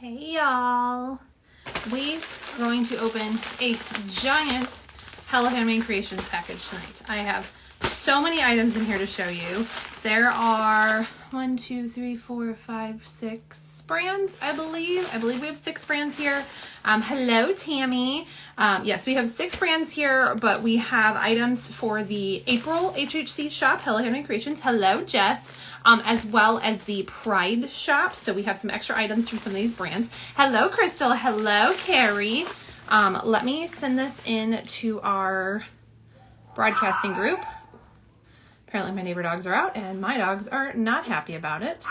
Hey y'all, we're going to open a giant Hello Handmade Creations package tonight. I have so many items in here to show you. There are 1, 2, 3, 4, 5, 6 brands, I believe. I believe we have 6 brands here. Hello, Tammy. Yes, we have 6 brands here, but we have items for the April HHC shop, Hello Handmade Creations. Hello, Jess. As well as the Pride shop. So we have some extra items from some of these brands. Hello, Crystal. Hello, Carrie. Let me send this in to our broadcasting group. Apparently my neighbor dogs are out and my dogs are not happy about it.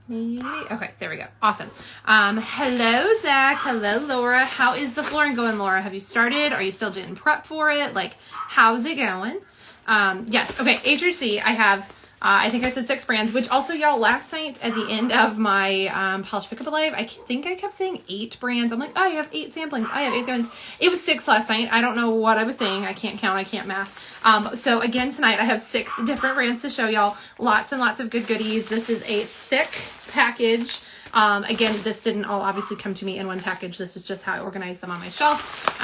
Maybe. Okay, there we go. Awesome. Hello, Zach. Hello, Laura. How is the flooring going, Laura? Have you started? Are you still doing prep for it? Like, how's it going? Yes. Okay, HHC, I have, I think I said 6 brands, which also, y'all, last night at the end of my Polish Pickup Live, I think I kept saying 8 brands. I'm like, oh, I have 8 samplings. I have 8 samplings. It was 6 last night. I don't know what I was saying. I can't count. I can't math. So again, tonight I have 6 different brands to show y'all. Lots and lots of good goodies. This is a thick package. Again, this didn't all obviously come to me in one package. This is just how I organized them on my shelf.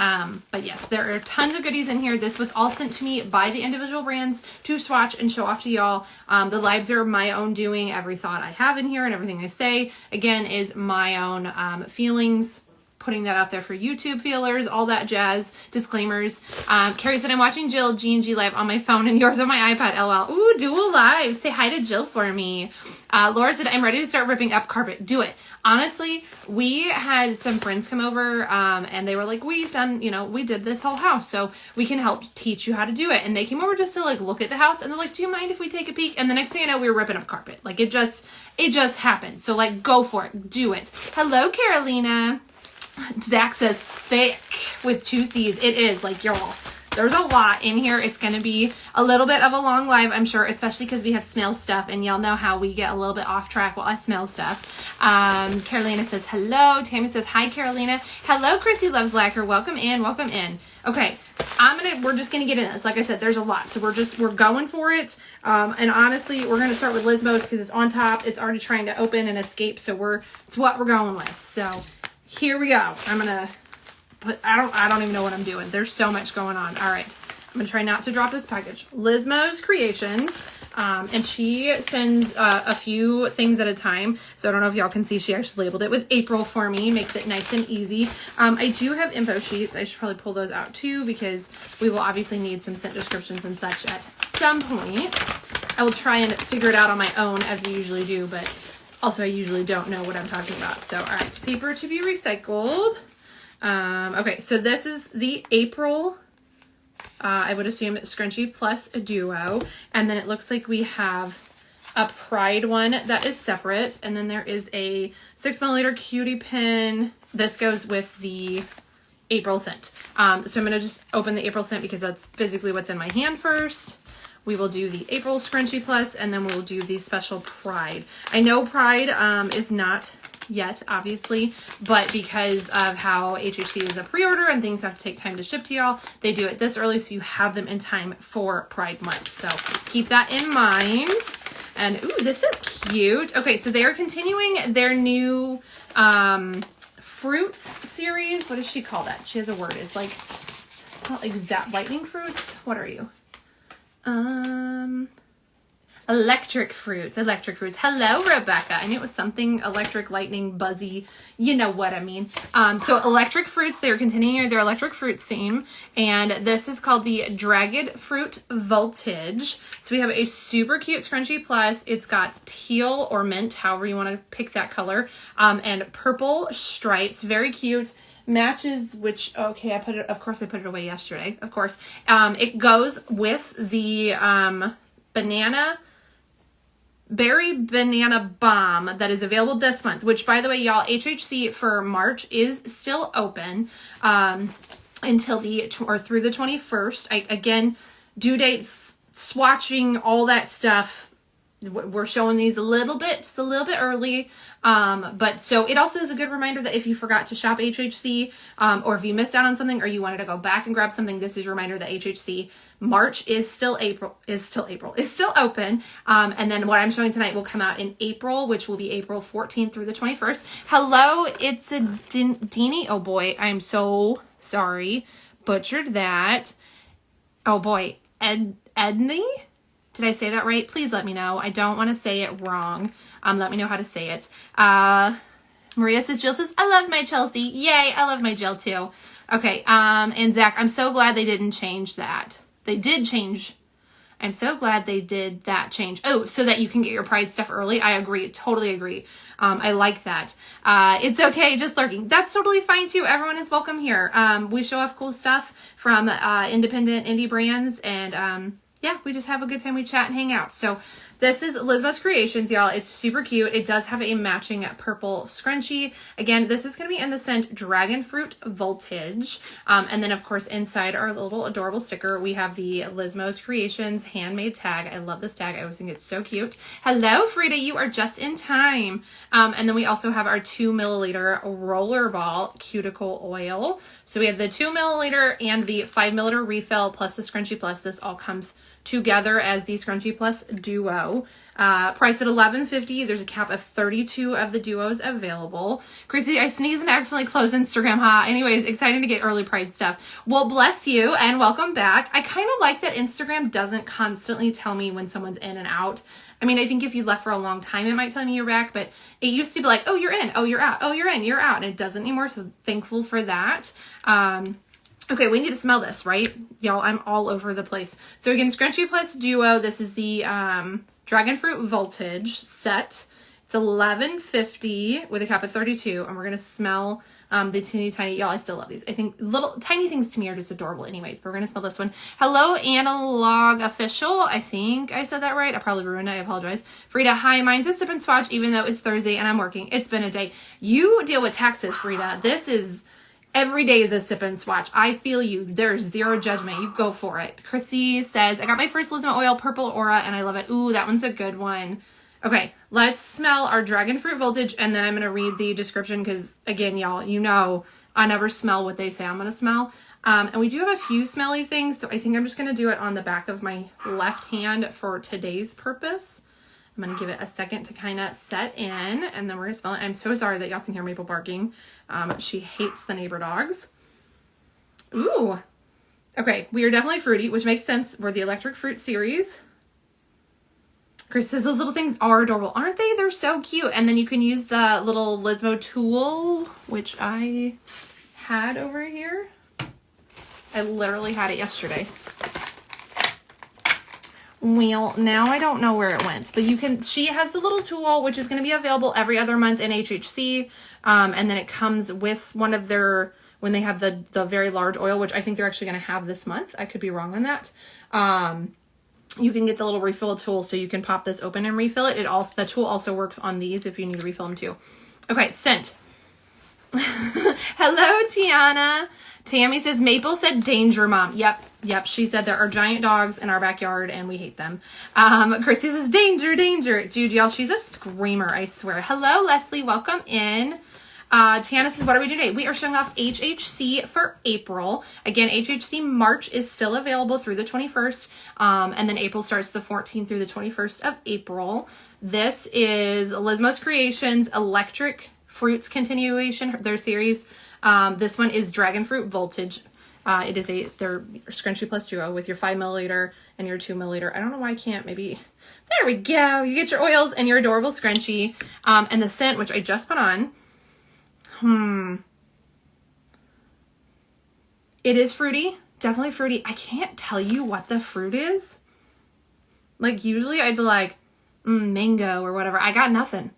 But yes, there are tons of goodies in here. This was all sent to me by the individual brands to swatch and show off to y'all. The lives are my own doing. Every thought I have in here and everything I say, again, is my own feelings. Putting that out there for YouTube feelers, all that jazz, disclaimers. Carrie said, I'm watching Jill G&G live on my phone and yours on my iPad, LOL. Ooh, dual live. Say hi to Jill for me. Laura said, I'm ready to start ripping up carpet. Do it. Honestly, we had some friends come over and they were like, we've done, we did this whole house, so we can help teach you how to do it. And they came over just to like look at the house and they're like, do you mind if we take a peek? And the next thing I know, we were ripping up carpet. Like it just happened. So like, go for it. Do it. Hello, Carolina. Zach says thick with 2 C's. It is, like, y'all, there's a lot in here. It's going to be a little bit of a long live, I'm sure, especially because we have smell stuff, and y'all know how we get a little bit off track while I smell stuff. Carolina says hello. Tammy says hi, Carolina. Hello, Chrissy Loves Lacquer. Welcome in. Welcome in. Okay, we're just going to get in this. Like I said, there's a lot, so we're going for it. And honestly, we're going to start with Lizmo's because it's on top. It's already trying to open and escape, so it's what we're going with. So here we go. I'm gonna put, I don't even know what I'm doing. There's so much going on. All right. I'm gonna try not to drop this package. Lizmo's Creations. And she sends a few things at a time. So I don't know if y'all can see, she actually labeled it with April for me. Makes it nice and easy. I do have info sheets. I should probably pull those out too because we will obviously need some scent descriptions and such at some point. I will try and figure it out on my own as we usually do, but also, I usually don't know what I'm talking about. So, all right, paper to be recycled. Okay, so this is the April, I would assume it's scrunchie plus a duo. And then it looks like we have a Pride one that is separate. And then there is a 6mm cutie pin. This goes with the April scent. So I'm going to just open the April scent because that's physically what's in my hand first. We will do the April Scrunchie Plus, and then we'll do the special Pride. I know Pride is not yet, obviously, but because of how HHC is a pre-order and things have to take time to ship to y'all, they do it this early so you have them in time for Pride Month. So keep that in mind. And, ooh, this is cute. Okay, so they are continuing their new fruits series. What does she call that? She has a word. It's like, it's not like lightning fruits. What are you? Electric fruits. Hello, Rebecca. I knew it was something electric, lightning, buzzy. You know what I mean. So electric fruits, they're continuing their electric fruits theme. And this is called the Dragon Fruit Voltage. So we have a super cute scrunchie plus. It's got teal or mint, however you want to pick that color. And purple stripes. Very cute. Matches, which, okay, of course I put it away yesterday, of course. It goes with the berry banana bomb that is available this month, which, by the way, y'all, HHC for March is still open until through the 21st. Again, due dates, swatching, all that stuff we're showing these just a little bit early. But so it also is a good reminder that if you forgot to shop HHC, or if you missed out on something or you wanted to go back and grab something, this is your reminder that HHC March is still open. And then what I'm showing tonight will come out in April, which will be April 14th through the 21st. Hello, it's a Deanie. Oh boy, I'm so sorry. Butchered that. Oh boy, Edney? Did I say that right? Please let me know. I don't want to say it wrong. Let me know how to say it. Maria says, Jill says, I love my Chelsea. Yay, I love my Jill too. Okay, and Zach, I'm so glad they didn't change that. They did change. I'm so glad they did that change. Oh, so that you can get your Pride stuff early. I agree. Totally agree. I like that. It's okay. Just lurking. That's totally fine too. Everyone is welcome here. We show off cool stuff from independent indie brands, and yeah, we just have a good time. We chat and hang out. So this is Lizmo's Creations, y'all. It's super cute. It does have a matching purple scrunchie. Again, this is going to be in the scent Dragon Fruit Voltage. And then, of course, inside our little adorable sticker, we have the Lizmo's Creations handmade tag. I love this tag. I always think it's so cute. Hello, Frida. You are just in time. And then we also have our 2 milliliter rollerball cuticle oil. So we have the 2 milliliter and the 5 milliliter refill plus the Scrunchie Plus. This all comes together as the Scrunchie Plus Duo. Priced at $11.50. There's a cap of 32 of the duos available. Chrissy, I sneezed and accidentally closed Instagram, huh? Anyways, exciting to get early Pride stuff. Well, bless you and welcome back. I kind of like that Instagram doesn't constantly tell me when someone's in and out. I mean, I think if you left for a long time, it might tell me you're back, but it used to be like, oh, you're in, oh, you're out, oh, you're in, you're out, and it doesn't anymore, so thankful for that. Okay, we need to smell this, right? Y'all, I'm all over the place. So again, Scrunchie Plus Duo. This is the Dragon Fruit Voltage set. It's $11.50 with a cap of 32, and we're going to smell the teeny tiny, y'all, I still love these. I think little tiny things to me are just adorable anyways, but we're going to smell this one. Hello, Analog Official. I think I said that right. I probably ruined it. I apologize. Frida, hi, mine's a sip and swatch, even though it's Thursday and I'm working. It's been a day. You deal with taxes, Frida. This is... Every day is a sip and swatch. I feel you. There's zero judgment. You go for it. Chrissy says, I got my first Lizmo oil, Purple Aura, and I love it. Ooh, that one's a good one. Okay, let's smell our Dragon Fruit Voltage, and then I'm going to read the description because, again, y'all, you know I never smell what they say I'm going to smell. And we do have a few smelly things, so I think I'm just going to do it on the back of my left hand for today's purpose. I'm going to give it a second to kind of set in, and then we're going to smell it. I'm so sorry that y'all can hear Maple barking. She hates the neighbor dogs. Ooh. Okay, we are definitely fruity, which makes sense. We're the Electric Fruit series. Chris says those little things are adorable, aren't they? They're so cute. And then you can use the little Lizmo tool, which I had over here. I literally had it yesterday. Well, now I don't know where it went, but you can, she has the little tool, which is going to be available every other month in HHC. And then it comes with one of their, when they have the very large oil, which I think they're actually going to have this month. I could be wrong on that. You can get the little refill tool so you can pop this open and refill it. The tool also works on these if you need to refill them too. Okay, scent. Hello, Tiana. Tammy says, Maple said danger, Mom. Yep, she said there are giant dogs in our backyard and we hate them. Chrissy says, danger, danger. Dude, y'all, she's a screamer, I swear. Hello, Leslie, welcome in. Tiana says, what are we doing today? We are showing off HHC for April. Again, HHC March is still available through the 21st. And then April starts the 14th through the 21st of April. This is Lizmo's Creations Electric Fruits continuation, their series. This one is Dragon Fruit Voltage. It is their Scrunchie Plus Duo with your 5 milliliter and your 2 milliliter. I don't know why I can't, maybe, there we go. You get your oils and your adorable scrunchie. And the scent, which I just put on. It is fruity, definitely fruity. I can't tell you what the fruit is. Like usually I'd be like, mango or whatever. I got nothing.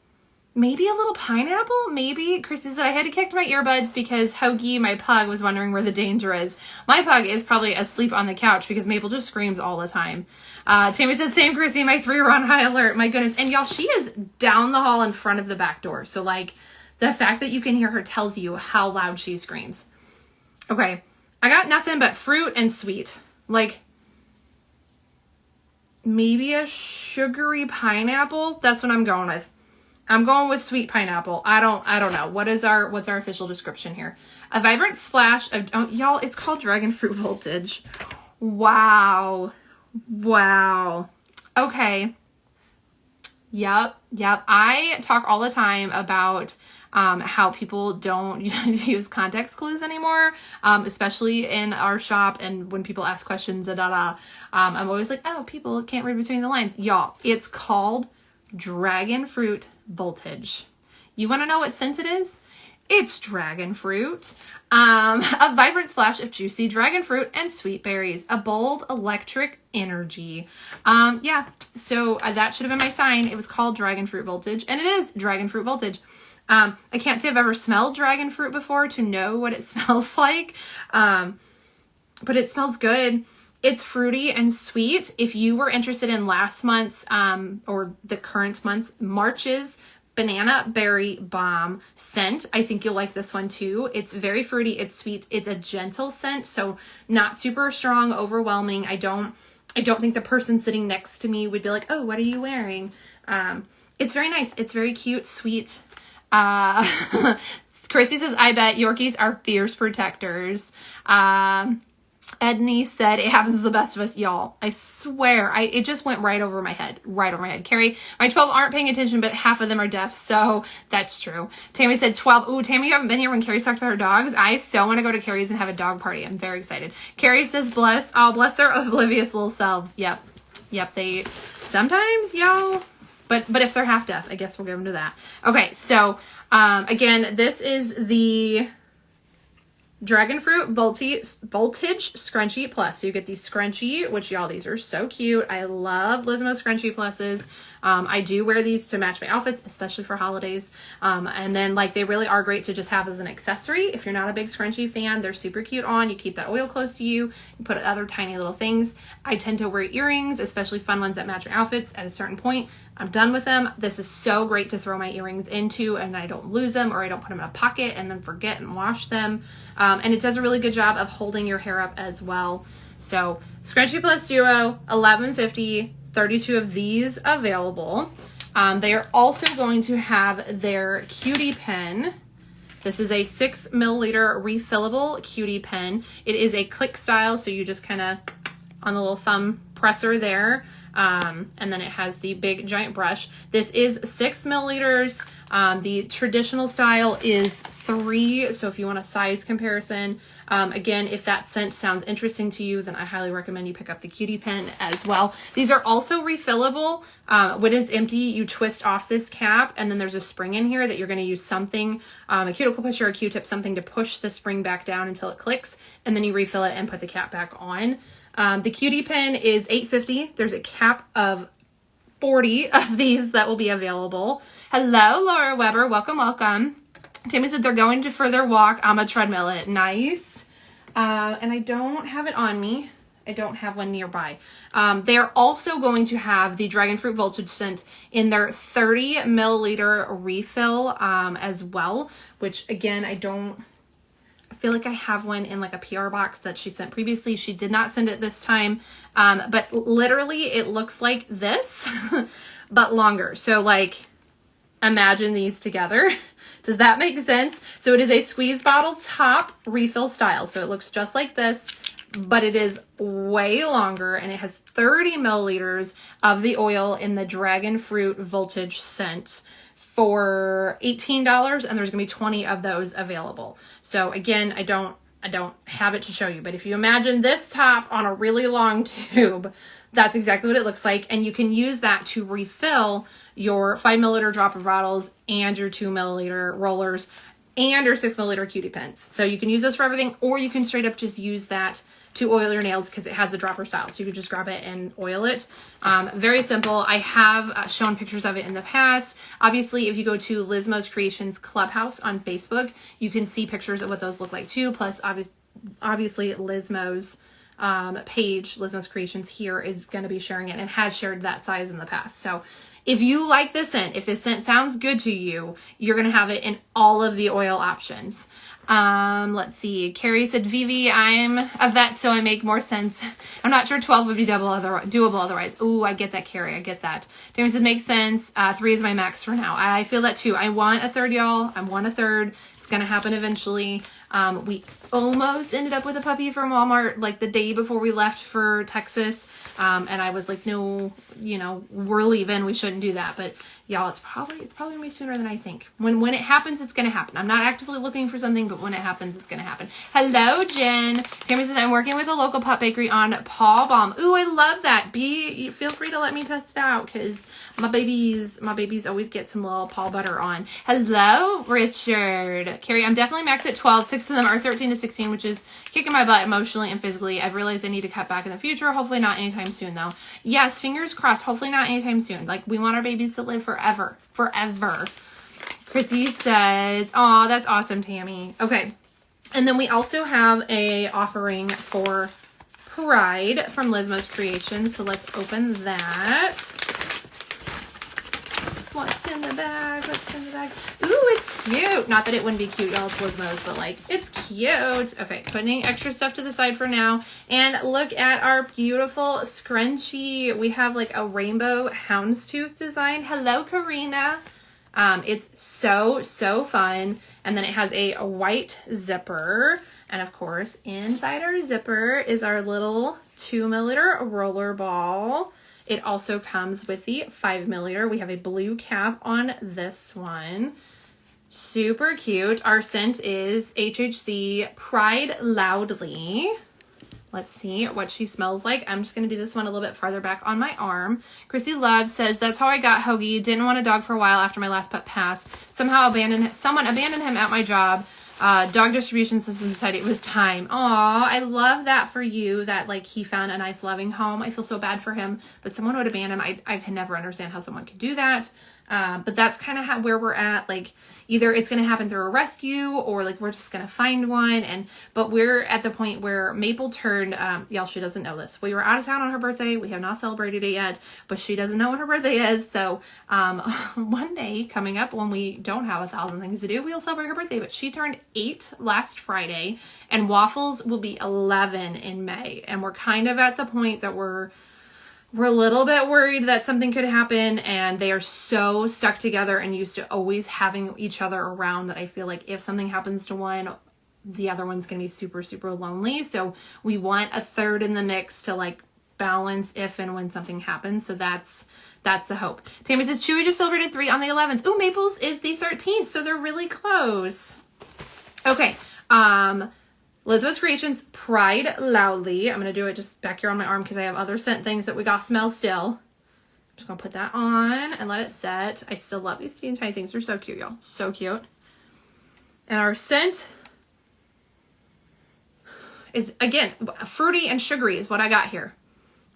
Maybe a little pineapple? Maybe. Chrissy said I had to kick my earbuds because Hoagie, my pug, was wondering where the danger is. My pug is probably asleep on the couch because Maple just screams all the time. Tammy says, same Chrissy, my 3 are on high alert. My goodness. And y'all, she is down the hall in front of the back door. So like the fact that you can hear her tells you how loud she screams. Okay. I got nothing but fruit and sweet. Like, maybe a sugary pineapple. That's what I'm going with. I'm going with sweet pineapple. I don't know. What's our official description here? A vibrant splash of, oh, y'all, it's called Dragon Fruit Voltage. Wow. Wow. Okay. Yep. I talk all the time about how people don't use context clues anymore, especially in our shop and when people ask questions, I'm always like, oh, people can't read between the lines. Y'all, it's called Dragon Fruit Voltage. You want to know what scent it is? It's dragon fruit. A vibrant splash of juicy dragon fruit and sweet berries. A bold electric energy. Yeah, so that should have been my sign. It was called Dragon Fruit Voltage, and it is Dragon Fruit Voltage. I can't say I've ever smelled dragon fruit before to know what it smells like, but it smells good. It's fruity and sweet. If you were interested in last month's, or the current month, March's Banana Berry Bomb scent, I think you'll like this one too. It's very fruity, it's sweet, it's a gentle scent, so not super strong, overwhelming. I don't think the person sitting next to me would be like, oh, what are you wearing? It's very nice. It's very cute, sweet. Chrissy says, I bet Yorkies are fierce protectors. Edney said, it happens to the best of us, y'all. I swear, it just went right over my head. Carrie, my 12 aren't paying attention, but half of them are deaf, so that's true. Tammy said 12. Ooh, Tammy, you haven't been here when Carrie talked about her dogs. I so want to go to Carrie's and have a dog party. I'm very excited. Carrie says, bless their oblivious little selves. Yep, they sometimes, y'all. But if they're half deaf, I guess we'll give them to that. Okay, so again, this is the Dragon Fruit Voltage Scrunchie Plus. So you get the scrunchie, which y'all, these are so cute. I love Lizmo Scrunchie Pluses. I do wear these to match my outfits, especially for holidays. And then like they really are great to just have as an accessory. If you're not a big scrunchie fan, they're super cute on. You keep that oil close to you. You put other tiny little things. I tend to wear earrings, especially fun ones that match my outfits. At a certain point, I'm done with them. This is so great to throw my earrings into and I don't lose them, or I don't put them in a pocket and then forget and wash them. And it does a really good job of holding your hair up as well. So Scrunchie Plus Duo, $11.50, 32 of these available. They are also going to have their cutie pen. This is a 6 milliliter refillable cutie pen. It is a click style, so you just kind of on the little thumb presser there. And then it has the big giant brush. This is 6 milliliters. The traditional style is 3. So if you want a size comparison, again, if that scent sounds interesting to you, then I highly recommend you pick up the cutie pen as well. These are also refillable. When it's empty, you twist off this cap and then there's a spring in here that you're going to use something, a cuticle pusher or a Q-tip, something to push the spring back down until it clicks. And then you refill it and put the cap back on. The cutie pen is $8.50. There's a cap of 40 of these that will be available. Hello, Laura Weber. Welcome. Tammy said they're going to further walk. I'm a treadmill it. Nice. And I don't have it on me. I don't have one nearby. They're also going to have the Dragon Fruit Voltage scent in their 30 milliliter refill as well, which again, I feel like I have one in like a PR box that she sent previously. She did not send it this time. But literally it looks like this, but longer. So like, imagine these together. Does that make sense? So it is a squeeze bottle top refill style. So it looks just like this, but it is way longer and it has 30 milliliters of the oil in the Dragon Fruit Voltage scent for $18, and there's gonna be 20 of those available. So again, I don't have it to show you, but if you imagine this top on a really long tube, that's exactly what it looks like. And you can use that to refill your 5 milliliter dropper bottles and your 2 milliliter rollers and your 6 milliliter cutie pens. So you can use this for everything, or you can straight up just use that to oil your nails because it has the dropper style. So you can just grab it and oil it. Very simple. I have shown pictures of it in the past. Obviously, if you go to Lizmo's Creations Clubhouse on Facebook, you can see pictures of what those look like too. Plus, obviously Lizmo's page, Lizmo's Creations here, is going to be sharing it and has shared that size in the past. So if you like this scent, if this scent sounds good to you, you're going to have it in all of the oil options. Let's see. Carrie said, Vivi, I'm a vet, so I make more sense. I'm not sure 12 would be doable otherwise. Ooh, I get that, Carrie. I get that. Damon said, makes sense. 3 is my max for now. I feel that too. I want a third, y'all. I want a third. It's going to happen eventually. We almost ended up with a puppy from Walmart like the day before we left for Texas. And I was like, no, you know, we're leaving. We shouldn't do that. But y'all, it's probably gonna be sooner than I think. When it happens, it's gonna happen. I'm not actively looking for something, but when it happens, it's gonna happen. Hello, Jen. Tammy says, I'm working with a local pup bakery on paw balm. Ooh, I love that. Feel free to let me test it out because my babies always get some little paw butter on. Hello, Richard. Carrie, I'm definitely max at 12. 6 of them are 13 to 16, which is kicking my butt emotionally and physically. I've realized I need to cut back in the future. Hopefully not anytime soon, though. Yes, fingers crossed. Hopefully not anytime soon. Like, we want our babies to live forever. Forever. Chrissy says, oh, that's awesome, Tammy. Okay. And then we also have a offering for Pride from Lizmo's Creations. So let's open that. What's in the bag? What's in the bag? Ooh, it's cute. Not that it wouldn't be cute, y'all. It's Lizmo's, but like, it's cute. Okay, putting extra stuff to the side for now. And look at our beautiful scrunchie. We have like a rainbow houndstooth design. Hello, Karina. It's so fun. And then it has a white zipper. And of course, inside our zipper is our little 2mm roller ball. It also comes with the 5mm. We have a blue cap on this one. Super cute. Our scent is HHC Pride Loudly. Let's see what she smells like. I'm just going to do this one a little bit farther back on my arm. Chrissy Love says, that's how I got Hoagie. Didn't want a dog for a while after my last pet passed. Someone abandoned him at my job. Dog distribution system decided it was time. Aw, I love that for you, that like he found a nice loving home. I feel so bad for him, but someone would abandon him. I can never understand how someone could do that. But that's kind of where we're at. Like, either it's going to happen through a rescue or like we're just going to find one. But we're at the point where Maple turned, y'all, she doesn't know this. We were out of town on her birthday. We have not celebrated it yet, but she doesn't know when her birthday is. So, one day coming up when we don't have 1,000 things to do, we'll celebrate her birthday. But she turned 8 last Friday and Waffles will be 11 in May. And we're kind of at the point that we're a little bit worried that something could happen, and they are so stuck together and used to always having each other around that I feel like if something happens to one, the other one's going to be super lonely. So we want a third in the mix to like balance if and when something happens. So that's the hope. Tammy says, Chewy just celebrated 3 on the 11th. Ooh, Maples is the 13th. So they're really close. Okay. Lizmo's Creations Pride Loudly. I'm going to do it just back here on my arm because I have other scent things that we got smell still. I'm just going to put that on and let it set. I still love these teeny tiny things. They're so cute, y'all. So cute. And our scent is, again, fruity and sugary is what I got here.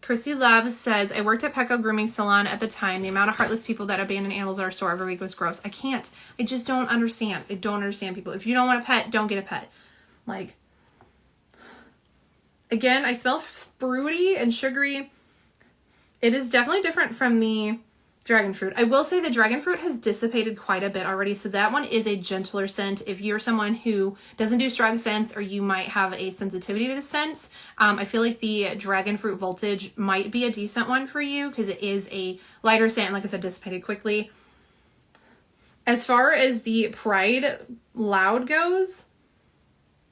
Chrissy Love says, I worked at Petco Grooming Salon at the time. The amount of heartless people that abandon animals at our store every week was gross. I can't. I just don't understand. I don't understand people. If you don't want a pet, don't get a pet. Like, again, I smell fruity and sugary. It is definitely different from the dragon fruit. I will say the dragon fruit has dissipated quite a bit already, so that one is a gentler scent. If you're someone who doesn't do strong scents or you might have a sensitivity to scents, I feel like the dragon fruit voltage might be a decent one for you because it is a lighter scent and, like I said, dissipated quickly. As far as the Pride Loud goes,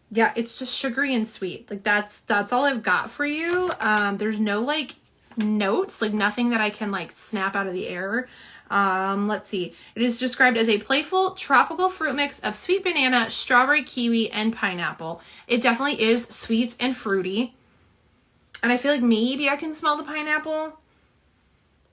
yeah, it's just sugary and sweet. Like that's all I've got for you. There's no like notes, like nothing that I can like snap out of the air. Let's see. It is described as a playful tropical fruit mix of sweet banana, strawberry, kiwi, and pineapple. It definitely is sweet and fruity. And I feel like maybe I can smell the pineapple,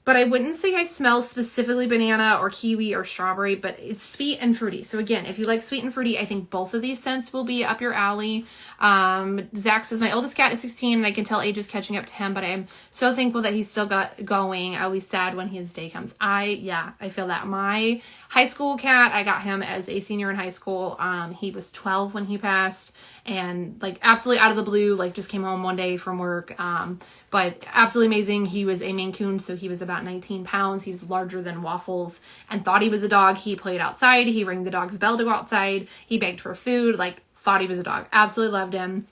but I wouldn't say I smell specifically banana or kiwi or strawberry, but it's sweet and fruity. So again, if you like sweet and fruity, I think both of these scents will be up your alley. Zach says, my oldest cat is 16 and I can tell age is catching up to him, but I'm so thankful that he's still got going. I'll be sad when his day comes. I feel that. My high school cat, I got him as a senior in high school. He was 12 when he passed and like absolutely out of the blue, like just came home one day from work. But absolutely amazing. He was a Maine Coon, so he was about 19 pounds. He was larger than Waffles and thought he was a dog. He played outside. He rang the dog's bell to go outside. He begged for food. Like thought he was a dog. Absolutely loved him.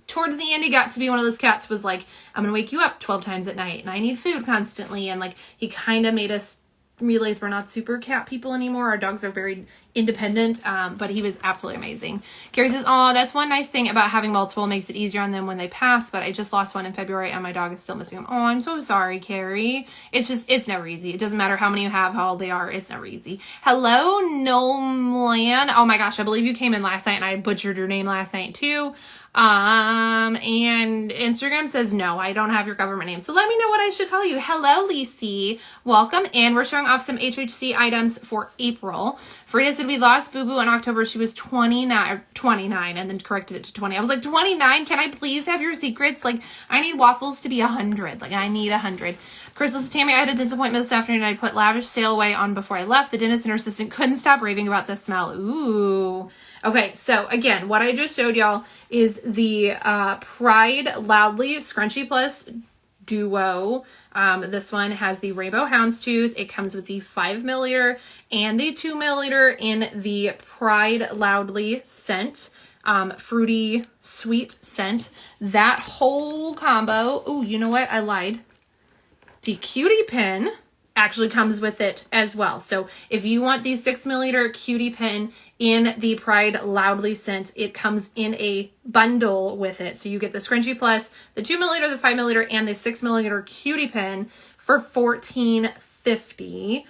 Towards the end, he got to be one of those cats was like, I'm going to wake you up 12 times at night and I need food constantly. And like, he kind of made us realize we're not super cat people anymore. Our dogs are very independent, but he was absolutely amazing. Carrie says, oh, that's one nice thing about having multiple, makes it easier on them when they pass, but I just lost one in February and my dog is still missing them. Oh, I'm so sorry, Carrie. It's never easy. It doesn't matter how many you have, how old they are. It's never easy. Hello, Nolan. Oh my gosh, I believe you came in last night and I butchered your name last night too. And Instagram says, no, I don't have your government name. So let me know what I should call you. Hello, Lisi. Welcome. And we're showing off some HHC items for April. Frida said we lost Boo Boo in October. She was 29 and then corrected it to 20. I was like, 29? Can I please have your secrets? Like, I need waffles to be 100. Like, I need 100. Crystal says, Tammy, I had a dentist appointment this afternoon and I put lavish sail away on before I left. The dentist and her assistant couldn't stop raving about the smell. Ooh. Okay, so again, what I just showed y'all is the Pride Loudly Scrunchy Plus Duo. This one has the Rainbow Houndstooth. It comes with the 5 milliliter and the 2 milliliter in the Pride Loudly scent. Fruity, sweet scent. That whole combo. Oh, you know what? I lied. The Cutie Pen actually comes with it as well. So if you want the 6 milliliter Cutie Pen in the Pride Loudly scent, it comes in a bundle with it. So you get the Scrunchy Plus, the 2 milliliter, the 5 milliliter, and the 6 milliliter Cutie Pen for $14.50.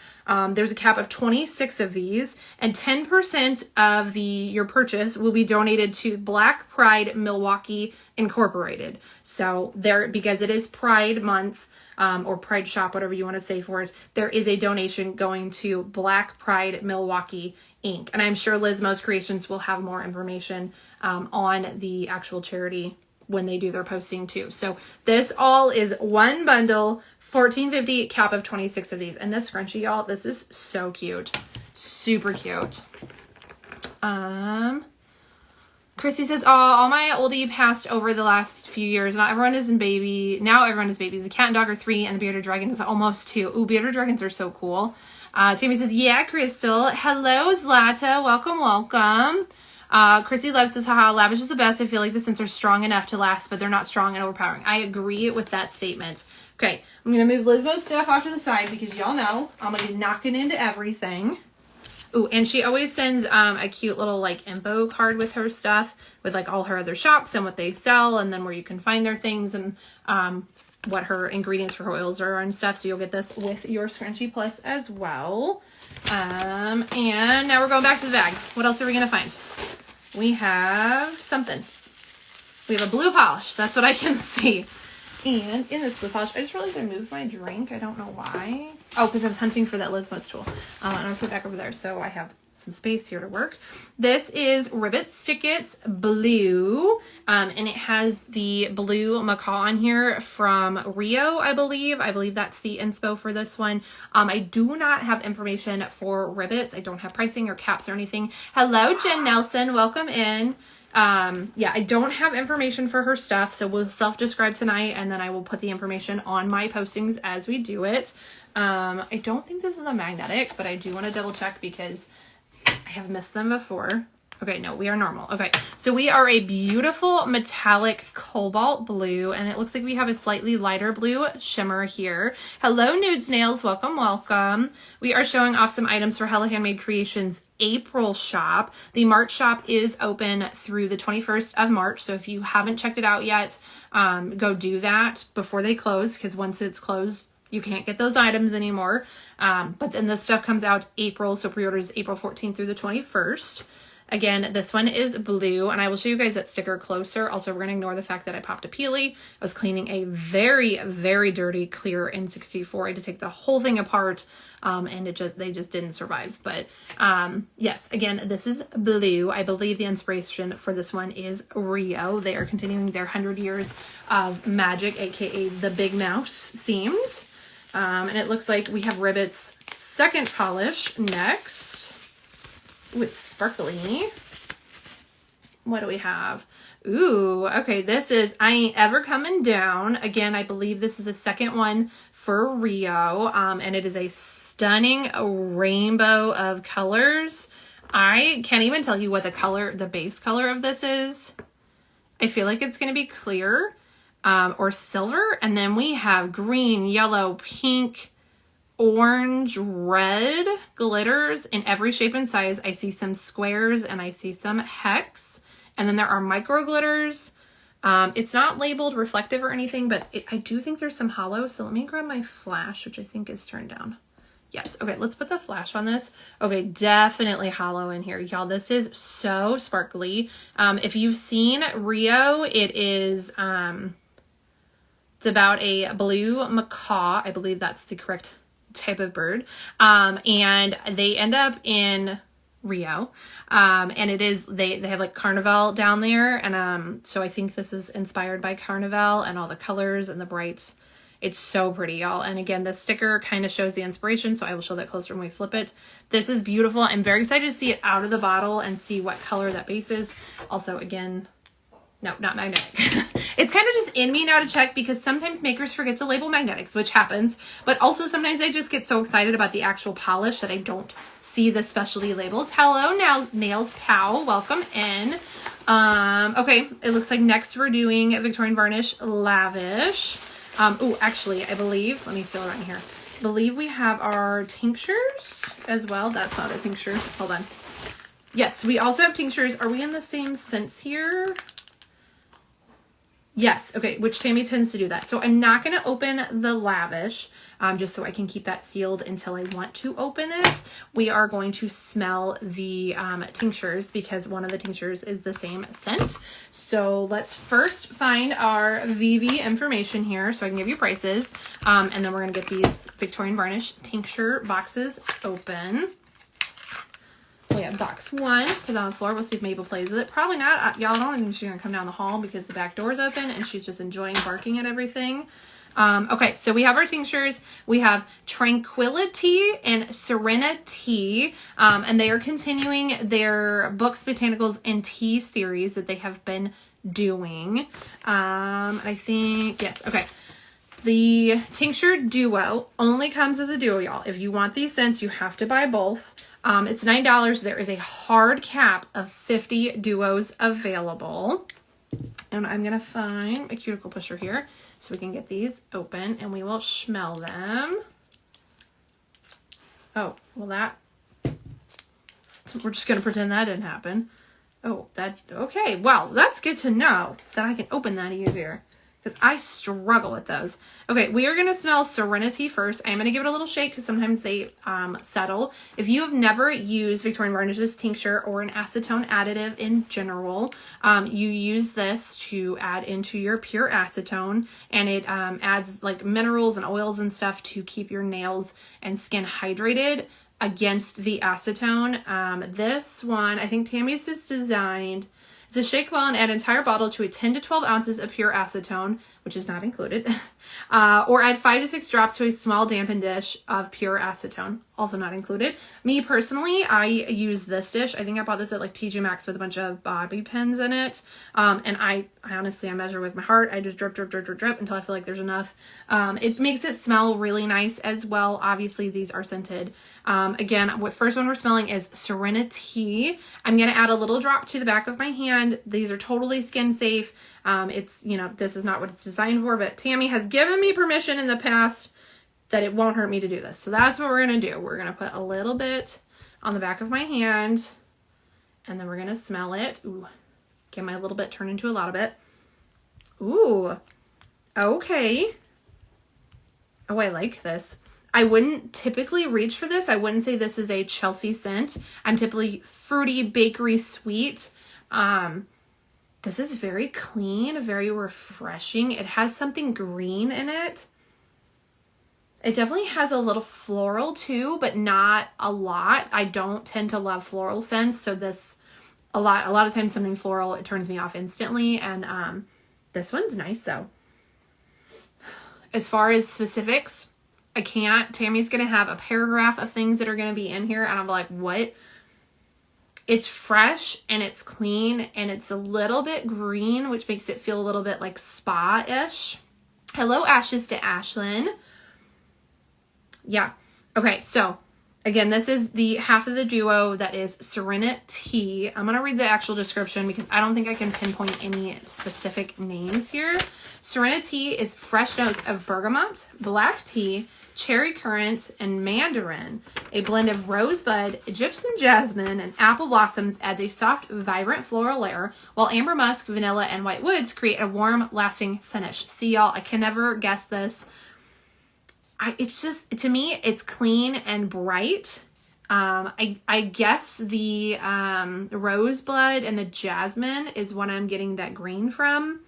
There's a cap of 26 of these, and 10% of your purchase will be donated to Black Pride Milwaukee Incorporated. So because it is Pride Month, or Pride Shop, whatever you want to say for it, there is a donation going to Black Pride Milwaukee Inc. And I'm sure Lizmo's Creations will have more information on the actual charity when they do their posting too. So this all is one bundle, $14.50, cap of 26 of these. And this scrunchie, y'all, this is so cute. Super cute. Christy says, oh, all my oldie passed over the last few years. Not everyone is baby. Now everyone is babies. The cat and dog are 3 and the bearded dragon is almost 2. Ooh, bearded dragons are so cool. Tammy says, yeah, Crystal. Hello, Zlata. Welcome, welcome. Chrissy loves this. Haha, lavish is the best. I feel like the scents are strong enough to last, but they're not strong and overpowering. I agree with that statement. Okay, I'm going to move Lizmo's stuff off to the side because y'all know I'm going to be knocking into everything. Ooh, and she always sends a cute little like info card with her stuff with like all her other shops and what they sell and then where you can find their things and what her ingredients for her oils are and stuff. So you'll get this with your Scrunchy Plus as well. And now we're going back to the bag. What else are we going to find? We have something. We have a blue polish. That's what I can see. And in this blue polish, I just realized I moved my drink. I don't know why. Oh, because I was hunting for that Lizmo's tool. And I'll put it back over there so I have some space here to work. This is Ribbits Stickits Blue. And it has the blue macaw on here from Rio, I believe. I believe that's the inspo for this one. I do not have information for Ribbits. I don't have pricing or caps or anything. Hello, Jen Nelson. Welcome in. Yeah, I don't have information for her stuff, so we'll self-describe tonight, and then I will put the information on my postings as we do it. I don't think this is a magnetic, but I do want to double check because I have missed them before. Okay, no, we are normal. Okay, so we are a beautiful metallic cobalt blue, and it looks like we have a slightly lighter blue shimmer here. Hello, Nude Snails. Welcome, welcome. We are showing off some items for Hello Handmade Creations April shop. The March shop is open through the 21st of March, so if you haven't checked it out yet, go do that before they close, because once it's closed, you can't get those items anymore. But then this stuff comes out April, so pre-order is April 14th through the 21st. Again, this one is blue, and I will show you guys that sticker closer. Also, we're going to ignore the fact that I popped a peely. I was cleaning a very, very dirty clear N64. I had to take the whole thing apart, and they just didn't survive. But yes, again, this is blue. I believe the inspiration for this one is Rio. They are continuing their 100 years of magic, aka the Big Mouse themed. And it looks like we have Ribbits second polish next. With sparkly. What do we have? Ooh, okay, this is I Ain't Ever Coming Down. Again, I believe this is the second one for Rio. And it is a stunning rainbow of colors. I can't even tell you what the base color of this is. I feel like it's going to be clear or silver. And then we have green, yellow, pink, orange, red glitters in every shape and size. I see some squares and I see some hex. And then there are micro glitters. It's not labeled reflective or anything, but I do think there's some hollow. So let me grab my flash, which I think is turned down. Yes. Okay, let's put the flash on this. Okay, definitely hollow in here. Y'all, this is so sparkly. If you've seen Rio, it is, it's about a blue macaw. I believe that's the correct type of bird. And they end up in Rio. And it is, they have like Carnival down there. And, so I think this is inspired by Carnival and all the colors and the brights. It's so pretty, y'all. And again, the sticker kind of shows the inspiration, so I will show that closer when we flip it. This is beautiful. I'm very excited to see it out of the bottle and see what color that base is. Also, again, no, not magnetic. It's kind of just in me now to check because sometimes makers forget to label magnetics, which happens. But also sometimes I just get so excited about the actual polish that I don't see the specialty labels. Hello, now Nails Pal. Welcome in. Okay, it looks like next we're doing Victorian Varnish Lavish. Oh, actually, I believe, let me feel around here. I believe we have our tinctures as well. That's not a tincture. Hold on. Yes, we also have tinctures. Are we in the same scents here? Yes. Okay. Which Tammy tends to do that. So I'm not going to open the Lavish, just so I can keep that sealed until I want to open it. We are going to smell the tinctures because one of the tinctures is the same scent. So let's first find our VV information here so I can give you prices. And then we're going to get these Victorian Varnish tincture boxes open. We have box one. Put it on the floor. We'll see if Mabel plays with it. Probably not. Y'all don't think she's going to come down the hall because the back door's open and she's just enjoying barking at everything. Okay, so we have our tinctures. We have Tranquility and Serenity, and they are continuing their Books, Botanicals, and Tea series that they have been doing. I think, yes, okay. The tincture duo only comes as a duo, y'all. If you want these scents, you have to buy both. It's $9. There is a hard cap of 50 duos available. And I'm going to find my cuticle pusher here so we can get these open and we will smell them. Oh, well we're just going to pretend that didn't happen. Oh, okay. Well, that's good to know that I can open that easier because I struggle with those. Okay, we are going to smell Serenity first. I'm going to give it a little shake because sometimes they settle. If you have never used Victorian Varnish's tincture or an acetone additive in general, you use this to add into your pure acetone, and it adds like minerals and oils and stuff to keep your nails and skin hydrated against the acetone. This one, I think Tammy's is designed. It's a shake well and add entire bottle to a 10 to 12 ounces of pure acetone, which is not included, or add 5 to 6 drops to a small dampened dish of pure acetone, also not included. Me personally, I use this dish. I think I bought this at like TJ Maxx with a bunch of bobby pins in it. And I honestly, I measure with my heart. I just drip, drip, drip, drip, drip until I feel like there's enough. It makes it smell really nice as well. Obviously, these are scented. Again, what first one we're smelling is Serenity. I'm going to add a little drop to the back of my hand. These are totally skin safe. It's, you know, this is not what it's designed for, but Tammy has given me permission in the past that it won't hurt me to do this. So that's what we're going to do. We're going to put a little bit on the back of my hand and then we're going to smell it. Ooh, get my little bit turned into a lot of it. Ooh, okay. Oh, I like this. I wouldn't typically reach for this. I wouldn't say this is a Chelsea scent. I'm typically fruity, bakery, sweet. This is very clean, very refreshing. It has something green in it. It definitely has a little floral too, but not a lot. I don't tend to love floral scents, so this a lot of times something floral, it turns me off instantly. And this one's nice though. As far as specifics, I can't. Tammy's gonna have a paragraph of things that are gonna be in here, and I'm like, what? It's fresh and it's clean and it's a little bit green, which makes it feel a little bit like spa-ish. Hello, Ashes to Ashlyn. Yeah. Okay, so Again, this is the half of the duo that is Serenity. I'm going to read the actual description because I don't think I can pinpoint any specific names here. Serenity is fresh notes of bergamot, black tea, cherry currant, and mandarin. A blend of rosebud, Egyptian jasmine, and apple blossoms adds a soft, vibrant floral layer, while amber musk, vanilla, and white woods create a warm, lasting finish. See, y'all, I can never guess this. It's just, to me, it's clean and bright. I guess the rosebud and the jasmine is what I'm getting that green from.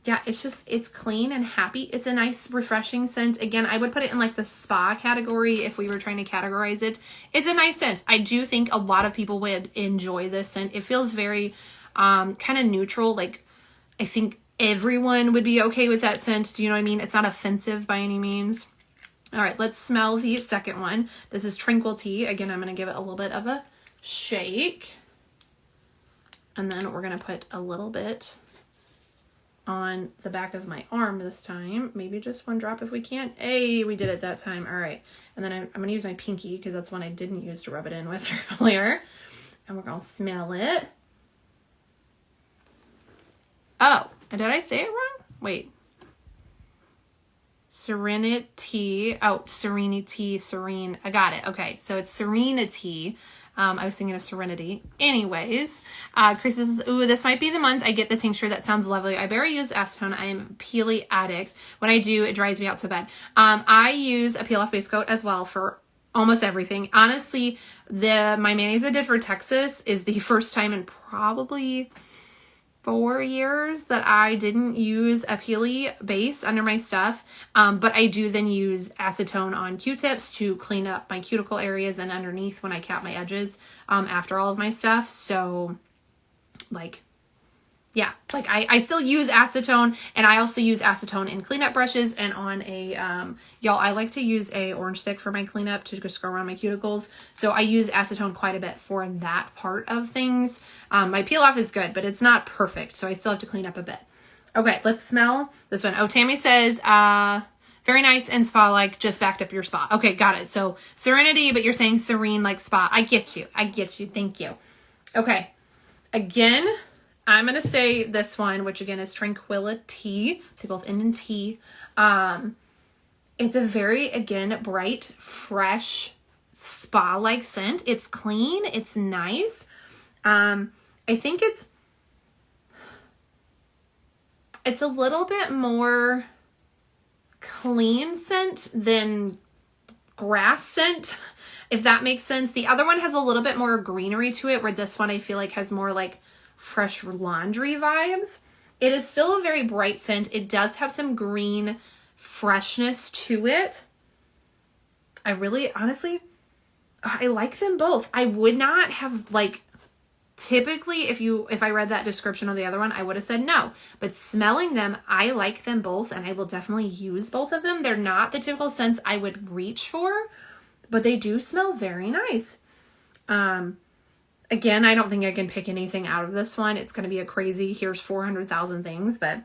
Yeah, it's clean and happy. It's a nice, refreshing scent. Again, I would put it in like the spa category if we were trying to categorize it. It's a nice scent. I do think a lot of people would enjoy this scent. It feels very kind of neutral. Like, I think everyone would be okay with that scent. Do you know what I mean? It's not offensive by any means. All right, let's smell the second one. This is Tranquility. Again, I'm going to give it a little bit of a shake. And then we're going to put a little bit on the back of my arm this time. Maybe just one drop if we can. Hey, we did it that time. All right. And then I'm going to use my pinky because that's one I didn't use to rub it in with earlier. And we're going to smell it. Oh, did I say it wrong? Wait. Serenity. Oh, Serenity, serene. I got it. Okay. So it's Serenity. I was thinking of Serenity. Anyways, Chris says, ooh, this might be the month I get the tincture. That sounds lovely. I barely use acetone. I am a peely addict. When I do, it dries me out so bad. I use a peel-off base coat as well for almost everything. Honestly, my mayonnaise I did for Texas is the first time in probably 4 years that I didn't use a peely base under my stuff. But I do then use acetone on Q-tips to clean up my cuticle areas and underneath when I cap my edges after all of my stuff. So, like, yeah, like I still use acetone, and I also use acetone in cleanup brushes and on a, y'all, I like to use a orange stick for my cleanup to just go around my cuticles. So I use acetone quite a bit for that part of things. My peel off is good, but it's not perfect. So I still have to clean up a bit. Okay, let's smell this one. Oh, Tammy says, very nice and spa-like, just backed up your spa. Okay, got it. So Serenity, but you're saying serene like spa. I get you. I get you. Thank you. Okay, again, I'm going to say this one, which again is Tranquility. They both end in T. It's a very, again, bright, fresh, spa-like scent. It's clean. It's nice. I think it's a little bit more clean scent than grass scent, if that makes sense. The other one has a little bit more greenery to it, where this one I feel like has more like fresh laundry vibes. It is still a very bright scent. It does have some green freshness to it. I really, honestly, I like them both. I would not have, like, typically if I read that description of the other one, I would have said no. But smelling them, I like them both, and I will definitely use both of them. They're not the typical scents I would reach for, but they do smell very nice. Again, I don't think I can pick anything out of this one. It's going to be a crazy, here's 400,000 things. But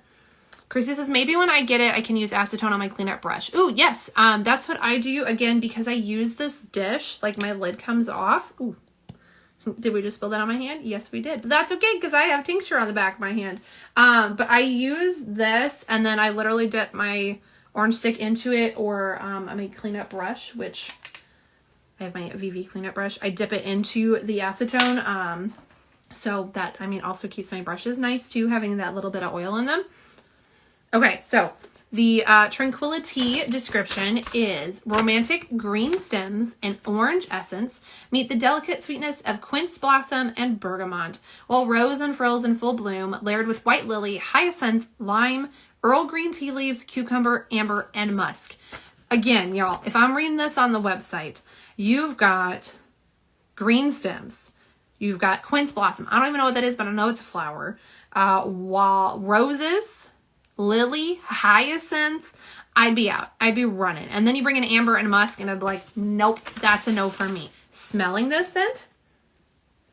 Chrissy says, maybe when I get it, I can use acetone on my cleanup brush. Ooh, yes. That's what I do. Again, because I use this dish, like my lid comes off. Ooh, did we just spill that on my hand? Yes, we did. But that's okay because I have tincture on the back of my hand. But I use this, and then I literally dip my orange stick into it, or I make cleanup brush, which I have my VV cleanup brush. I dip it into the acetone. So that, I mean, also keeps my brushes nice too, having that little bit of oil in them. Okay, so the Tranquility description is romantic green stems and orange essence meet the delicate sweetness of quince blossom and bergamot, while rose unfurls in full bloom, layered with white lily, hyacinth, lime, Earl green tea leaves, cucumber, amber, and musk. Again, y'all, if I'm reading this on the website, you've got green stems. You've got quince blossom. I don't even know what that is, but I know it's a flower. While roses, lily, hyacinth, I'd be out. I'd be running. And then you bring in amber and musk, and I'd be like, nope, that's a no for me. Smelling this scent,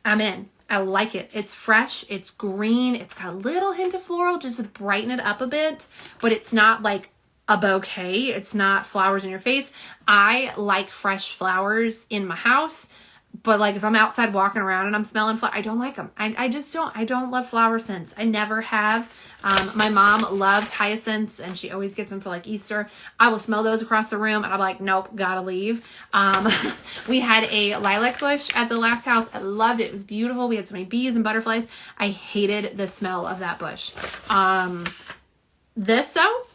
I'm in. I like it. It's fresh. It's green. It's got a little hint of floral just to brighten it up a bit, but it's not like a bouquet. It's not flowers in your face. I like fresh flowers in my house, but like if I'm outside walking around and I'm smelling flowers, I don't like them. I just don't. I don't love flower scents. I never have. My mom loves hyacinths and she always gets them for like Easter. I will smell those across the room and I'm like, nope, gotta leave. We had a lilac bush at the last house. I loved it. It was beautiful. We had so many bees and butterflies. I hated the smell of that bush. This though,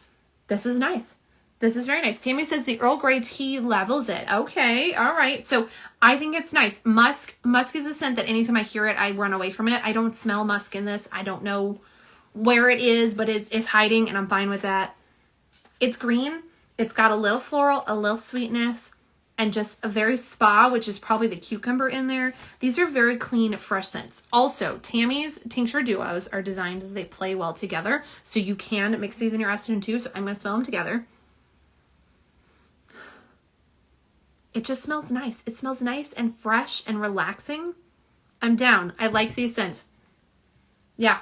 this is nice. This is very nice. Tammy says the Earl Grey tea levels it. Okay. All right. So I think it's nice. Musk is a scent that anytime I hear it, I run away from it. I don't smell musk in this. I don't know where it is, but it's hiding and I'm fine with that. It's green. It's got a little floral, a little sweetness, and just a very spa, which is probably the cucumber in there. These are very clean, fresh scents. Also, Tammy's tincture duos are designed that they play well together. So you can mix these in your estrogen too. So I'm going to smell them together. It just smells nice. It smells nice and fresh and relaxing. I'm down. I like these scents. Yeah.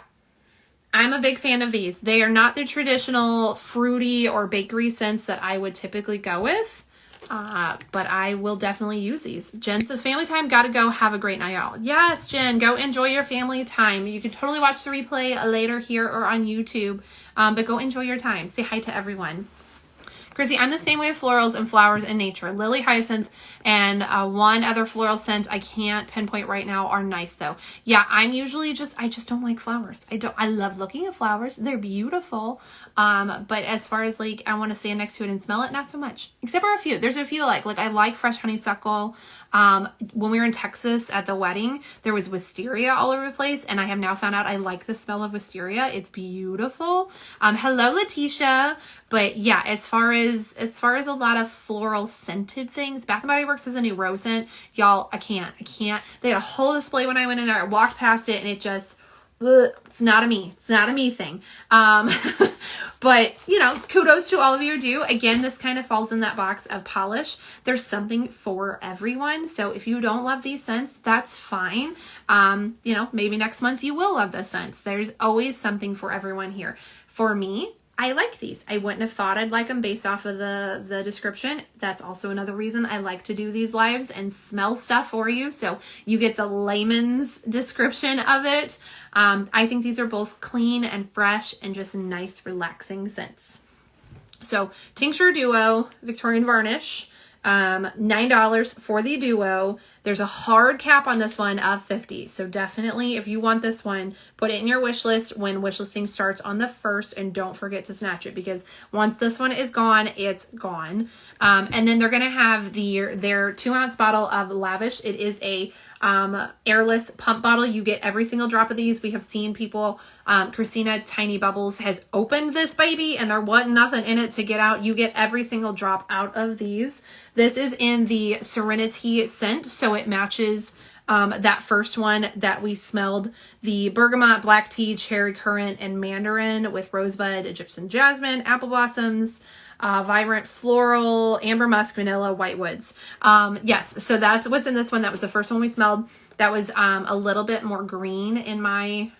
I'm a big fan of these. They are not the traditional fruity or bakery scents that I would typically go with, but I will definitely use these. Jen says, family time, gotta go. Have a great night, y'all. Yes, Jen, go enjoy your family time. You can totally watch the replay later here or on YouTube, but go enjoy your time. Say hi to everyone. Chrissy, I'm the same way with florals and flowers in nature. Lily, hyacinth, and one other floral scent I can't pinpoint right now are nice though. Yeah, I'm usually I just don't like flowers. I love looking at flowers. They're beautiful. But as far as like, I want to stand next to it and smell it, not so much. Except for a few. There's a few like I like fresh honeysuckle. When we were in Texas at the wedding, there was wisteria all over the place, and I have now found out I like the smell of wisteria. It's beautiful. Hello, Letitia. But yeah, as far as a lot of floral scented things, Bath & Body Works has a new rose scent. Y'all, I can't. They had a whole display when I went in there. I walked past it and it just, it's not a me thing. But you know, kudos to all of you who do. Again, this kind of falls in that box of polish. There's something for everyone. So if you don't love these scents, that's fine. You know, maybe next month you will love the scents. There's always something for everyone here. For me, I like these. I wouldn't have thought I'd like them based off of the description. That's also another reason I like to do these lives and smell stuff for you. So you get the layman's description of it. I think these are both clean and fresh and just nice, relaxing scents. So tincture duo, Victorian Varnish, $9 for the duo. There's a hard cap on this one of $50. So definitely, if you want this one, put it in your wish list when wish listing starts on the 1st, and don't forget to snatch it, because once this one is gone, it's gone. And then they're going to have their 2-ounce bottle of Lavish. It is a airless pump bottle. You get every single drop of these. We have seen people, Christina Tiny Bubbles has opened this baby and there wasn't nothing in it to get out. You get every single drop out of these. This is in the Serenity scent, so it matches that first one that we smelled, the bergamot, black tea, cherry currant, and mandarin with rosebud, Egyptian jasmine, apple blossoms, vibrant floral, amber musk, vanilla, white woods. Yes, so that's what's in this one. That was the first one we smelled. That was a little bit more green in my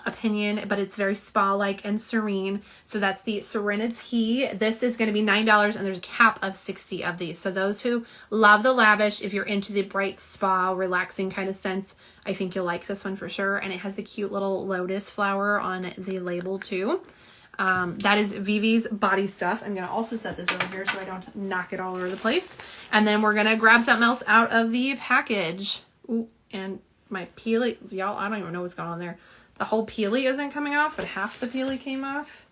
opinion, but it's very spa-like and serene. So that's the Serenity. This is going to be $9, and there's a cap of 60 of these. So those who love the Lavish, if you're into the bright spa, relaxing kind of scents, I think you'll like this one for sure. And it has a cute little lotus flower on the label too. That is Vivi's Body Stuff. I'm going to also set this over here so I don't knock it all over the place. And then we're going to grab something else out of the package. Ooh, and my peely, y'all, I don't even know what's going on there. The whole peely isn't coming off, but half the peely came off.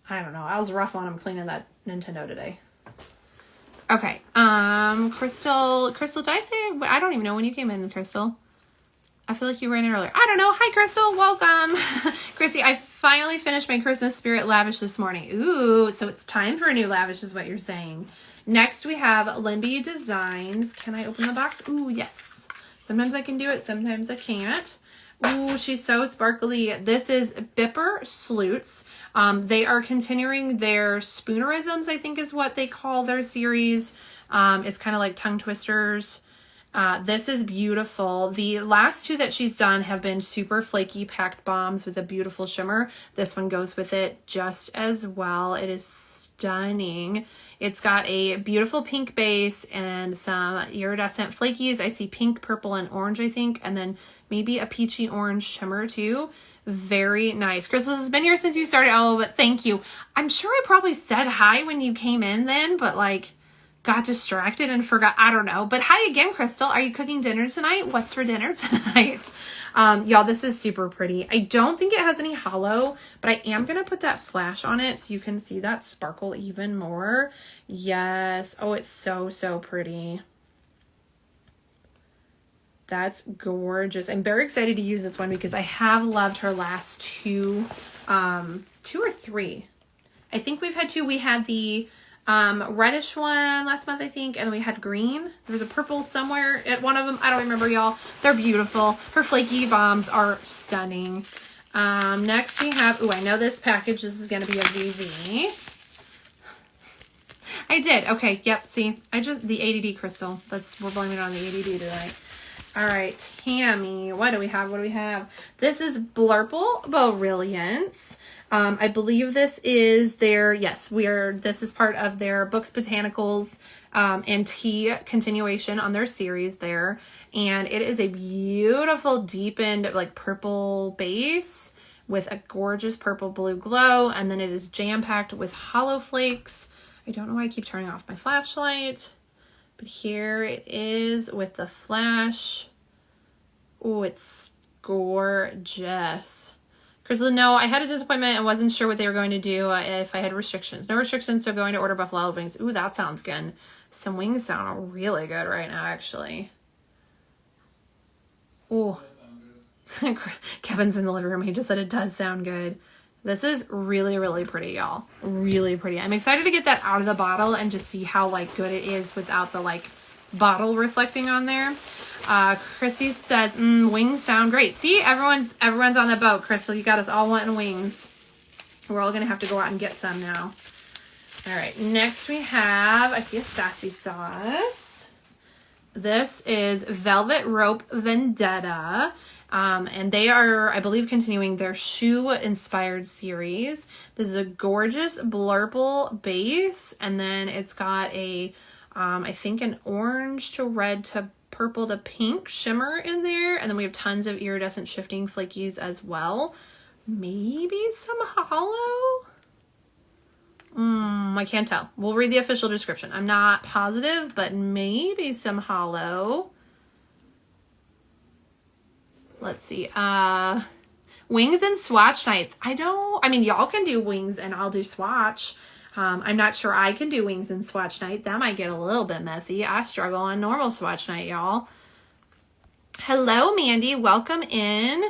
I don't know. I was rough on them cleaning that Nintendo today. Okay. Crystal, did I say? I don't even know when you came in, Crystal. I feel like you ran in earlier. I don't know. Hi, Crystal. Welcome. Chrissy, I finally finished my Christmas Spirit Lavish this morning. Ooh, so it's time for a new Lavish is what you're saying. Next, we have LynB Designs. Can I open the box? Ooh, yes. Sometimes I can do it. Sometimes I can't. Ooh, she's so sparkly. This is Bipper Sleuts. They are continuing their Spoonerisms, I think is what they call their series. It's kind of like tongue twisters. This is beautiful. The last two that she's done have been super flaky packed bombs with a beautiful shimmer. This one goes with it just as well. It is stunning. It's got a beautiful pink base and some iridescent flakies. I see pink, purple, and orange, I think, and then maybe a peachy orange shimmer too. Very nice. Crystal, this has been here since you started. Oh, but thank you. I'm sure I probably said hi when you came in then, but like got distracted and forgot. I don't know. But hi again, Crystal. Are you cooking dinner tonight? What's for dinner tonight? Y'all, this is super pretty. I don't think it has any hollow, but I am going to put that flash on it so you can see that sparkle even more. Yes. Oh, it's so, so pretty. That's gorgeous. I'm very excited to use this one because I have loved her last two or three. I think we've had two. We had the reddish one last month, I think, and then we had green. There was a purple somewhere at one of them. I don't remember, y'all. They're beautiful. Her flaky bombs are stunning. Next we have, I know this package. This is going to be a VV. I did. Okay. Yep. See, the ADD, Crystal. We're blaming it on the ADD tonight. All right, Tammy, what do we have? This is Blurple Brilliance. I believe this is this is part of their Books Botanicals and Tea continuation on their series there. And it is a beautiful deepened like purple base with a gorgeous purple blue glow. And then it is jam-packed with hollow flakes. I don't know why I keep turning off my flashlight. But here it is with the flash. Oh, it's gorgeous. Crystal, no, I had a disappointment and wasn't sure what they were going to do if I had restrictions. No restrictions, so going to order buffalo wings. Ooh, that sounds good. Some wings sound really good right now, actually. Ooh. Kevin's in the living room. He just said it does sound good. This is really, really pretty, y'all. Really pretty. I'm excited to get that out of the bottle and just see how like good it is without the like bottle reflecting on there. Chrissy says, wings sound great. See, everyone's on the boat, Crystal. You got us all wanting wings. We're all going to have to go out and get some now. All right. Next we have, I see a Sassy sauce. This is Velvet Rope Vendetta. And they are, I believe, continuing their shoe-inspired series. This is a gorgeous blurple base, and then it's got a, I think an orange to red to purple to pink shimmer in there, and then we have tons of iridescent shifting flakies as well. Maybe some hollow? I can't tell. We'll read the official description. I'm not positive, but maybe some hollow. Let's see. Wings and swatch nights. Y'all can do wings and I'll do swatch. I'm not sure I can do wings and swatch night. That might get a little bit messy. I struggle on normal swatch night, y'all. Hello, Mandy. Welcome in.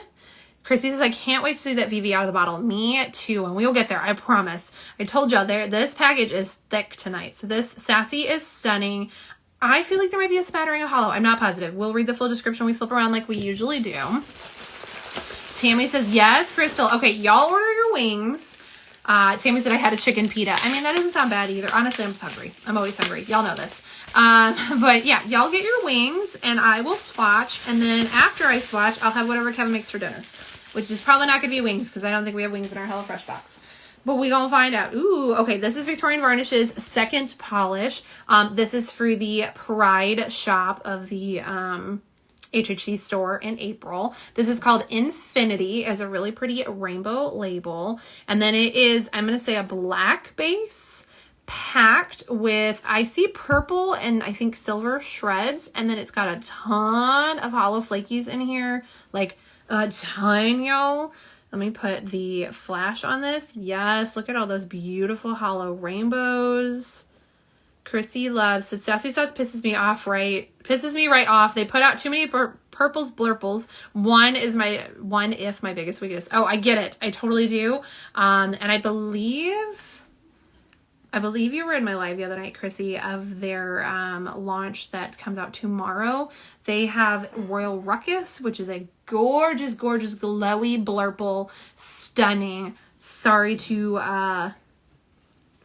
Chrissy says, I can't wait to see that VV out of the bottle. Me too. And we will get there. I promise. I told y'all this package is thick tonight. So this Sassy is stunning. I feel like there might be a smattering of hollow. I'm not positive. We'll read the full description. We flip around like we usually do. Tammy says, yes, Crystal. Okay, y'all order your wings. Tammy said I had a chicken pita. I mean, that doesn't sound bad either. Honestly, I'm just hungry. I'm always hungry. Y'all know this. But yeah, y'all get your wings and I will swatch. And then after I swatch, I'll have whatever Kevin makes for dinner, which is probably not going to be wings because I don't think we have wings in our HelloFresh box. But we gonna find out. Ooh, okay, this is Victorian Varnish's second polish. This is for the Pride shop of the HHC store in April. This is called Infinity. It has a really pretty rainbow label. And then it is, I'm gonna say a black base packed with, I see purple and I think silver shreds. And then it's got a ton of hollow flakies in here. Like a ton, y'all. Let me put the flash on this. Yes, look at all those beautiful hollow rainbows. Chrissy loves it. Sassy sauce pisses me off, right? Pisses me right off. They put out too many purples blurples. One if my biggest weakness. Oh, I get it. I totally do. And I believe you were in my live the other night, Chrissy, of their launch that comes out tomorrow. They have Royal Ruckus, which is a gorgeous, gorgeous, glowy blurple, stunning. Sorry to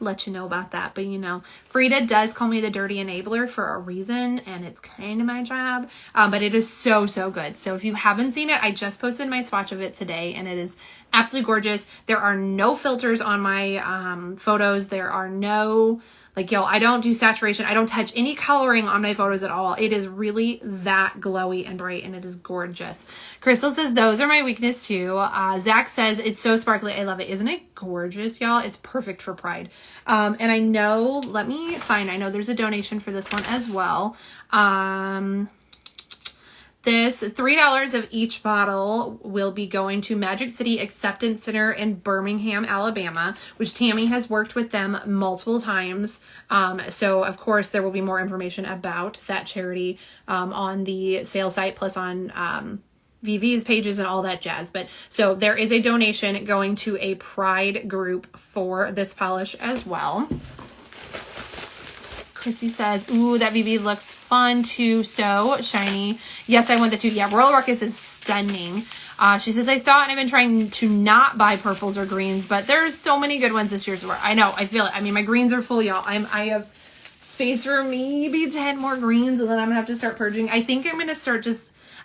let you know about that. But you know, Frida does call me the dirty enabler for a reason, and it's kind of my job. But it is so, so good. So if you haven't seen it, I just posted my swatch of it today, and it is absolutely gorgeous. There are no filters on my photos. There are no, like, yo, I don't do saturation. I don't touch any coloring on my photos at all. It is really that glowy and bright, and it is gorgeous. Crystal says, those are my weakness too. Zach says, it's so sparkly. I love it. Isn't it gorgeous, y'all? It's perfect for Pride. And I know, let me find, I know there's a donation for this one as well. This $3 of each bottle will be going to Magic City Acceptance Center in Birmingham, Alabama, which Tammy has worked with them multiple times. So of course there will be more information about that charity on the sales site, plus on VV's pages and all that jazz. But so there is a donation going to a Pride group for this polish as well. Chrissy says, ooh, that VV looks fun too. So shiny. Yes, I want that too. Yeah, Royal Ruckus is stunning. She says, I saw it and I've been trying to not buy purples or greens, but there's so many good ones this year. So I know, I feel it. I mean, my greens are full, y'all. I have space for maybe 10 more greens, and then I'm gonna have to start purging. I think I'm gonna start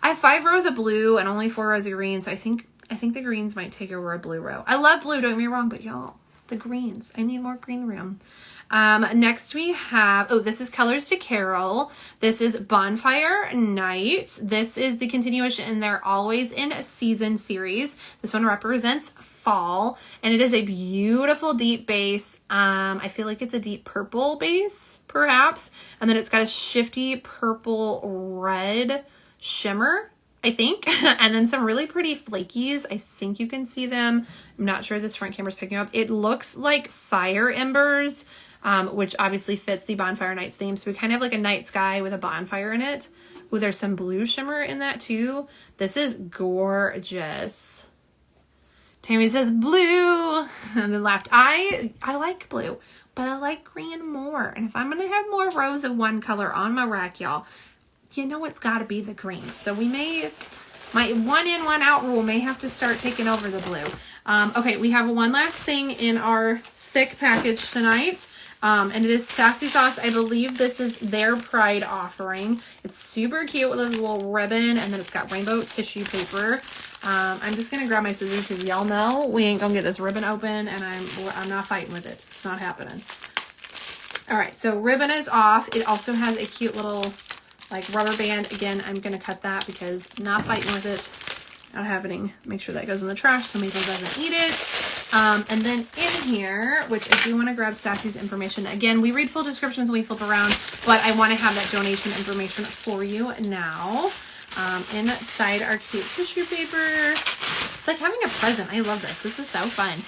I have 5 rows of blue and only 4 rows of green. So I think the greens might take over a blue row. I love blue, don't get me wrong, but y'all, the greens, I need more green room. Next we have, this is Colors to Carol. This is Bonfire Night. This is the continuation in their Always in Season series. This one represents fall, and it is a beautiful deep base. I feel like it's a deep purple base, perhaps. And then it's got a shifty purple red shimmer, I think. And then some really pretty flakies. I think you can see them. I'm not sure this front camera's picking up. It looks like fire embers, which obviously fits the Bonfire Nights theme. So we kind of have like a night sky with a bonfire in it. Ooh, there's some blue shimmer in that too. This is gorgeous. Tammy says blue and then laughed. I like blue, but I like green more. And if I'm going to have more rows of one color on my rack, y'all, you know it's got to be the green. So we may, my one in, one out rule may have to start taking over the blue. Okay, we have one last thing in our thick package tonight. And it is Sassy Sauce. I believe this is their Pride offering. It's super cute with a little ribbon, and then it's got rainbow tissue paper. I'm just gonna grab my scissors because y'all know we ain't gonna get this ribbon open, and I'm not fighting with it. It's not happening. All right, so ribbon is off. It also has a cute little like rubber band. Again, I'm gonna cut that because not fighting with it. Not happening. Make sure that goes in the trash so Maple doesn't eat it. And then in here, which I do want to grab Sassy's information. Again, we read full descriptions when we flip around, but I want to have that donation information for you now. Inside our cute tissue paper. It's like having a present. I love this. This is so fun.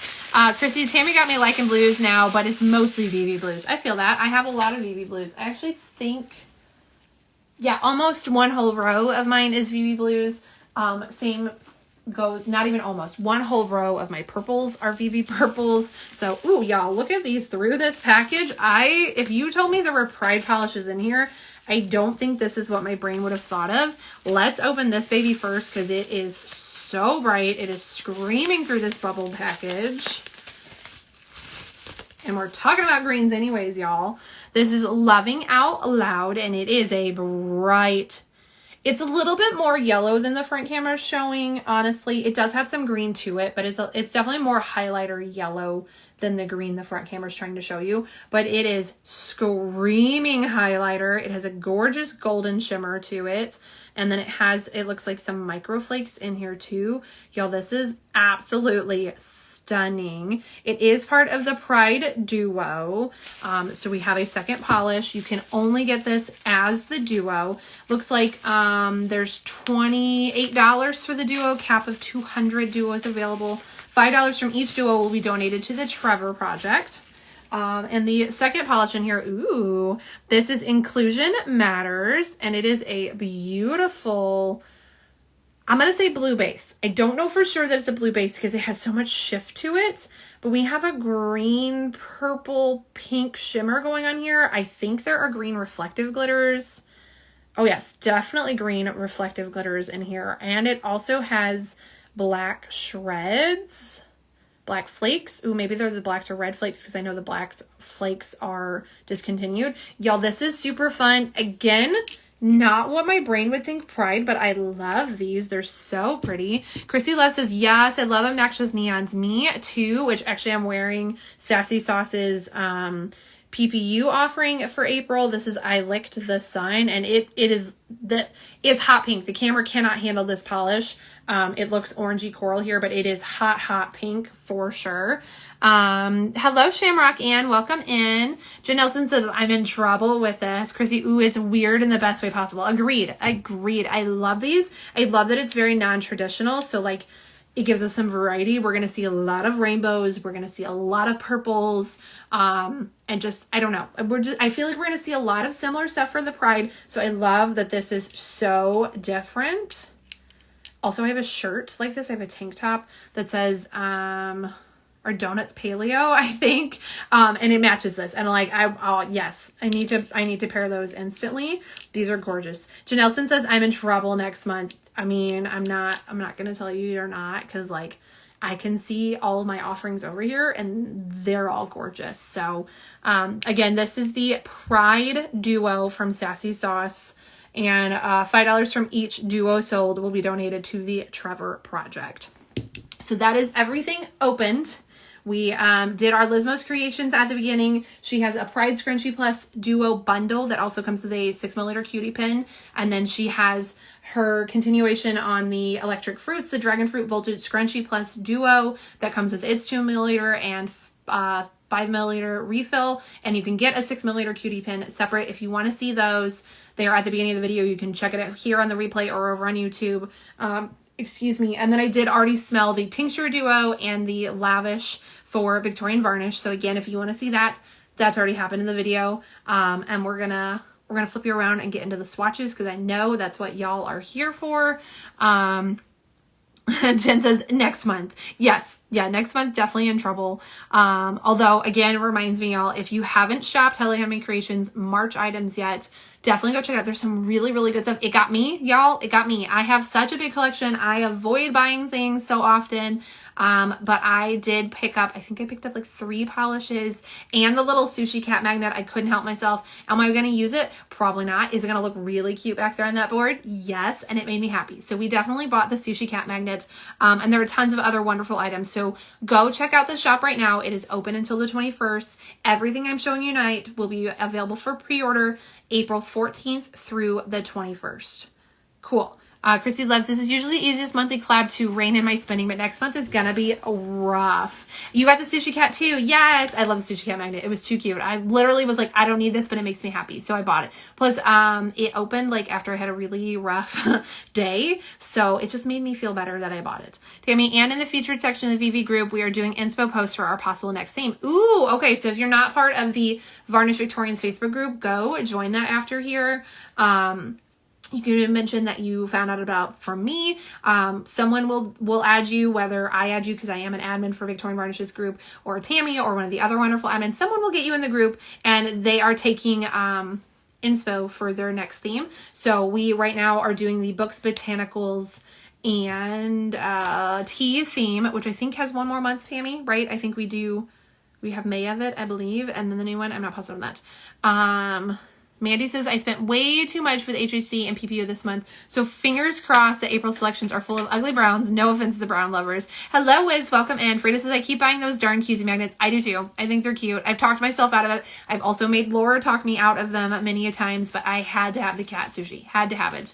Chrissy, Tammy got me liking blues now, but it's mostly VV blues. I feel that. I have a lot of VV blues. I actually think, yeah, almost one whole row of mine is VV blues. Same goes, not even almost, one whole row of my purples are VV purples. So, ooh, y'all, look at these through this package. If you told me there were Pride polishes in here, I don't think this is what my brain would have thought of. Let's open this baby first because it is so bright. It is screaming through this bubble package. And we're talking about greens anyways, y'all. This is Loving Out Loud, and it is a bright, it's a little bit more yellow than the front camera is showing. Honestly, it does have some green to it, but it's definitely more highlighter yellow than the green the front camera is trying to show you. But it is screaming highlighter. It has a gorgeous golden shimmer to it. And then it looks like some microflakes in here too. Y'all, this is absolutely stunning. It is part of the Pride Duo. So we have a second polish. You can only get this as the Duo. Looks like there's $28 for the Duo, cap of 200 duos available. $5 from each duo will be donated to the Trevor Project. And the second polish in here, ooh, this is Inclusion Matters, and it is a beautiful, I'm going to say blue base. I don't know for sure that it's a blue base because it has so much shift to it, but we have a green, purple, pink shimmer going on here. I think there are green reflective glitters. Oh yes, definitely green reflective glitters in here. And it also has black shreds. black flakes. Ooh, maybe they're the black to red flakes because I know the black flakes are discontinued. Y'all, this is super fun. Again, not what my brain would think pride, but I love these. They're so pretty. Chrissy Love says, yes, I love obnoxious neons. Me too, which actually I'm wearing Sassy Sauce's PPU offering for April. This is I Licked the Sun, and it's hot pink. The camera cannot handle this polish. It looks orangey coral here, but it is hot pink for sure. Hello, Shamrock Ann. Welcome in. Jen Nelson says, I'm in trouble with this. Chrissy, ooh, it's weird in the best way possible. Agreed. I love these. I love that it's very non-traditional. So like, it gives us some variety. We're going to see a lot of rainbows. We're going to see a lot of purples. And just, I don't know. I feel like we're going to see a lot of similar stuff for the Pride. So I love that this is so different. Also, I have a shirt like this. I have a tank top that says, or Donuts Paleo, I think. And it matches this. And like, yes, I need to pair those instantly. These are gorgeous. Janelson says, I'm in trouble next month. I mean, I'm not going to tell you you're not, because like I can see all of my offerings over here and they're all gorgeous. So, again, this is the Pride Duo from Sassy Sauce, and $5 from each duo sold will be donated to the Trevor Project. So that is everything opened. We did our Lizmo's Creations at the beginning. She has a Pride Scrunchie Plus Duo bundle that also comes with a 6mm cutie pin. And then she has her continuation on the Electric Fruits, the Dragon Fruit Voltage Scrunchie Plus Duo that comes with its 2mm and 5mm refill. And you can get a 6mm cutie pin separate if you want to see those. They are at the beginning of the video. You can check it out here on the replay or over on YouTube. Excuse me. And then I did already smell the Tincture Duo and the Lavish for Victorian Varnish. So again, if you want to see that, that's already happened in the video. And we're gonna flip you around and get into the swatches, because I know that's what y'all are here for. Jen says next month. Yes. Yeah, next month, definitely in trouble. Although, again, it reminds me, y'all, if you haven't shopped Hello Handmade Creations March items yet, definitely go check it out. There's some really, really good stuff. It got me, y'all. It got me. I have such a big collection. I avoid buying things so often. But I did pick up, I think I picked up like 3 polishes and the little sushi cat magnet. I couldn't help myself. Am I going to use it? Probably not. Is it going to look really cute back there on that board? Yes. And it made me happy. So we definitely bought the sushi cat magnet. And there are tons of other wonderful items. So go check out the shop right now. It is open until the 21st. Everything I'm showing you tonight will be available for pre-order April 14th through the 21st. Cool. Chrissy loves, this is usually the easiest monthly collab to rein in my spending, but next month is gonna be rough. You got the sushi cat too? Yes, I love the sushi cat magnet. It was too cute. I literally was like, I don't need this, but it makes me happy, so I bought it. Plus, it opened like after I had a really rough day, so it just made me feel better that I bought it. Tammy, and in the featured section of the VV group, we are doing inspo posts for our possible next theme. Ooh, okay, so if you're not part of the Varnish Victorians Facebook group, go join that after here. You can mention that you found out about from me. Someone will add you, whether I add you because I am an admin for Victorian Varnishes group, or Tammy, or one of the other wonderful admins. Someone will get you in the group, and they are taking inspo for their next theme. So we right now are doing the Books, Botanicals, and Tea theme, which I think has one more month, Tammy, right? I think we have May of it, I believe, and then the new one, I'm not positive on that. Mandy says, I spent way too much for the HHC and PPU this month, so fingers crossed that April selections are full of ugly browns. No offense to the brown lovers. Hello, Wiz. Welcome in. Frida says, I keep buying those darn QZ magnets. I do too. I think they're cute. I've talked myself out of it. I've also made Laura talk me out of them many a times, but I had to have the cat sushi. Had to have it.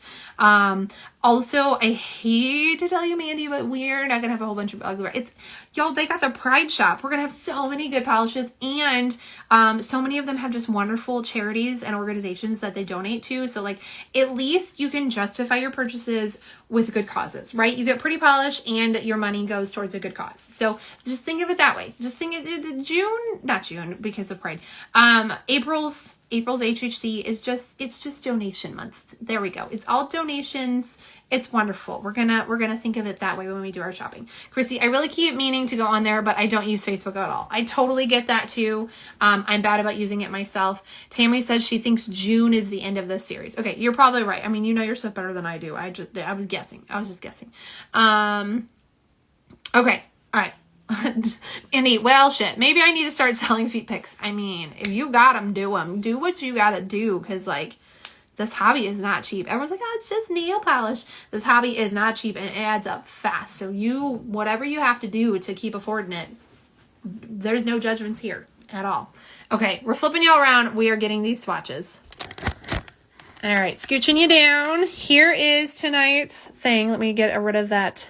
Also, I hate to tell you, Mandy, but we're not going to have a whole bunch of ugly. It's, y'all, they got the Pride shop. We're going to have so many good polishes, and so many of them have just wonderful charities and organizations that they donate to. So, like, at least you can justify your purchases with good causes, right? You get pretty polish and your money goes towards a good cause. So just think of it that way. Just think of not June because of Pride. April's HHC is just donation month. There we go. It's all donations. It's wonderful. We're gonna think of it that way when we do our shopping. Chrissy, I really keep meaning to go on there, but I don't use Facebook at all. I totally get that too. I'm bad about using it myself. Tammy says she thinks June is the end of this series. Okay, you're probably right. I mean, you know your stuff better than I do. I was guessing. I was just guessing. Okay. All right. and eat well shit. Maybe I need to start selling feet pics. I mean, if you got them, do them. Do what you gotta do, because like this hobby is not cheap. Everyone's like, oh, it's just nail polish. This hobby is not cheap and it adds up fast. So whatever you have to do to keep affording it, there's no judgments here at all. Okay, we're flipping you all around. We are getting these swatches. All right, scooching you down. Here is tonight's thing. Let me get rid of that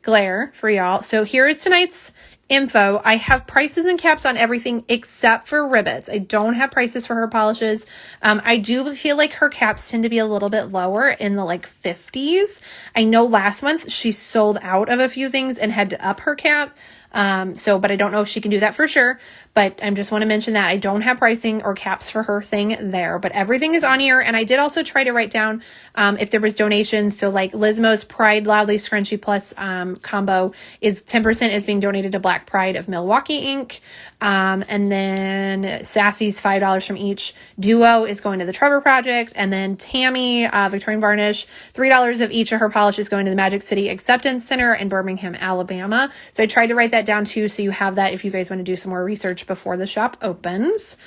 glare for y'all. So here is tonight's info. I have prices and caps on everything except for Ribbits. I don't have prices for her polishes. I do feel like her caps tend to be a little bit lower, in the like 50s. I know last month she sold out of a few things and had to up her cap. But I don't know if she can do that for sure, but I just want to mention that I don't have pricing or caps for her thing there, but everything is on here. And I did also try to write down, if there was donations. So like Lizmo's Pride Loudly Scrunchy Plus, combo is 10% is being donated to Black Pride of Milwaukee Inc. And then Sassy's $5 from each. Duo is going to the Trevor Project. And then Tammy, Victorian Varnish, $3 of each of her polishes going to the Magic City Acceptance Center in Birmingham, Alabama. So I tried to write that down too, so you have that if you guys want to do some more research before the shop opens.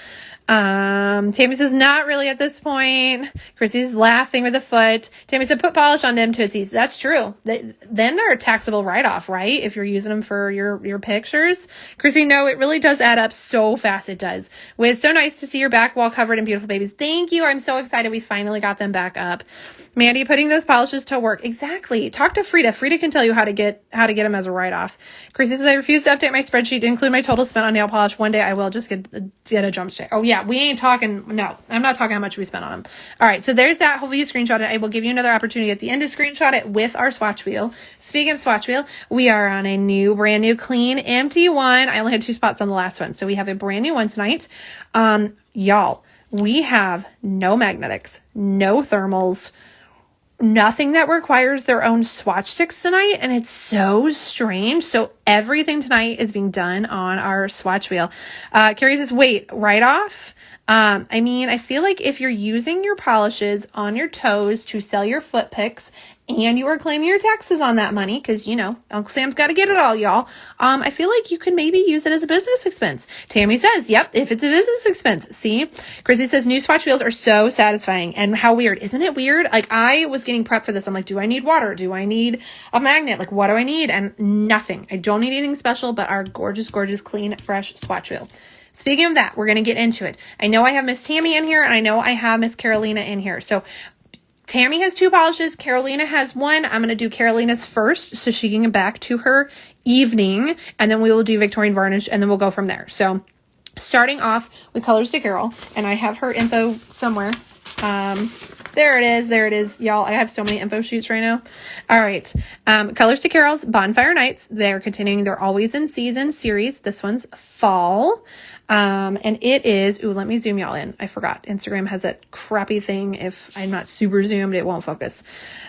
Tammy says, not really at this point. Chrissy's laughing with a foot. Tammy said, put polish on them Tootsies. That's true. Then they're a taxable write-off, right? If you're using them for your pictures. Chrissy, no, it really does add up so fast. It does. Well, it's so nice to see your back wall covered in beautiful babies. Thank you. I'm so excited. We finally got them back up. Mandy, putting those polishes to work. Exactly. Talk to Frida. Frida can tell you how to get them as a write-off. Chrissy says, I refuse to update my spreadsheet to include my total spent on nail polish. One day I will. Just get a jump stay. Oh yeah, we ain't talking. No, I'm not talking how much we spent on them. All right, so there's that. Hopefully you screenshot it. I will give you another opportunity at the end to screenshot it with our swatch wheel. Speaking of swatch wheel, we are on a brand new, clean, empty one. I only had 2 spots on the last one, so we have a brand new one tonight. Y'all, we have no magnetics, no thermals, nothing that requires their own swatch sticks tonight, and it's so strange. So everything tonight is being done on our swatch wheel. Carrie says, wait, write off? I mean, I feel like if you're using your polishes on your toes to sell your foot picks and you are claiming your taxes on that money, because, you know, Uncle Sam's got to get it all, y'all. I feel like you could maybe use it as a business expense. Tammy says, yep, if it's a business expense. See? Chrissy says, new swatch wheels are so satisfying. And how weird. Isn't it weird? Like, I was getting prepped for this. I'm like, do I need water? Do I need a magnet? Like, what do I need? And nothing. I don't need anything special but our gorgeous, gorgeous, clean, fresh swatch wheel. Speaking of that, we're going to get into it. I know I have Miss Tammy in here, and I know I have Miss Carolina in here. So Tammy has 2 polishes. Carolina has 1. I'm going to do Carolina's first so she can get back to her evening, and then we will do Victorian Varnish, and then we'll go from there. So starting off with Colors to Carol, and I have her info somewhere. There it is, y'all. I have so many info sheets right now. All right. Colors to Carol's Bonfire Nights. They're continuing their Always in Season series. This one's fall. And it is, let me zoom y'all in. I forgot. Instagram has that crappy thing. If I'm not super zoomed, it won't focus.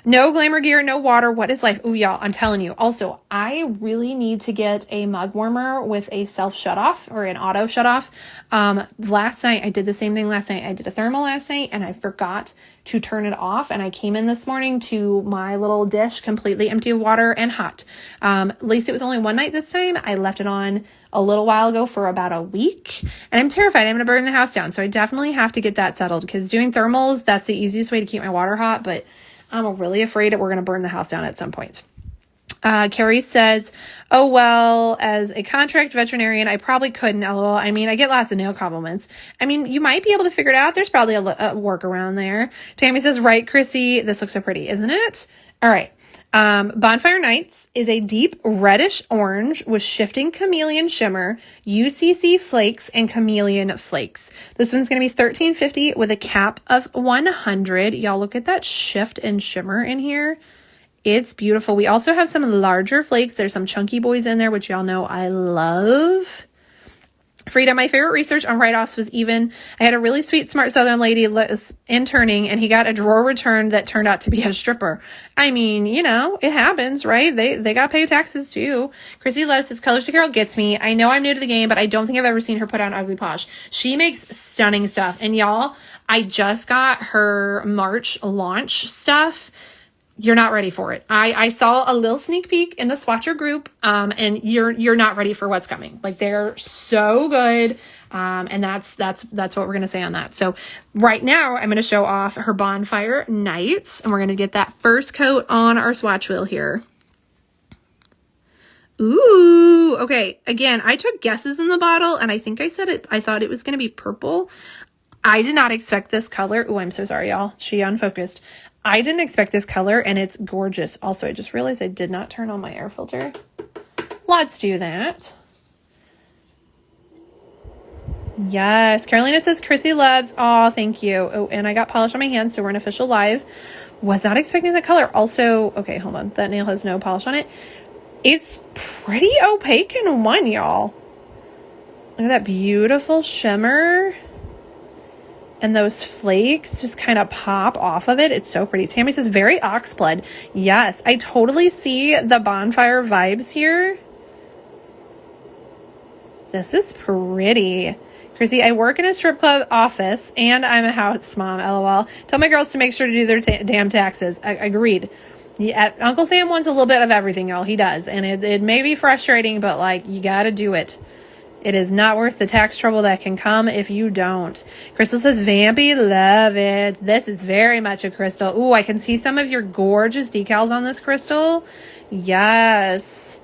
No glamour gear, no water. What is life? Y'all, I'm telling you. Also, I really need to get a mug warmer with a self shut off or an auto shut off. Last night, I did the same thing last night. I did a thermal last night and I forgot to turn it off. And I came in this morning to my little dish completely empty of water and hot. At least it was only one night this time. I left it on a little while ago for about a week, and I'm terrified I'm going to burn the house down. So I definitely have to get that settled, because doing thermals, that's the easiest way to keep my water hot, but I'm really afraid that we're going to burn the house down at some point. Carrie says, oh, well, as a contract veterinarian, I probably couldn't. LOL. I mean, I get lots of nail compliments. I mean, you might be able to figure it out. There's probably a workaround there. Tammy says, right, Chrissy, this looks so pretty, isn't it? All right. Bonfire Nights is a deep reddish orange with shifting chameleon shimmer, UCC flakes, and chameleon flakes. This one's going to be $13.50 with a cap of $100. Y'all, look at that shift and shimmer in here. It's beautiful. We also have some larger flakes. There's some chunky boys in there, which y'all know I love. Frida, my favorite research on write-offs was I had a really sweet, smart Southern lady interning, and he got a drawer return that turned out to be a stripper. I mean, you know, it happens, right? They got to pay taxes too. Chrissy Les says, Colors to Carol gets me. I know I'm new to the game, but I don't think I've ever seen her put on ugly polish. She makes stunning stuff. And y'all, I just got her March launch stuff. you're not ready for it. I saw a little sneak peek in the swatcher group, and you're not ready for what's coming. Like, they're so good. And that's what we're going to say on that. So right now I'm going to show off her Bonfire Nights, and we're going to get that first coat on our swatch wheel here. Ooh, okay. Again, I took guesses in the bottle, and I think I said it. I thought it was going to be purple. I did not expect this color. Oh, I'm so sorry, y'all. She unfocused. I didn't expect this color, and it's gorgeous. Also, I just realized I did not turn on my air filter. Let's do that. Yes, Carolina says Chrissy loves. Oh, thank you. Oh, and I got polish on my hands, so we're an official live. Was not expecting that color. Also, okay, hold on. That nail has no polish on it. It's pretty opaque in one, y'all. Look at that beautiful shimmer. And those flakes just kind of pop off of it. It's so pretty. Tammy says very oxblood. Yes, I totally see the bonfire vibes here. This is pretty. Chrissy, I work in a strip club office and I'm a house mom, LOL. Tell my girls to make sure to do their damn taxes. Agreed. Yeah, Uncle Sam wants a little bit of everything, y'all. He does. And it may be frustrating, but like, you got to do it. It is not worth the tax trouble that can come if you don't. Crystal says, Vampy, love it. This is very much a Crystal. Ooh, I can see some of your gorgeous decals on this, Crystal. Yes.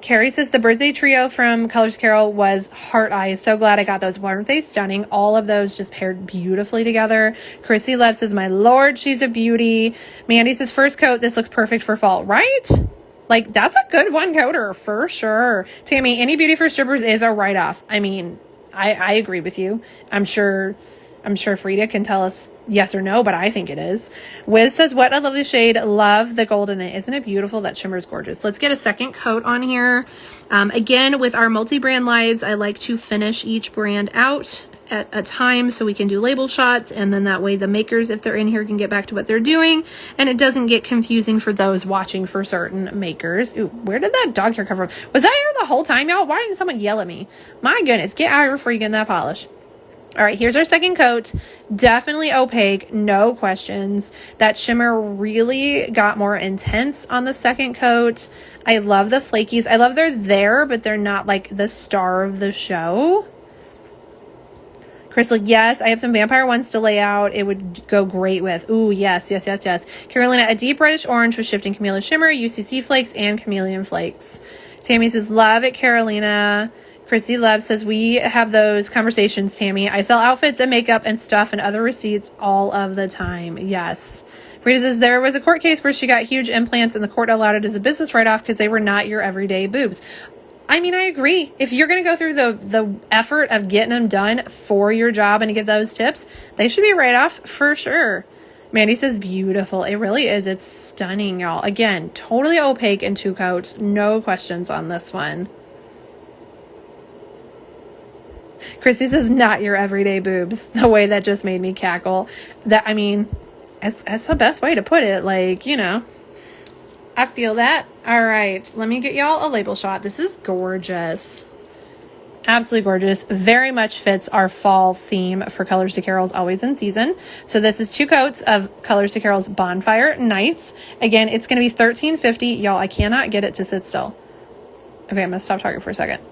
Carrie says the birthday trio from Colors Carol was heart eyes. So glad I got those. Weren't they stunning? All of those just paired beautifully together. Chrissy Love says, my Lord, she's a beauty. Mandy says, first coat, this looks perfect for fall, right? Like, that's a good one coater for sure. Tammy, any beauty for strippers is a write-off. I mean, I agree with you. I'm sure Frida can tell us yes or no, but I think it is. Wiz says, what a lovely shade. Love the gold in it. Isn't it beautiful? That shimmer is gorgeous. Let's get a second coat on here. Again, with our multi-brand lives, I like to finish each brand out at a time so we can do label shots, and then that way the makers, if they're in here, can get back to what they're doing, and it doesn't get confusing for those watching for certain makers. Ooh, where did that dog hair come from? Was that here the whole time, y'all? Why didn't someone yell at me? My goodness, get out here before you get in that polish. All right, here's our second coat. Definitely opaque, no questions. That shimmer really got more intense on the second coat. I love the flakies. I love they're there, but they're not like the star of the show. Crystal, yes, I have some vampire ones to lay out. It would go great with. Ooh, yes. Carolina, a deep reddish orange with shifting camellia shimmer, UCC flakes, and chameleon flakes. Tammy says, love it, Carolina. Chrissy Love says, we have those conversations, Tammy. I sell outfits and makeup and stuff and other receipts all of the time. Yes. Rita says, there was a court case where she got huge implants and the court allowed it as a business write-off because they were not your everyday boobs. I mean, I agree. If you're going to go through the effort of getting them done for your job and to get those tips, they should be right off for sure. Mandy says, beautiful. It really is. It's stunning, y'all. Again, totally opaque in two coats. No questions on this one. Christy says, not your everyday boobs. The way that just made me cackle. I mean, that's the best way to put it. Like, you know. I feel that. All right, let me get y'all a label shot. This is gorgeous. Absolutely gorgeous. Very much fits our fall theme for Colors to Carol's Always in Season. So this is two coats of Colors to Carol's Bonfire Nights. Again, it's going to be $13.50. Y'all, I cannot get it to sit still. Okay, I'm going to stop talking for a second.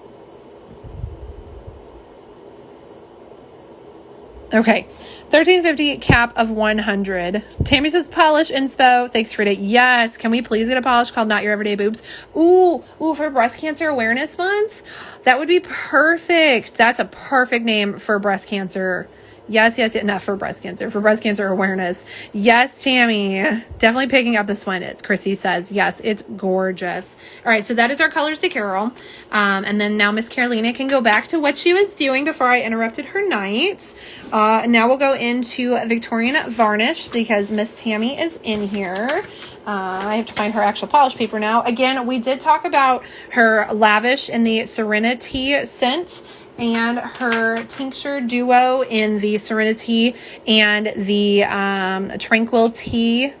Okay, $13.50 cap of 100. Tammy says polish inspo. Thanks, Frida. Yes, can we please get a polish called Not Your Everyday Boobs? Ooh, for Breast Cancer Awareness Month? That would be perfect. That's a perfect name for breast cancer. Yes. Not for breast cancer, for breast cancer awareness. Yes, Tammy. Definitely picking up this one. Chrissy says, yes, it's gorgeous. All right, so that is our Colors to Carol. And then now Miss Carolina can go back to what she was doing before I interrupted her night. Now we'll go into Victorian Varnish because Miss Tammy is in here. I have to find her actual polish paper now. Again, we did talk about her Lavish in the Serenity scent, and her Tincture Duo in the Serenity and the Tranquil Tea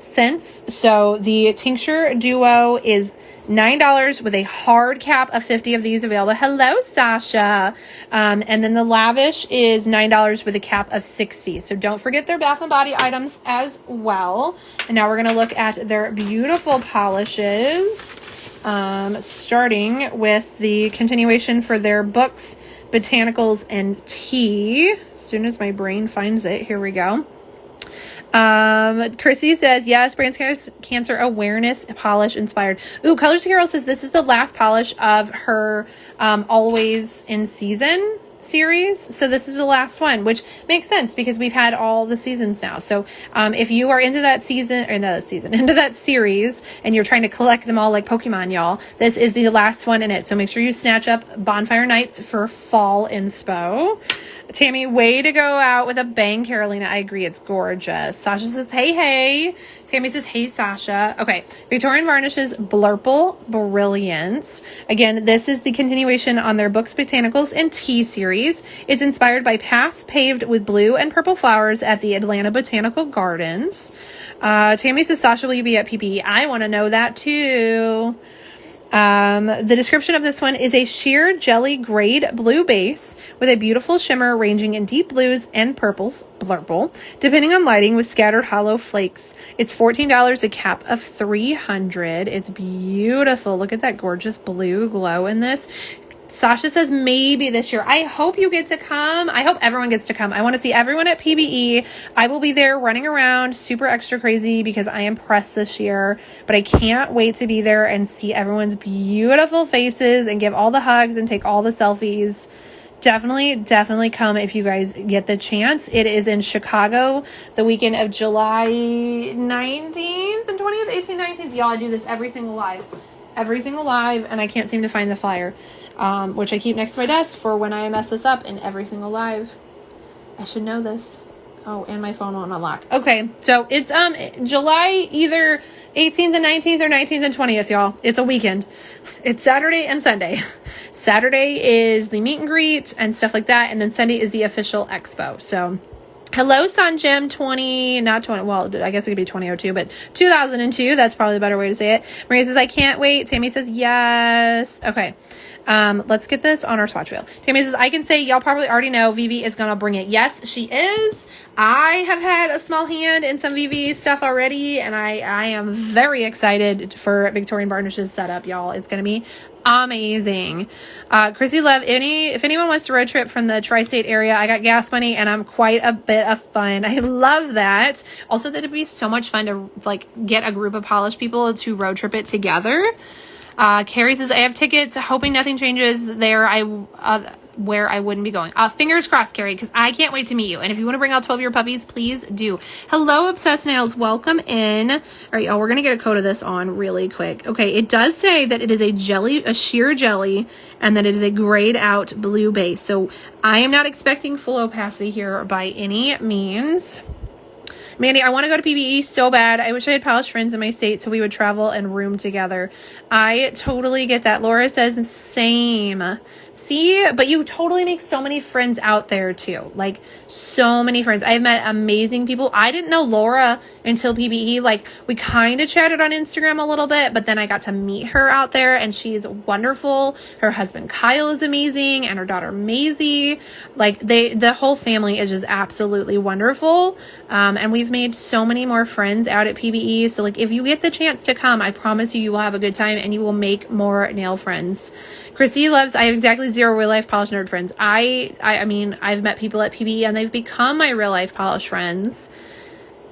cents. So the tincture duo is $9 with a hard cap of 50 of these available. Hello, Sasha. And then the lavish is $9 with a cap of 60. So don't forget their Bath and Body items as well. And now we're going to look at their beautiful polishes, starting with the continuation for their books, botanicals, and tea. As soon as my brain finds it, here we go. Chrissy says, yes, breast cancer awareness polish inspired. Ooh, Colors to Carol says this is the last polish of her, always in season series. So this is the last one, which makes sense because we've had all the seasons now. So, if you are into that into that series and you're trying to collect them all like Pokemon, y'all, this is the last one in it. So make sure you snatch up Bonfire Nights for fall inspo. Tammy, way to go out with a bang, Carolina. I agree. It's gorgeous. Sasha says, hey, hey. Tammy says, hey, Sasha. Okay. Victorian Varnishes Blurple Brilliance. Again, this is the continuation on their Books, Botanicals, and Tea series. It's inspired by paths paved with blue and purple flowers at the Atlanta Botanical Gardens. Tammy says, Sasha, will you be at PPE? I want to know that too. The description of this one is a sheer jelly grade blue base with a beautiful shimmer ranging in deep blues and purples, blurple, depending on lighting with scattered hollow flakes. It's $14, a cap of 300. It's beautiful. Look at that gorgeous blue glow in this. Sasha says maybe this year. I hope you get to come. I hope everyone gets to come. I want to see everyone at PBE. I will be there running around super extra crazy because I am pressed this year, but I can't wait to be there and see everyone's beautiful faces and give all the hugs and take all the selfies. Definitely come if you guys get the chance. It is in Chicago the weekend of July 19th and 20th, 18th, 19th. Y'all, I do this every single live, and I can't seem to find the flyer. Which I keep next to my desk for when I mess this up in every single live. I should know this. Oh, and my phone won't unlock. Okay, so it's July either 18th and 19th or 19th and 20th, y'all. It's a weekend. It's Saturday and Sunday. Saturday is the meet and greet and stuff like that, and then Sunday is the official expo. So hello, Sunjim 20, well, I guess it could be 2002, but 2002. That's probably a better way to say it. Maria says, I can't wait. Tammy says, yes. Okay. Let's get this on our swatch wheel. Tammy says, I can say y'all probably already know Vivi is going to bring it. Yes, she is. I have had a small hand in some Vivi stuff already, and I am very excited for Victorian Varnish's setup, y'all. It's going to be amazing. Chrissy Love, if anyone wants to road trip from the tri-state area, I got gas money and I'm quite a bit of fun. I love that. Also, that it'd be so much fun to like get a group of polished people to road trip it together. Carrie says, I have tickets, hoping nothing changes there. Where I wouldn't be going. Fingers crossed, Carrie, because I can't wait to meet you. And if you want to bring out 12-year puppies, please do. Hello, Obsessed Nails. Welcome in. All right, y'all, we're going to get a coat of this on really quick. Okay, it does say that it is a sheer jelly, and that it is a grayed out blue base. So I am not expecting full opacity here by any means. Mandy, I want to go to PBE so bad. I wish I had polished friends in my state so we would travel and room together. I totally get that. Laura says same. See, but you totally make so many friends out there too. Like so many friends. I've met amazing people. I didn't know Laura until PBE. Like we kind of chatted on Instagram a little bit, but then I got to meet her out there and she's wonderful. Her husband Kyle is amazing and her daughter Maisie. Like the whole family is just absolutely wonderful. And we've made so many more friends out at PBE. So like if you get the chance to come, I promise you will have a good time and you will make more nail friends. Chrissy loves, I have exactly 0 real life polish nerd friends. I mean, I've met people at PBE and they've become my real life polish friends.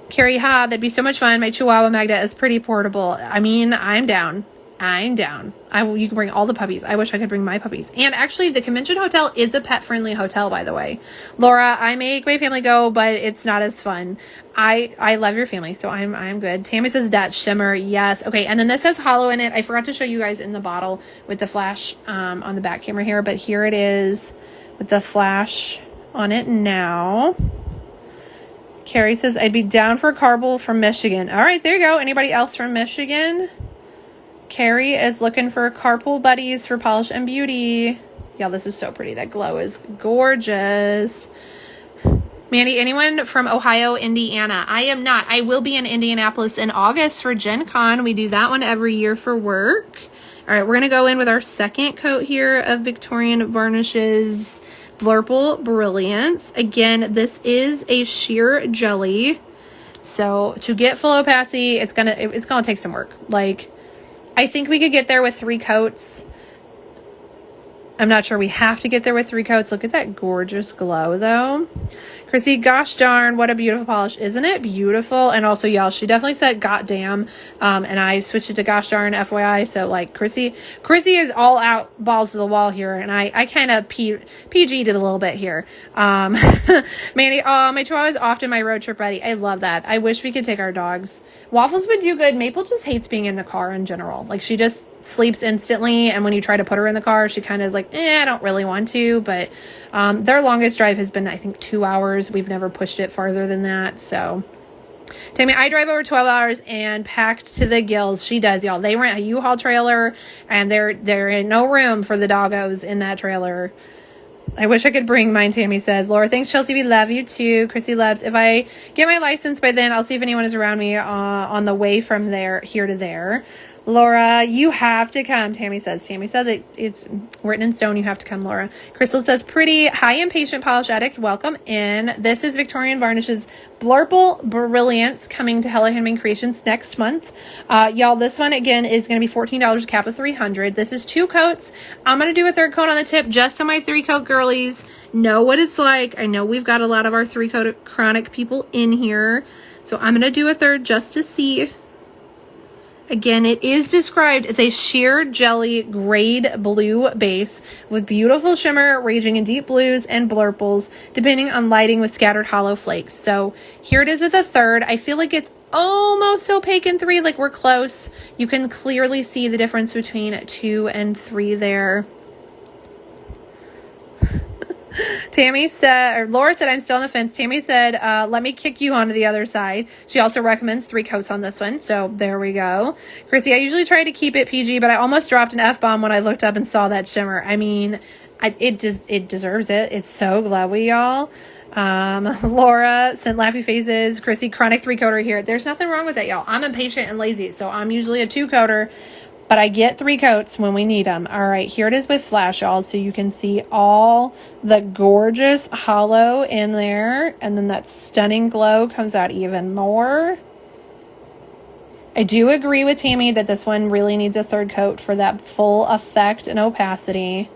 Carrie, that'd be so much fun. My Chihuahua Magda is pretty portable. I mean, I'm down. You can bring all the puppies. I wish I could bring my puppies. And actually, the convention hotel is a pet-friendly hotel, by the way. Laura, I make my family go, but it's not as fun. I love your family, so I'm good. Tammy says that shimmer, yes. Okay, and then this has hollow in it. I forgot to show you guys in the bottle with the flash on the back camera here, but here it is with the flash on it now. Carrie says, I'd be down for Carble from Michigan. All right, there you go. Anybody else from Michigan? Carrie is looking for carpool buddies for Polish and Beauty. Yeah, this is so pretty. That glow is gorgeous. Mandy, anyone from Ohio, Indiana? I am not. I will be in Indianapolis in August for Gen Con. We do that one every year for work. All right, we're going to go in with our second coat here of Victorian Varnishes Blurple Brilliance. Again, this is a sheer jelly. So to get full opacity, it's gonna take some work. Like, I think we could get there with 3 coats. I'm not sure we have to get there with 3 coats. Look at that gorgeous glow, though. Chrissy, gosh darn, what a beautiful polish. Isn't it beautiful? And also, y'all, she definitely said goddamn. And I switched it to gosh darn, FYI. So, like, Chrissy is all out balls to the wall here. And I kind of PG'd it a little bit here. Mandy, oh, my Chihuahua is often my road trip buddy. I love that. I wish we could take our dogs. Waffles would do good. Maple just hates being in the car in general. Like, she just sleeps instantly, and when you try to put her in the car, she kind of is like, I don't really want to. But their longest drive has been, I think, 2 hours. We've never pushed it farther than that. So Tammy, I drive over 12 hours and packed to the gills. She does, y'all. They rent a U-Haul trailer, and there ain't no room for the doggos in that trailer. I wish I could bring mine, Tammy says. Laura, thanks, Chelsea. We love you too. Chrissy loves. If I get my license by then, I'll see if anyone is around me on the way from here to there. Laura, you have to come, Tammy says. Tammy says it's written in stone. You have to come, Laura. Crystal says, pretty high impatient polish addict. Welcome in. This is Victorian Varnishes Blurple Brilliance coming to Hello Handmade Creations next month. Y'all, this one, again, is going to be $14, a cap of $300. This is 2 coats. I'm going to do a 3rd coat on the tip just to my 3-coat girlies. Know what it's like. I know we've got a lot of our 3-coat chronic people in here. So I'm going to do a 3rd just to see. Again, it is described as a sheer jelly grade blue base with beautiful shimmer ranging in deep blues and blurples, depending on lighting with scattered hollow flakes. So here it is with a 3rd. I feel like it's almost opaque in 3, like we're close. You can clearly see the difference between 2 and 3 there. Tammy said, or Laura said, I'm still on the fence. Tammy said, let me kick you onto the other side. She also recommends 3 coats on this one. So there we go. Chrissy, I usually try to keep it PG, but I almost dropped an F-bomb when I looked up and saw that shimmer. I mean, it deserves it. It's so glowy, y'all. Laura sent laughy faces. Chrissy, chronic 3-coater here. There's nothing wrong with it, y'all. I'm impatient and lazy, so I'm usually a 2-coater. But I get 3 coats when we need them. All right, here it is with flash, y'all. So you can see all the gorgeous hollow in there. And then that stunning glow comes out even more. I do agree with Tammy that this one really needs a 3rd coat for that full effect and opacity.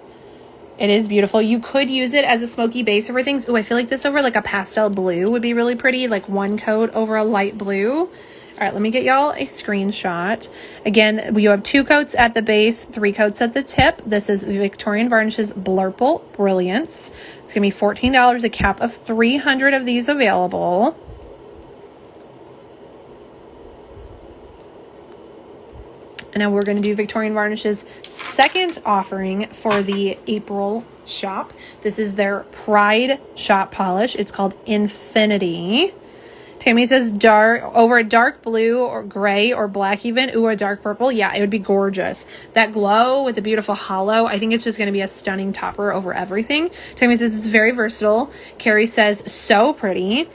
It is beautiful. You could use it as a smoky base over things. Ooh, I feel like this over like a pastel blue would be really pretty. Like 1 coat over a light blue. All right, let me get y'all a screenshot. Again, you have 2 coats at the base, 3 coats at the tip. This is Victorian Varnishes Blurple Brilliance. It's going to be $14, a cap of 300 of these available. And now we're going to do Victorian Varnishes' second offering for the April shop. This is their Pride shop polish. It's called Infinity. Tammy says over a dark blue or gray or black even. Ooh, a dark purple. Yeah, it would be gorgeous. That glow with the beautiful hollow. I think it's just going to be a stunning topper over everything. Tammy says it's very versatile. Carrie says so pretty.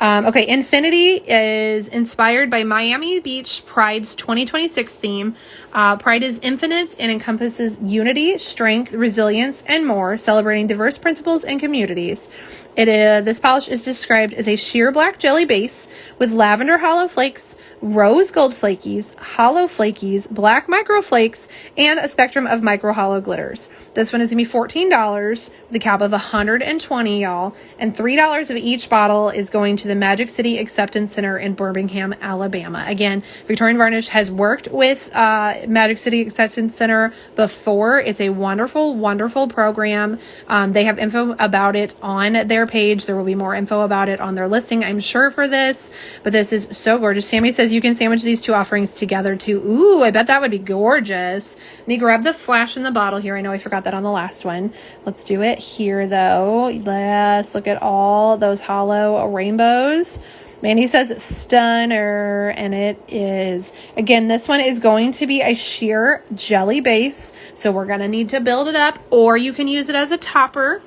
Okay, Infinity is inspired by Miami Beach Pride's 2026 theme. Pride is infinite and encompasses unity, strength, resilience, and more, celebrating diverse principles and communities. This polish is described as a sheer black jelly base with lavender hollow flakes, rose gold flakies, hollow flakies, black micro flakes, and a spectrum of micro hollow glitters. This one is going to be $14 with a cap of $120, y'all. And $3 of each bottle is going to the Magic City Acceptance Center in Birmingham, Alabama. Again, Victorian Varnish has worked with Magic City Acceptance Center before. It's a wonderful, wonderful program. They have info about it on their page. There will be more info about it on their listing, I'm sure, for this. But this is so gorgeous. Tammy says you can sandwich these 2 offerings together too. Ooh, I bet that would be gorgeous. Let me grab the flash in the bottle here. I know I forgot that on the last one. Let's do it here though. Let's look at all those hollow rainbows. Mandy says stunner, and it is. Again, this one is going to be a sheer jelly base, so we're going to need to build it up, or you can use it as a topper.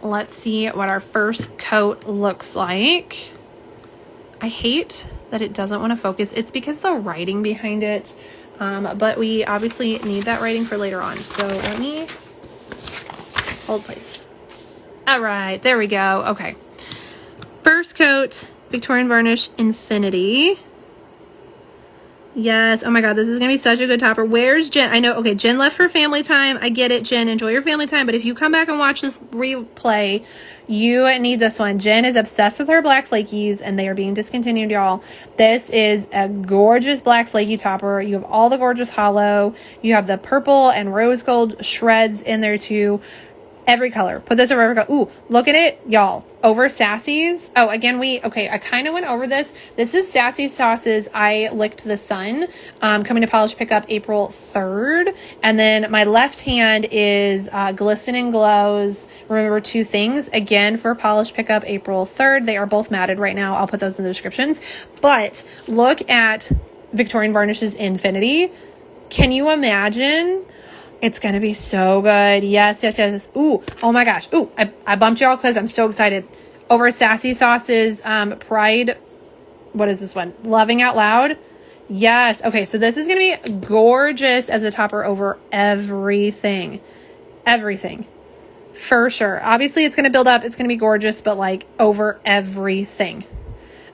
let's see what our first coat looks like. I hate that it doesn't want to focus. It's because the writing behind it, but we obviously need that writing for later on. So let me hold place. All right, there we go. Okay. First coat, Victorian Varnish Infinity. Yes. Oh my God, this is going to be such a good topper. Where's Jen? I know. Okay, Jen left for family time. I get it, Jen. Enjoy your family time. But if you come back and watch this replay, you need this one. Jen is obsessed with her black flakies, and they are being discontinued, y'all. This is a gorgeous black flaky topper. You have all the gorgeous hollow. You have the purple and rose gold shreds in there too. Every color. Put this over every color. Ooh, look at it, y'all. Over Sassy's. Oh, again, I kind of went over this. This is Sassy Sauce's I Licked the Sun. Coming to Polish Pickup April 3rd. And then my left hand is Glisten and Glows. Remember Two Things. Again, for Polish Pickup April 3rd. They are both matted right now. I'll put those in the descriptions. But look at Victorian Varnish's Infinity. Can you imagine? It's going to be so good. Yes, yes, yes. Ooh, oh my gosh. Ooh, I bumped y'all because I'm so excited. Over Sassy Sauce's Pride. What is this one? Loving Out Loud. Yes. Okay, so this is going to be gorgeous as a topper over everything. Everything. For sure. Obviously, it's going to build up. It's going to be gorgeous, but like over everything.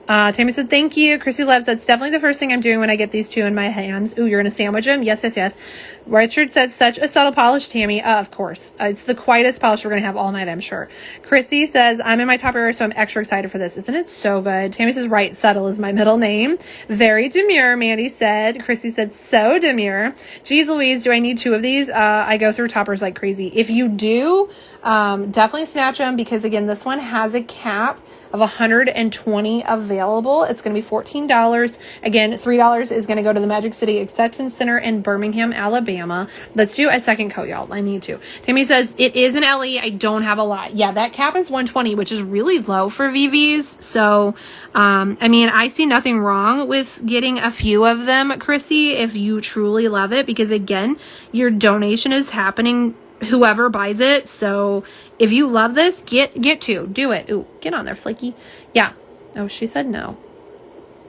Tammy said, thank you. Chrissy loves, that's definitely the first thing I'm doing when I get these two in my hands. Ooh, you're going to sandwich them? Yes, yes, yes. Richard said, such a subtle polish, Tammy. Of course. It's the quietest polish we're going to have all night, I'm sure. Chrissy says, I'm in my top area, so I'm extra excited for this. Isn't it so good? Tammy says, right, subtle is my middle name. Very demure, Mandy said. Chrissy said, so demure. Geez Louise, do I need two of these? I go through toppers like crazy. If you do, definitely snatch them because, again, this one has a cap of 120 available. It's going to be $14. Again, $3 is going to go to the Magic City Acceptance Center in Birmingham, Alabama. Let's do a second coat, y'all. I need to. Tammy says, it is an LE. I don't have a lot. Yeah, that cap is 120, which is really low for VVs. So, I mean, I see nothing wrong with getting a few of them, Chrissy, if you truly love it, because again, your donation is happening whoever buys it. So if you love this, get two. Do it. Ooh, get on there, Flaky. Yeah. Oh, she said no.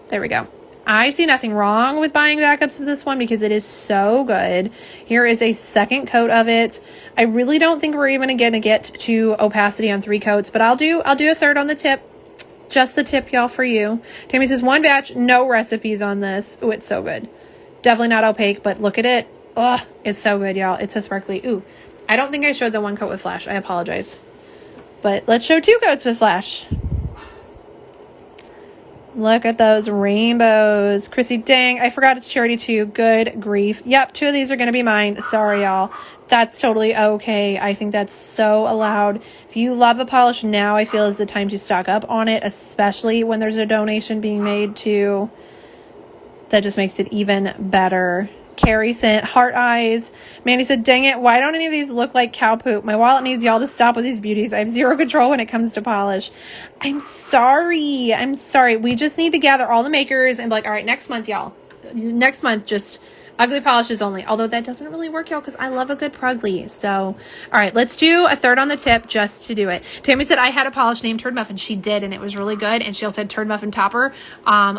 There we go. I see nothing wrong with buying backups of this one because it is so good. Here is a second coat of it. I really don't think we're even going to get to opacity on 3 coats, but I'll do a third on the tip. Just the tip, y'all, for you. Tammy says, one batch, no recipes on this. Oh, it's so good. Definitely not opaque, but look at it. Oh, it's so good, y'all. It's so sparkly. Ooh. I don't think I showed the 1 coat with flash. I apologize. But let's show 2 coats with flash. Look at those rainbows. Chrissy, dang, I forgot it's charity too. Good grief. Yep, 2 of these are going to be mine. Sorry, y'all. That's totally okay. I think that's so allowed. If you love a polish now, I feel is the time to stock up on it, especially when there's a donation being made too. That just makes it even better. Carrie sent heart eyes. Mandy said, dang it, why don't any of these look like cow poop? My wallet needs y'all to stop with these beauties. I have zero control when it comes to polish. I'm sorry. We just need to gather all the makers and be like, all right, next month, y'all. Next month, just ugly polishes only. Although that doesn't really work, y'all, because I love a good prugly. So, all right, let's do a third on the tip just to do it. Tammy said, I had a polish named Turd Muffin. She did, and it was really good. And she also had Turd Muffin Topper,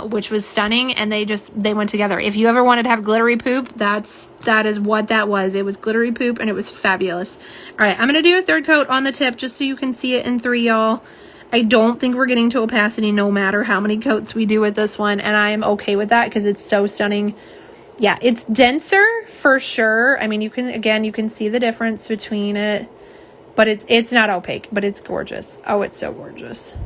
which was stunning. And they went together. If you ever wanted to have glittery poop, that is what that was. It was glittery poop, and it was fabulous. All right, I'm going to do a third coat on the tip just so you can see it in 3, y'all. I don't think we're getting to opacity no matter how many coats we do with this one. And I am okay with that because it's so stunning. Yeah, it's denser for sure. I mean, you can see the difference between it, but it's not opaque, but it's gorgeous. Oh, it's so gorgeous.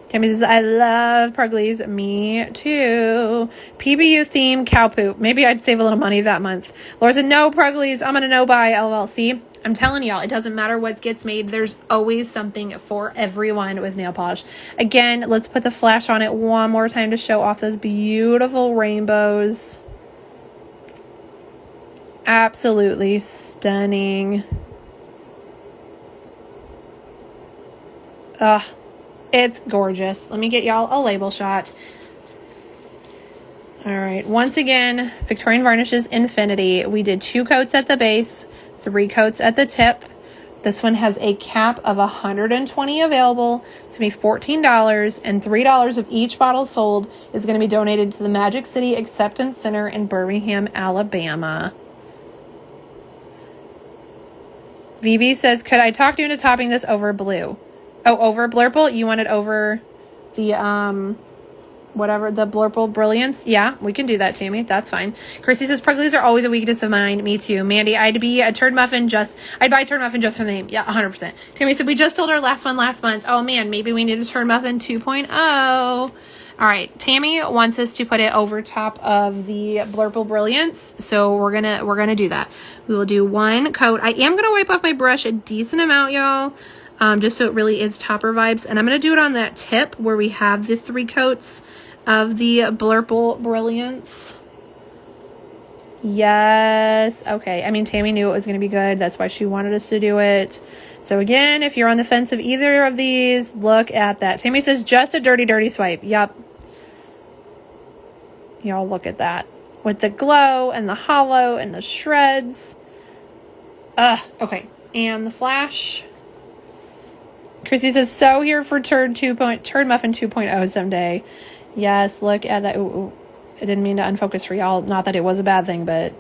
Tammy says, I love Pruglies. Me too. PBU theme cow poop. Maybe I'd save a little money that month. Laura said, no Pruglies. I'm going to no buy LLC. I'm telling y'all, it doesn't matter what gets made. There's always something for everyone with nail polish. Again, let's put the flash on it one more time to show off those beautiful rainbows. Absolutely stunning. It's gorgeous. Let me get y'all a label shot. All right. Once again, Victorian Varnishes Infinity. We did 2 coats at the base, 3 coats at the tip. This one has a cap of 120 available. It's going to be $14, and $3 of each bottle sold is going to be donated to the Magic City Acceptance Center in Birmingham, Alabama. VB says, could I talk you into topping this over blue? Oh, over Blurple? You want it over the, whatever, the Blurple Brilliance? Yeah, we can do that, Tammy. That's fine. Chrissy says, Pruglies are always a weakness of mine. Me too. Mandy, I'd buy a turd muffin just for the name. Yeah, 100%. Tammy said, we just sold our last one last month. Oh man, maybe we need a turd muffin 2.0. All right, Tammy wants us to put it over top of the Blurple Brilliance, so we're gonna do that. We will do one coat. I am gonna wipe off my brush a decent amount, y'all, just so it really is topper vibes, and I'm gonna do it on that tip where we have the 3 coats of the Blurple Brilliance. Yes, okay. I mean, Tammy knew it was gonna be good. That's why she wanted us to do it. So again, if you're on the fence of either of these, look at that. Tammy says, just a dirty swipe. Yep. Y'all look at that. With the glow and the hollow and the shreds. Okay. And the flash. Chrissy says, so here for Turd Muffin 2.0 someday. Yes, look at that. Ooh. I didn't mean to unfocus for y'all. Not that it was a bad thing, but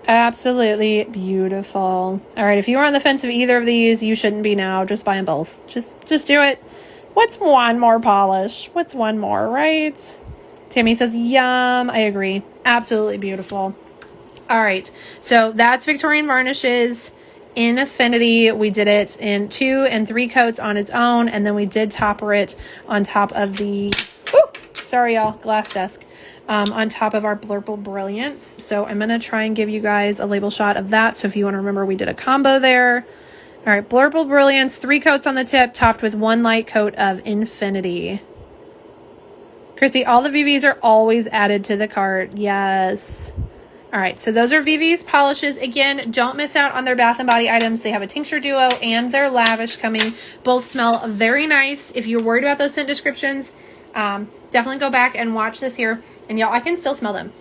absolutely beautiful. All right, if you are on the fence of either of these, you shouldn't be now. Just buy them both. Just do it. What's one more polish? What's one more, right? Tammy says, yum. I agree. Absolutely beautiful. All right, so that's Victorian Varnishes in Affinity. We did it in 2 and 3 coats on its own, and then we did topper it on top of the, sorry y'all, glass desk, on top of our Blurple Brilliance. So I'm going to try and give you guys a label shot of that. So if you want to remember, we did a combo there. All right, Blurple Brilliance, 3 coats on the tip, topped with 1 light coat of Infinity. Chrissy, all the VVs are always added to the cart. Yes. All right, so those are VV's polishes. Again, don't miss out on their Bath & Body items. They have a tincture duo and their lavish coming. Both smell very nice. If you're worried about those scent descriptions, definitely go back and watch this here. And y'all, I can still smell them.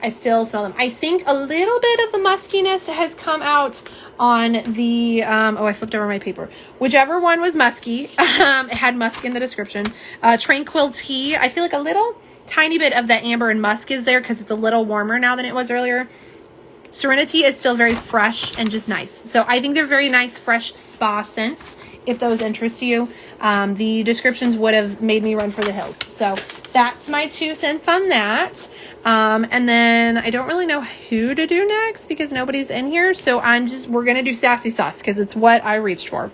I still smell them. I think a little bit of the muskiness has come out on the, I flipped over my paper. Whichever one was musky, it had musk in the description. Tranquil Tea, I feel like a little tiny bit of that amber and musk is there because it's a little warmer now than it was earlier. Serenity is still very fresh and just nice. So I think they're very nice, fresh spa scents. If those interest you, the descriptions would have made me run for the hills. So that's my 2 cents on that. And then I don't really know who to do next because nobody's in here. So we're going to do Sassy Sauce because it's what I reached for.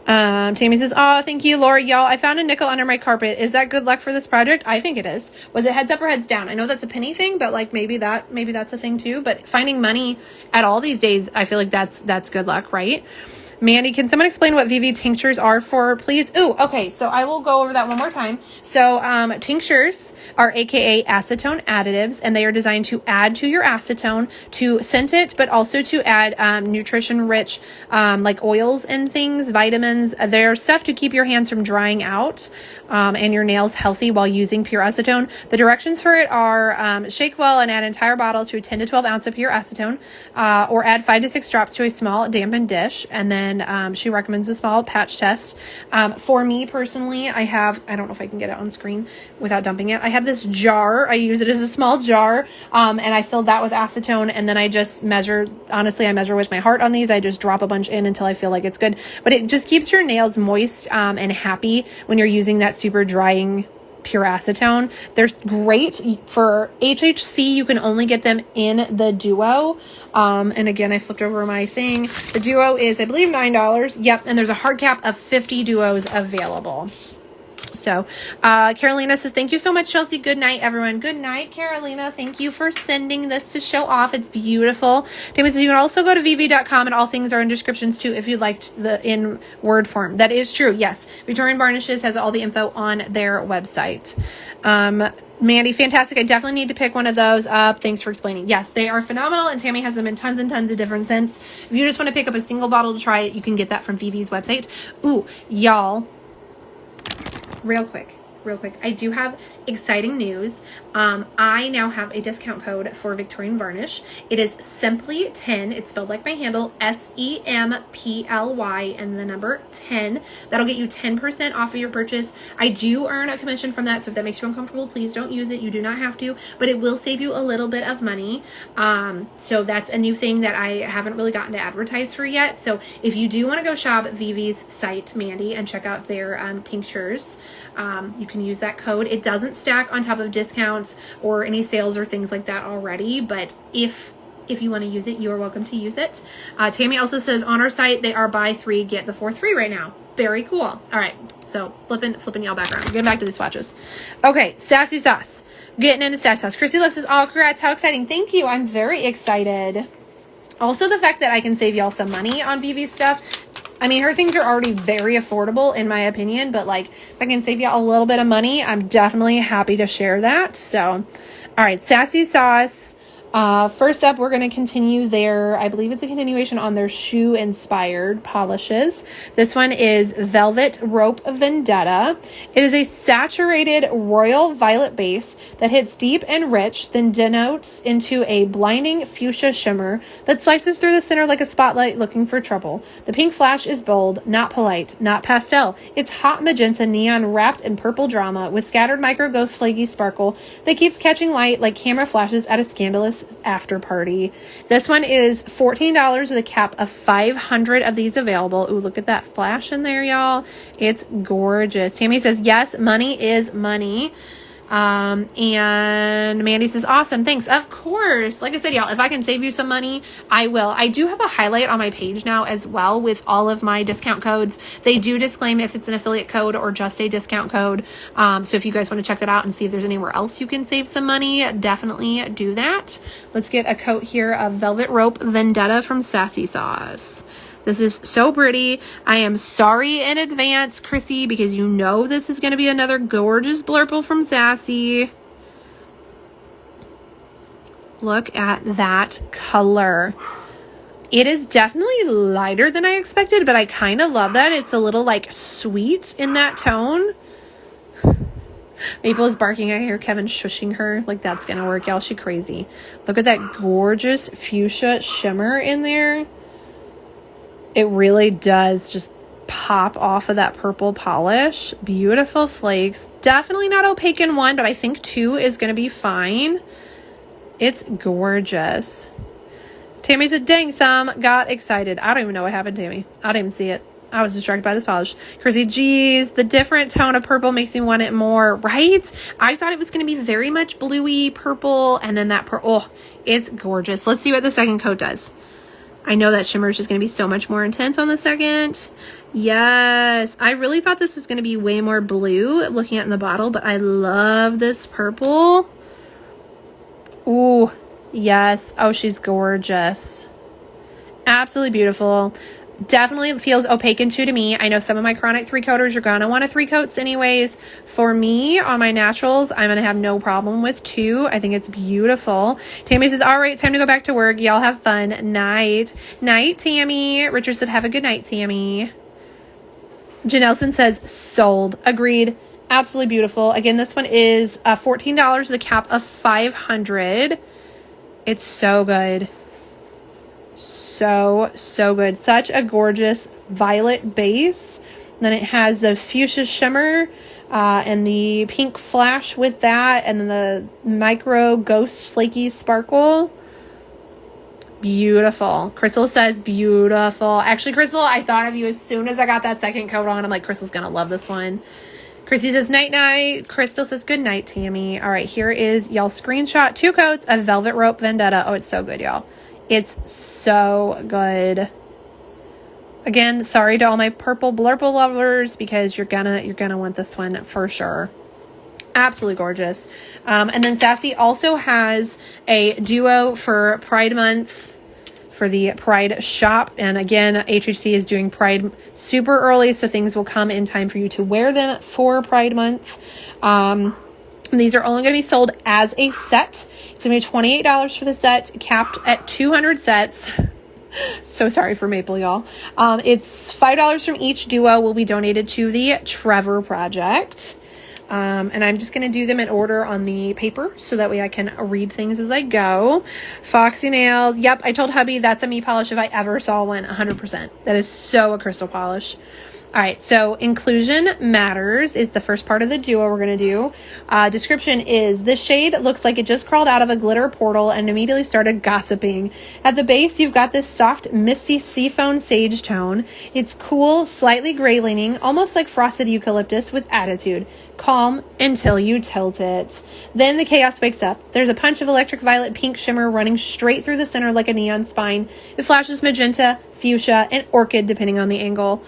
Tammy says, oh, thank you, Laura. Y'all, I found a nickel under my carpet. Is that good luck for this project? I think it is. Was it heads up or heads down? I know that's a penny thing, but like maybe that's a thing too. But finding money at all these days, I feel like that's good luck, right? Mandy, can someone explain what VV tinctures are for, please? Ooh, okay, so I will go over that one more time. So tinctures are AKA acetone additives, and they are designed to add to your acetone, to scent it, but also to add nutrition-rich like oils and things, vitamins. They're stuff to keep your hands from drying out and your nails healthy while using pure acetone. The directions for it are shake well and add an entire bottle to a 10 to 12 ounce of pure acetone, or add 5 to 6 drops to a small dampened dish, and then she recommends a small patch test. For me personally, I don't know if I can get it on screen without dumping it. I have this jar. I use it as a small jar, and I fill that with acetone, and then I just measure. Honestly, I measure with my heart on these. I just drop a bunch in until I feel like it's good. But it just keeps your nails moist and happy when you're using that super drying pure acetone. They're great for HHC. You can only get them in the duo. And again, I flipped over my thing. The duo is, I believe, $9. Yep. And there's a hard cap of 50 duos available. So, Carolina says, thank you so much, Chelsea. Good night, everyone. Good night, Carolina. Thank you for sending this to show off. It's beautiful. Tammy says, you can also go to vv.com and all things are in descriptions too if you liked in word form. That is true. Yes. Victorian Varnishes has all the info on their website. Mandy, fantastic. I definitely need to pick one of those up. Thanks for explaining. Yes, they are phenomenal, and Tammy has them in tons and tons of different scents. If you just want to pick up a single bottle to try it, you can get that from VV's website. Ooh, y'all. Real quick. real quick. I do have exciting news. I now have a discount code for Victorian Varnish. It is Simply 10. It's spelled like my handle, SEMPLY, and the number 10. That'll get you 10% off of your purchase. I do earn a commission from that, so if that makes you uncomfortable, please don't use it. You do not have to, but it will save you a little bit of money. So that's a new thing that I haven't really gotten to advertise for yet. So if you do want to go shop Vivi's site, Mandy, and check out their tinctures, you can use that code. It doesn't stack on top of discounts or any sales or things like that already, but if you want to use it, you are welcome to use it. Tammy also says on our site they are buy 3 get the 4 free right now. Very cool. All right, so flipping y'all back around. Getting back to the swatches. Okay, Sassy Sauce. Getting into Sassy Sauce. Chrissy Love says, "Oh, congrats! How exciting! Thank you. I'm very excited." Also, the fact that I can save y'all some money on Vivi's stuff. I mean, her things are already very affordable in my opinion, but like if I can save you a little bit of money, I'm definitely happy to share that. So, all right, Sassy Sauce. First up, we're going to continue their, I believe it's a continuation on their shoe inspired polishes. This one is Velvet Rope Vendetta. It is a saturated royal violet base that hits deep and rich, then denotes into a blinding fuchsia shimmer that slices through the center like a spotlight looking for trouble. The pink flash is bold, not polite, not pastel. It's hot magenta neon wrapped in purple drama with scattered micro ghost flaky sparkle that keeps catching light like camera flashes at a scandalous after party. This one is $14 with a cap of 500 of these available. Ooh, look at that flash in there, y'all. It's gorgeous. Tammy says, yes, money is money. And Mandy says, awesome, thanks. Of course. Like I said, y'all, if I can save you some money, I will. I do have a highlight on my page now as well with all of my discount codes. They do disclaim if it's an affiliate code or just a discount code. So if you guys want to check that out and see if there's anywhere else you can save some money, definitely do that. Let's get a coat here of Velvet Rope Vendetta from Sassy Sauce. This is so pretty. I am sorry in advance, Chrissy, because you know this is going to be another gorgeous blurple from Sassy. Look at that color. It is definitely lighter than I expected, but I kind of love that. It's a little like sweet in that tone. Maple is barking. I hear Kevin shushing her. Like that's going to work, y'all. She crazy. Look at that gorgeous fuchsia shimmer in there. It really does just pop off of that purple polish. Beautiful flakes. Definitely not opaque in 1, but I think 2 is going to be fine. It's gorgeous. Tammy said, dang thumb, got excited. I don't even know what happened, Tammy. I didn't even see it. I was distracted by this polish. Chrissy, geez, the different tone of purple makes me want it more, right? I thought it was going to be very much bluey purple, and then that purple. Oh, it's gorgeous. Let's see what the second coat does. I know that shimmer is just going to be so much more intense on the second. Yes, I really thought this was going to be way more blue looking at in the bottle, but I love this purple. Ooh, yes. Oh, she's gorgeous. Absolutely beautiful. Definitely feels opaque in 2 to me. I know some of my chronic 3-coaters are going to want a 3 coats anyways. For me, on my naturals, I'm going to have no problem with 2. I think it's beautiful. Tammy says, all right, time to go back to work. Y'all have fun. Night. Night, Tammy. Richard said, have a good night, Tammy. Janelson says, sold. Agreed. Absolutely beautiful. Again, this one is $14 with a cap of 500. It's so good. So good. Such a gorgeous violet base. Then it has those fuchsia shimmer and the pink flash with that, and then the micro ghost flaky sparkle. Beautiful. Crystal says beautiful. Actually, Crystal, I thought of you as soon as I got that second coat on. I'm like, Crystal's gonna love this one. Chrissy says night night. Crystal says good night, Tammy. All right, here is y'all screenshot 2 coats of Velvet Rope Vendetta. Oh, it's so good, y'all. It's so good. Again, sorry to all my purple blurple lovers, because you're gonna want this one for sure. Absolutely gorgeous. And then Sassy also has a duo for Pride Month for the Pride shop. And again, HHC is doing Pride super early, so things will come in time for you to wear them for Pride Month. These are only going to be sold as a set. It's going to be $28 for the set, capped at 200 sets. So sorry for Maple, y'all. It's $5 from each duo will be donated to the Trevor Project. And I'm just going to do them in order on the paper so that way I can read things as I go. Foxy nails. Yep, I told hubby that's a me polish if I ever saw one. 100%. That is so a crystal polish. All right, so inclusion matters is the first part of the duo we're going to do. Description is, this shade looks like it just crawled out of a glitter portal and immediately started gossiping. At the base, you've got this soft, misty seafoam sage tone. It's cool, slightly gray leaning, almost like frosted eucalyptus with attitude. Calm until you tilt it. Then the chaos wakes up. There's a punch of electric violet pink shimmer running straight through the center like a neon spine. It flashes magenta, fuchsia, and orchid depending on the angle.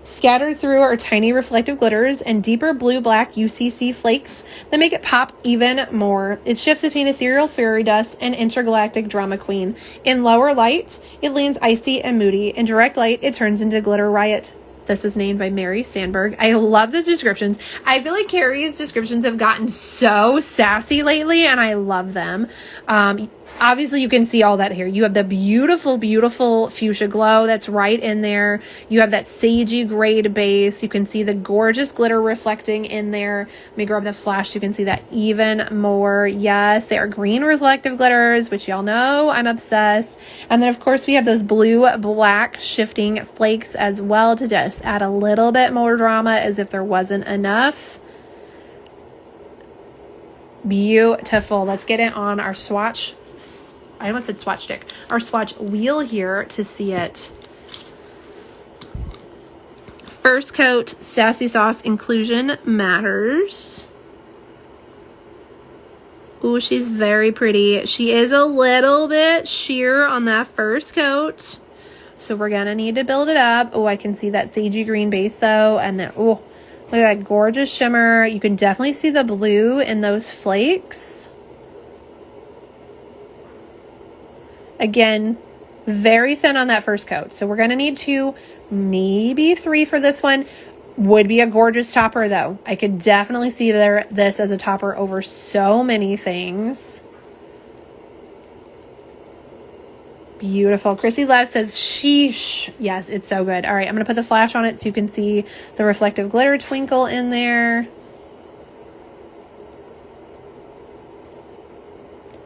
Scattered through are tiny reflective glitters and deeper blue-black UCC flakes that make it pop even more. It shifts between ethereal fairy dust and intergalactic drama queen. In lower light, it leans icy and moody. In direct light, it turns into glitter riot. This was named by Mary Sandberg. I love the descriptions. I feel like Carrie's descriptions have gotten so sassy lately, and I love them. Obviously, you can see all that here. You have the beautiful, beautiful fuchsia glow that's right in there. You have that sagey grade base. You can see the gorgeous glitter reflecting in there. Let me grab the flash so you can see that even more. Yes, they are green reflective glitters, which y'all know I'm obsessed. And then, of course, we have those blue-black shifting flakes as well to just add a little bit more drama as if there wasn't enough. Beautiful. Let's get it on our swatch. I almost said swatch stick. Our swatch wheel here to see it. First coat, Sassy Sauce Inclusion Matters. Ooh, she's very pretty. She is a little bit sheer on that first coat. So we're going to need to build it up. Oh, I can see that sagey green base though. And then, oh, look at that gorgeous shimmer. You can definitely see the blue in those flakes. Again, very thin on that first coat. So we're going to need 2, maybe 3 for this one. Would be a gorgeous topper though. I could definitely see this as a topper over so many things. Beautiful. Chrissy Love says, sheesh. Yes, it's so good. All right, I'm going to put the flash on it so you can see the reflective glitter twinkle in there.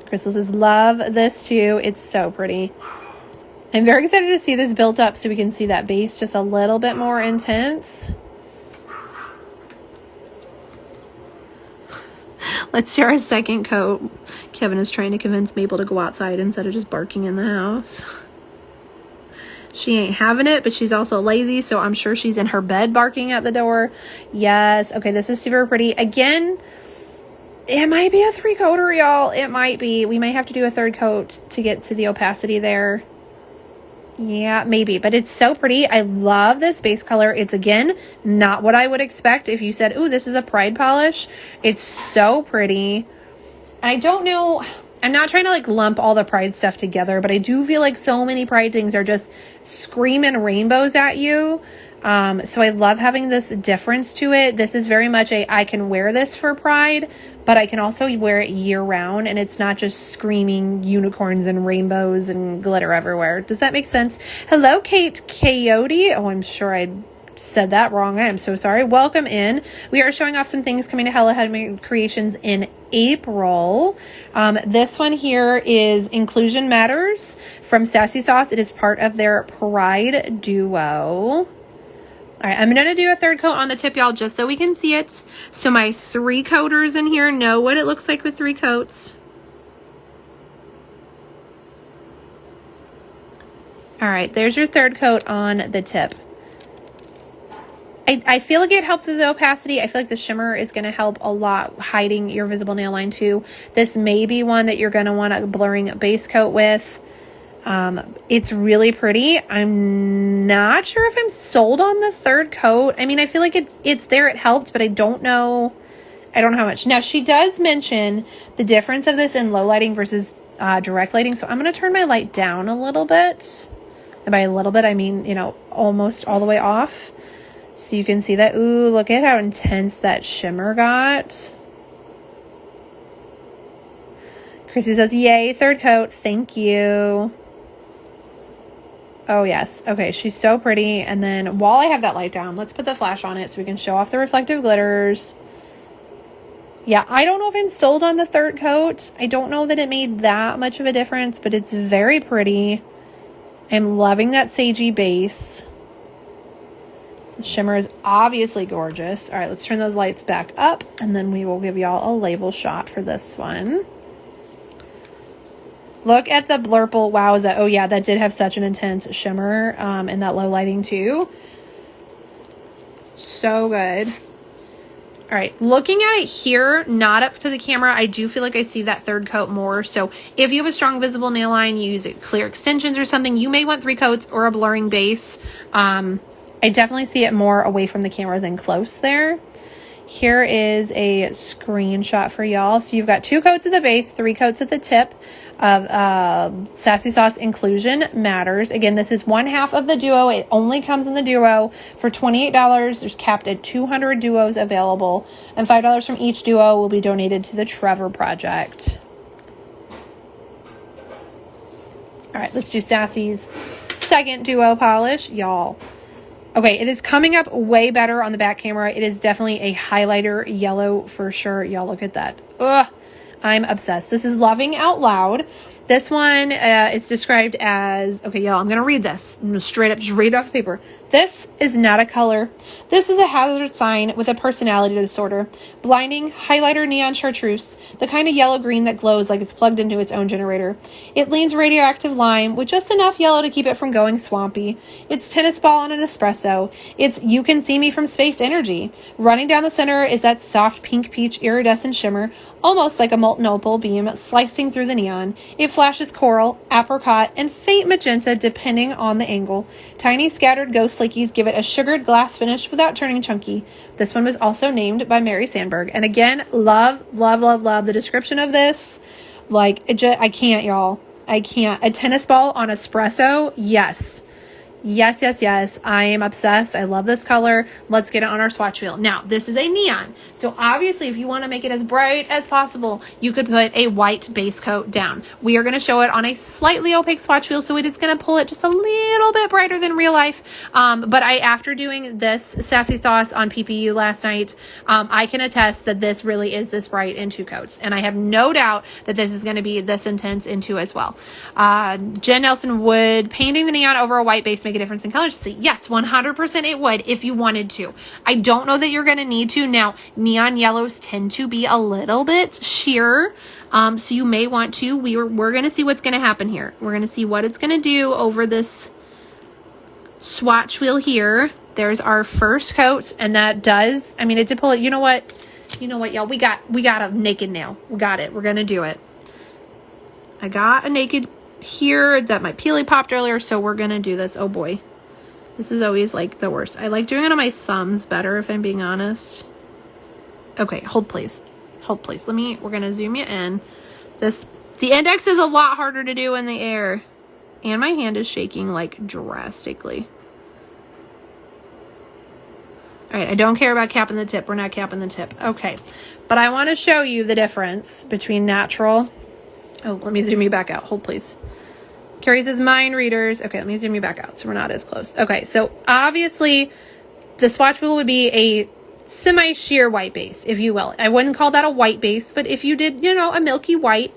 Crystal says, love this too. It's so pretty. I'm very excited to see this built up so we can see that base just a little bit more intense. Let's do our second coat. Kevin is trying to convince Mabel to go outside instead of just barking in the house. She ain't having it, but she's also lazy, so I'm sure she's in her bed barking at the door. Yes. Okay, this is super pretty. Again, it might be a 3-coater, y'all. It might be. We might have to do a 3rd coat to get to the opacity there. Yeah, maybe, but it's so pretty. I love this base color. It's, again, not what I would expect if you said, ooh, this is a Pride polish. It's so pretty. And I don't know, I'm not trying to like lump all the Pride stuff together, but I do feel like so many Pride things are just screaming rainbows at you. So I love having this difference to it. This is very much I can wear this for Pride, but I can also wear it year round, and it's not just screaming unicorns and rainbows and glitter everywhere. Does that make sense? Hello, Kate Coyote. Oh, I'm sure I said that wrong. I am so sorry. Welcome in. We are showing off some things coming to Hella Handmade Creations in April. This one here is Inclusion Matters from Sassy Sauce. It is part of their Pride duo. All right, I'm going to do a 3rd coat on the tip, y'all, just so we can see it. So my 3-coaters in here know what it looks like with 3 coats. All right, there's your 3rd coat on the tip. I feel like it helped with the opacity. I feel like the shimmer is going to help a lot hiding your visible nail line too. This may be one that you're going to want a blurring base coat with. It's really pretty. I'm not sure if I'm sold on the 3rd coat. I mean, I feel like it's there. It helped, but I don't know how much. Now, she does mention the difference of this in low lighting versus direct lighting. So I'm going to turn my light down a little bit. And by a little bit, I mean, you know, almost all the way off. So you can see that. Ooh, look at how intense that shimmer got. Chrissy says, yay, 3rd coat. Thank you. Oh, yes. Okay, she's so pretty. And then while I have that light down, let's put the flash on it so we can show off the reflective glitters. Yeah, I don't know if I'm sold on the third coat. I don't know that it made that much of a difference, but it's very pretty. I'm loving that sagey base. The shimmer is obviously gorgeous. All right, let's turn those lights back up, and then we will give y'all a label shot for this one. Look at the blurple. Wow, is that? Oh yeah, that did have such an intense shimmer in that low lighting too. So good. All right, looking at it here, not up to the camera, I do feel like I see that third coat more. So if you have a strong visible nail line, you use clear extensions or something, you may want 3 coats or a blurring base. I definitely see it more away from the camera than close there. Here is a screenshot for y'all. So you've got 2 coats at the base, 3 coats at the tip of Sassy Sauce Inclusion Matters. Again, this is 1/2 of the duo. It only comes in the duo for $28. There's capped at 200 duos available, and $5 from each duo will be donated to the Trevor Project. All right, let's do Sassy's second duo polish, y'all. Okay, it is coming up way better on the back camera. It is definitely a highlighter yellow for sure. Y'all look at that. Ugh, I'm obsessed. This is Loving Out Loud. This one is described as, okay, y'all, I'm going to read this. I'm going to straight up just read it off the paper. This is not a color. This is a hazard sign with a personality disorder. Blinding highlighter neon chartreuse, the kind of yellow-green that glows like it's plugged into its own generator. It leans radioactive lime with just enough yellow to keep it from going swampy. It's tennis ball on an espresso. It's you can see me from space energy. Running down the center is that soft pink peach iridescent shimmer, almost like a molten opal beam slicing through the neon. It flashes coral, apricot, and faint magenta depending on the angle. Tiny scattered ghost flakies give it a sugared glass finish without turning chunky. This one was also named by Mary Sandberg. And again, love, love, love, love the description of this. Like, I can't, y'all. I can't. A tennis ball on espresso? Yes. Yes, yes, yes. I am obsessed. I love this color. Let's get it on our swatch wheel. Now, this is a neon. So obviously, if you want to make it as bright as possible, you could put a white base coat down. We are going to show it on a slightly opaque swatch wheel, so it is going to pull it just a little bit brighter than real life. But after doing this Sassy Sauce on PPU last night, I can attest that this really is this bright in 2 coats. And I have no doubt that this is going to be this intense in 2 as well. Jen Nelson, would painting the neon over a white base make a difference in color? Yes, 100% it would if you wanted to. I don't know that you're going to need to. Now, neon yellows tend to be a little bit sheer, so you may want to. We're going to see what's going to happen here. We're going to see what it's going to do over this swatch wheel here. There's our first coat, and that does, I mean, it did pull it. You know what, y'all, we got a naked nail. We got it. We're going to do it. I got a naked here that my peely popped earlier, so we're gonna do this. Oh boy, this is always like the worst. I like doing it on my thumbs better, if I'm being honest. Okay, hold please, we're gonna zoom you in. The index is a lot harder to do in the air, and my hand is shaking like drastically. All right, I don't care about capping the tip. We're not capping the tip. Okay, but I want to show you the difference between natural. Oh, let me zoom you back out. Hold please. Carrie says mind readers. Okay, let me zoom you back out so we're not as close. Okay, so obviously the swatch wheel would be a semi-sheer white base, if you will. I wouldn't call that a white base, but if you did, a milky white,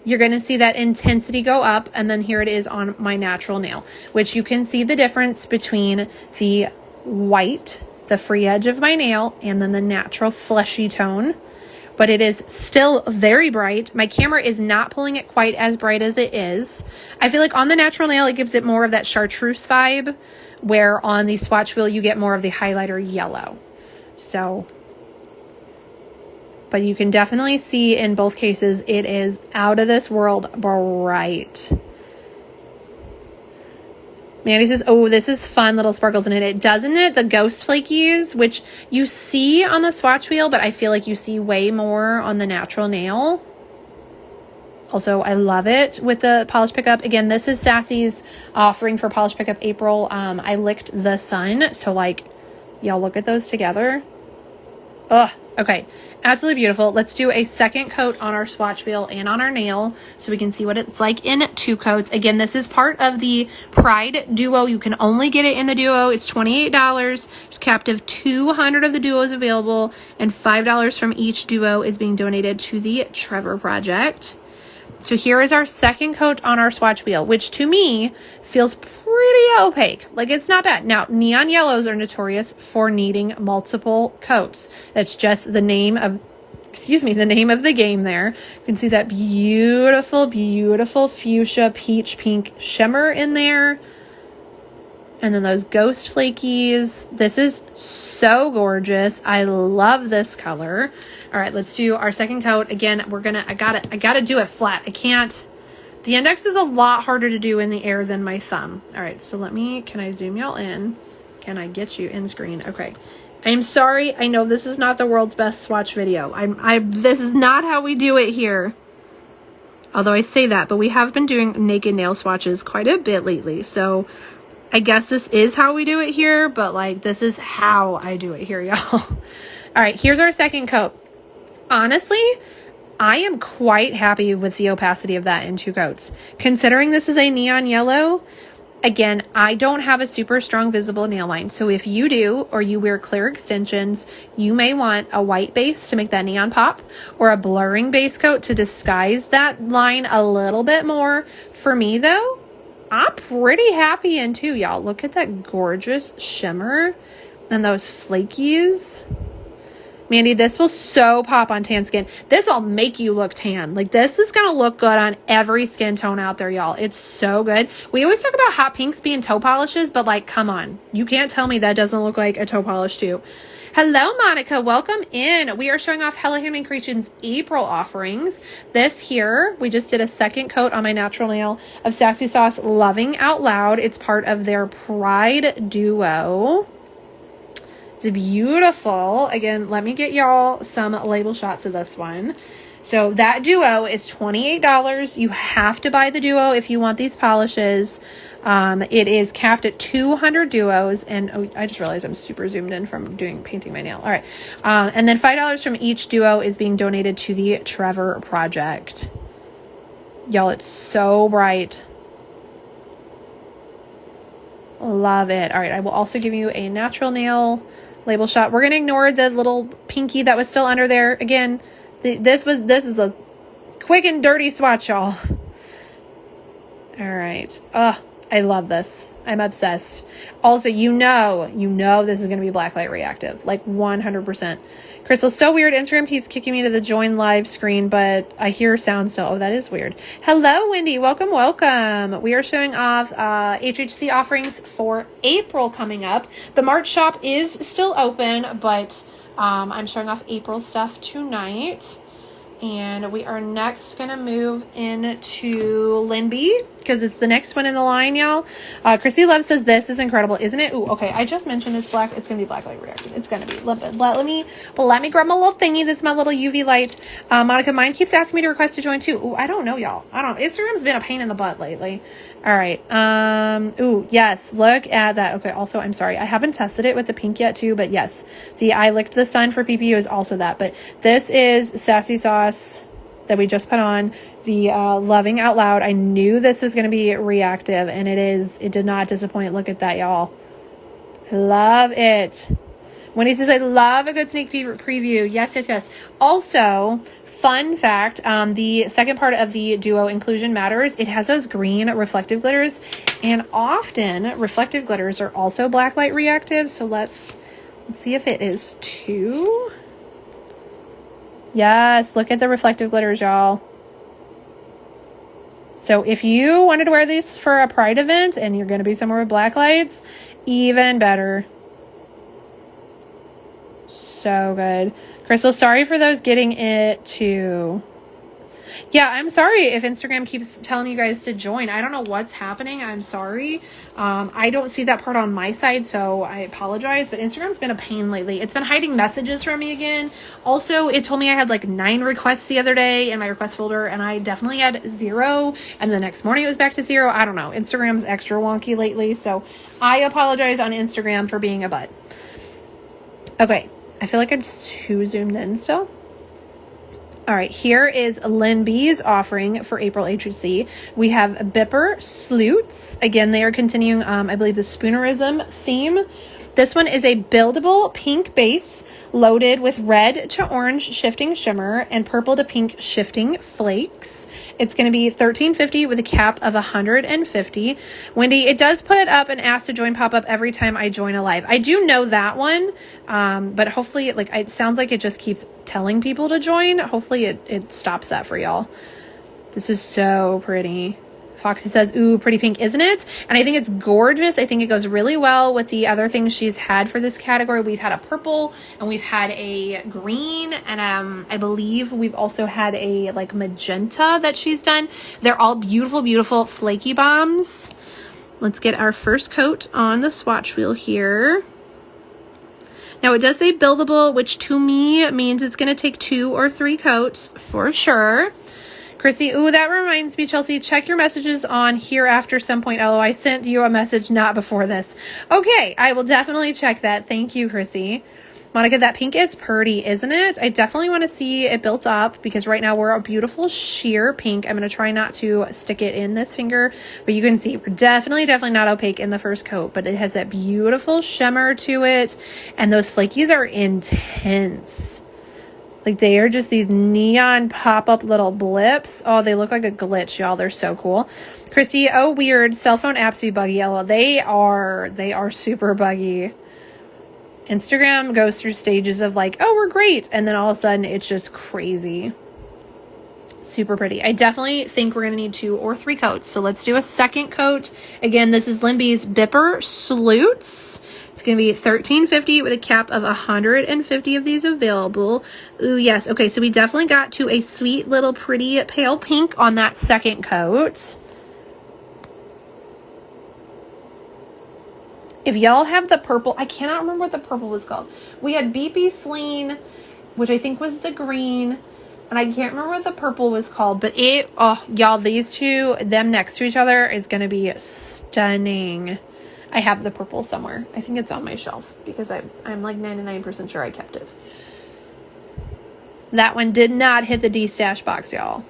you're going to see that intensity go up. And then here it is on my natural nail, which you can see the difference between the white, the free edge of my nail, and then the natural fleshy tone. But it is still very bright. My camera is not pulling it quite as bright as it is. I feel like on the natural nail, it gives it more of that chartreuse vibe, where on the swatch wheel, you get more of the highlighter yellow. So, but you can definitely see in both cases, it is out of this world bright. Mandy says, oh, this is fun, little sparkles in it. Doesn't it? The ghost flakies, which you see on the swatch wheel, but I feel like you see way more on the natural nail. Also, I love it with the polish pickup. Again, this is Sassy's offering for polish pickup April. I licked the sun. So like, y'all look at those together. Ugh. Okay. Absolutely beautiful. Let's do a second coat on our swatch wheel and on our nail so we can see what it's like in 2 coats. Again, this is part of the Pride Duo. You can only get it in the Duo. It's $28. There's captive 200 of the Duos available, and $5 from each Duo is being donated to the Trevor Project. So here is our second coat on our swatch wheel, which to me feels pretty opaque. Like, it's not bad. Now, neon yellows are notorious for needing multiple coats. That's just the name of, the name of the game there. You can see that beautiful, beautiful fuchsia peach pink shimmer in there. And then those ghost flakies. This is so gorgeous. I love this color. All right, let's do our second coat. Again, I gotta do it flat. I can't, the index is a lot harder to do in the air than my thumb. All right, so can I zoom y'all in? Can I get you in screen? Okay. I'm sorry. I know this is not the world's best swatch video. This is not how we do it here. Although I say that, but we have been doing naked nail swatches quite a bit lately. So I guess this is how we do it here, but like, this is how I do it here, y'all. All right, here's our second coat. Honestly, I am quite happy with the opacity of that in 2 coats. Considering this is a neon yellow, again, I don't have a super strong visible nail line. So if you do, or you wear clear extensions, you may want a white base to make that neon pop, or a blurring base coat to disguise that line a little bit more. For me though, I'm pretty happy in 2, y'all. Look at that gorgeous shimmer and those flakies. Mandy, this will so pop on tan skin. This will make you look tan. Like, this is going to look good on every skin tone out there, y'all. It's so good. We always talk about hot pinks being toe polishes, but like, come on. You can't tell me that doesn't look like a toe polish too. Hello, Monica. Welcome in. We are showing off Hello Handmade Creations April offerings. This here, we just did a second coat on my natural nail of Sassy Sauce Loving Out Loud. It's part of their Pride Duo. It's beautiful. Again, let me get y'all some label shots of this one. So that Duo is $28. You have to buy the Duo if you want these polishes. It is capped at 200 Duos, and oh, I just realized I'm super zoomed in from painting my nail. All right. And then $5 from each Duo is being donated to the Trevor Project. Y'all, it's so bright. Love it. All right. I will also give you a natural nail label shot. We're going to ignore the little pinky that was still under there. Again, this is a quick and dirty swatch, y'all. All right. I love this. I'm obsessed. Also, you know this is going to be blacklight reactive, like 100%. Crystal's so weird. Instagram keeps kicking me to the join live screen, but I hear sound still. Oh, that is weird. Hello, Wendy. Welcome, welcome. We are showing off HHC offerings for April coming up. The March shop is still open, but I'm showing off April stuff tonight. And we are next going to move into LynB because it's the next one in the line, y'all. Chrissy Love says, this is incredible, isn't it? Ooh, okay. I just mentioned it's black. It's going to be blacklight reactive. It's going to be. Let me grab my little thingy. That's my little UV light. Monica, mine keeps asking me to request to join too. Ooh, I don't know, y'all. Instagram's been a pain in the butt lately. All right. Ooh, yes. Look at that. Okay. Also, I'm sorry. I haven't tested it with the pink yet too, but yes, the I Licked the Sun for PPU is also that. But this is Sassy Sauce that we just put on, the Loving Out Loud. I knew this was going to be reactive, and it is. It did not disappoint. Look at that, y'all. Love it. Wendy says, I love a good sneak preview. Yes, yes, yes. Also, fun fact, the second part of the Duo Inclusion Matters, it has those green reflective glitters, and often reflective glitters are also blacklight reactive. So let's see if it is too. Yes, look at the reflective glitters, y'all. So if you wanted to wear these for a Pride event and you're going to be somewhere with black lights, even better. So good. Crystal, sorry for those getting it too. Yeah, I'm sorry if Instagram keeps telling you guys to join. I don't know what's happening. I'm sorry. I don't see that part on my side, so I apologize. But Instagram's been a pain lately. It's been hiding messages from me again. Also, it told me I had like 9 requests the other day in my request folder, and I definitely had 0. And the next morning it was back to 0. I don't know. Instagram's extra wonky lately, so I apologize on Instagram for being a butt. Okay. I feel like I'm too zoomed in still. All right, here is LynB's offering for April HHC. We have Bipper Sloots. Again, they are continuing, I believe, the Spoonerism theme. This one is a buildable pink base loaded with red to orange shifting shimmer and purple to pink shifting flakes. It's going to be $13.50 with a cap of $150. Wendy, it does put up an ask to join pop-up every time I join a live. I do know that one, but hopefully it sounds like it just keeps telling people to join. Hopefully it stops that for y'all. This is so pretty. Foxy says, ooh, pretty pink, isn't it? And I think it's gorgeous. I think it goes really well with the other things she's had for this category. We've had a purple and we've had a green, and I believe we've also had a like magenta that she's done. They're all beautiful, beautiful flaky bombs. Let's get our first coat on the swatch wheel here. Now it does say buildable, which to me means it's going to take 2 or 3 coats for sure. Chrissy, ooh, that reminds me, Chelsea, check your messages on here after some point. Oh, I sent you a message not before this. Okay, I will definitely check that. Thank you, Chrissy. Monica, that pink is pretty, isn't it? I definitely want to see it built up because right now we're a beautiful sheer pink. I'm going to try not to stick it in this finger, but you can see we're definitely not opaque in the first coat, but it has that beautiful shimmer to it, and those flakies are intense. Like, they are just these neon pop-up little blips. Oh, they look like a glitch, y'all. They're so cool. Christy, oh, weird. Cell phone apps be buggy. LOL. They are super buggy. Instagram goes through stages of like, oh, we're great. And then all of a sudden, it's just crazy. Super pretty. I definitely think we're going to need 2 or 3 coats. So let's do a second coat. Again, this is LynB's Bipper Sloots. It's going to be $13.50 with a cap of 150 of these available. Ooh, yes. Okay, so we definitely got to a sweet little pretty pale pink on that second coat. If y'all have the purple, I cannot remember what the purple was called. We had BP Sleen, which I think was the green, and I can't remember what the purple was called, but y'all, these two, them next to each other is going to be stunning. I have the purple somewhere. I think it's on my shelf because I'm like 99% sure I kept it. That one did not hit the D-stash box, y'all.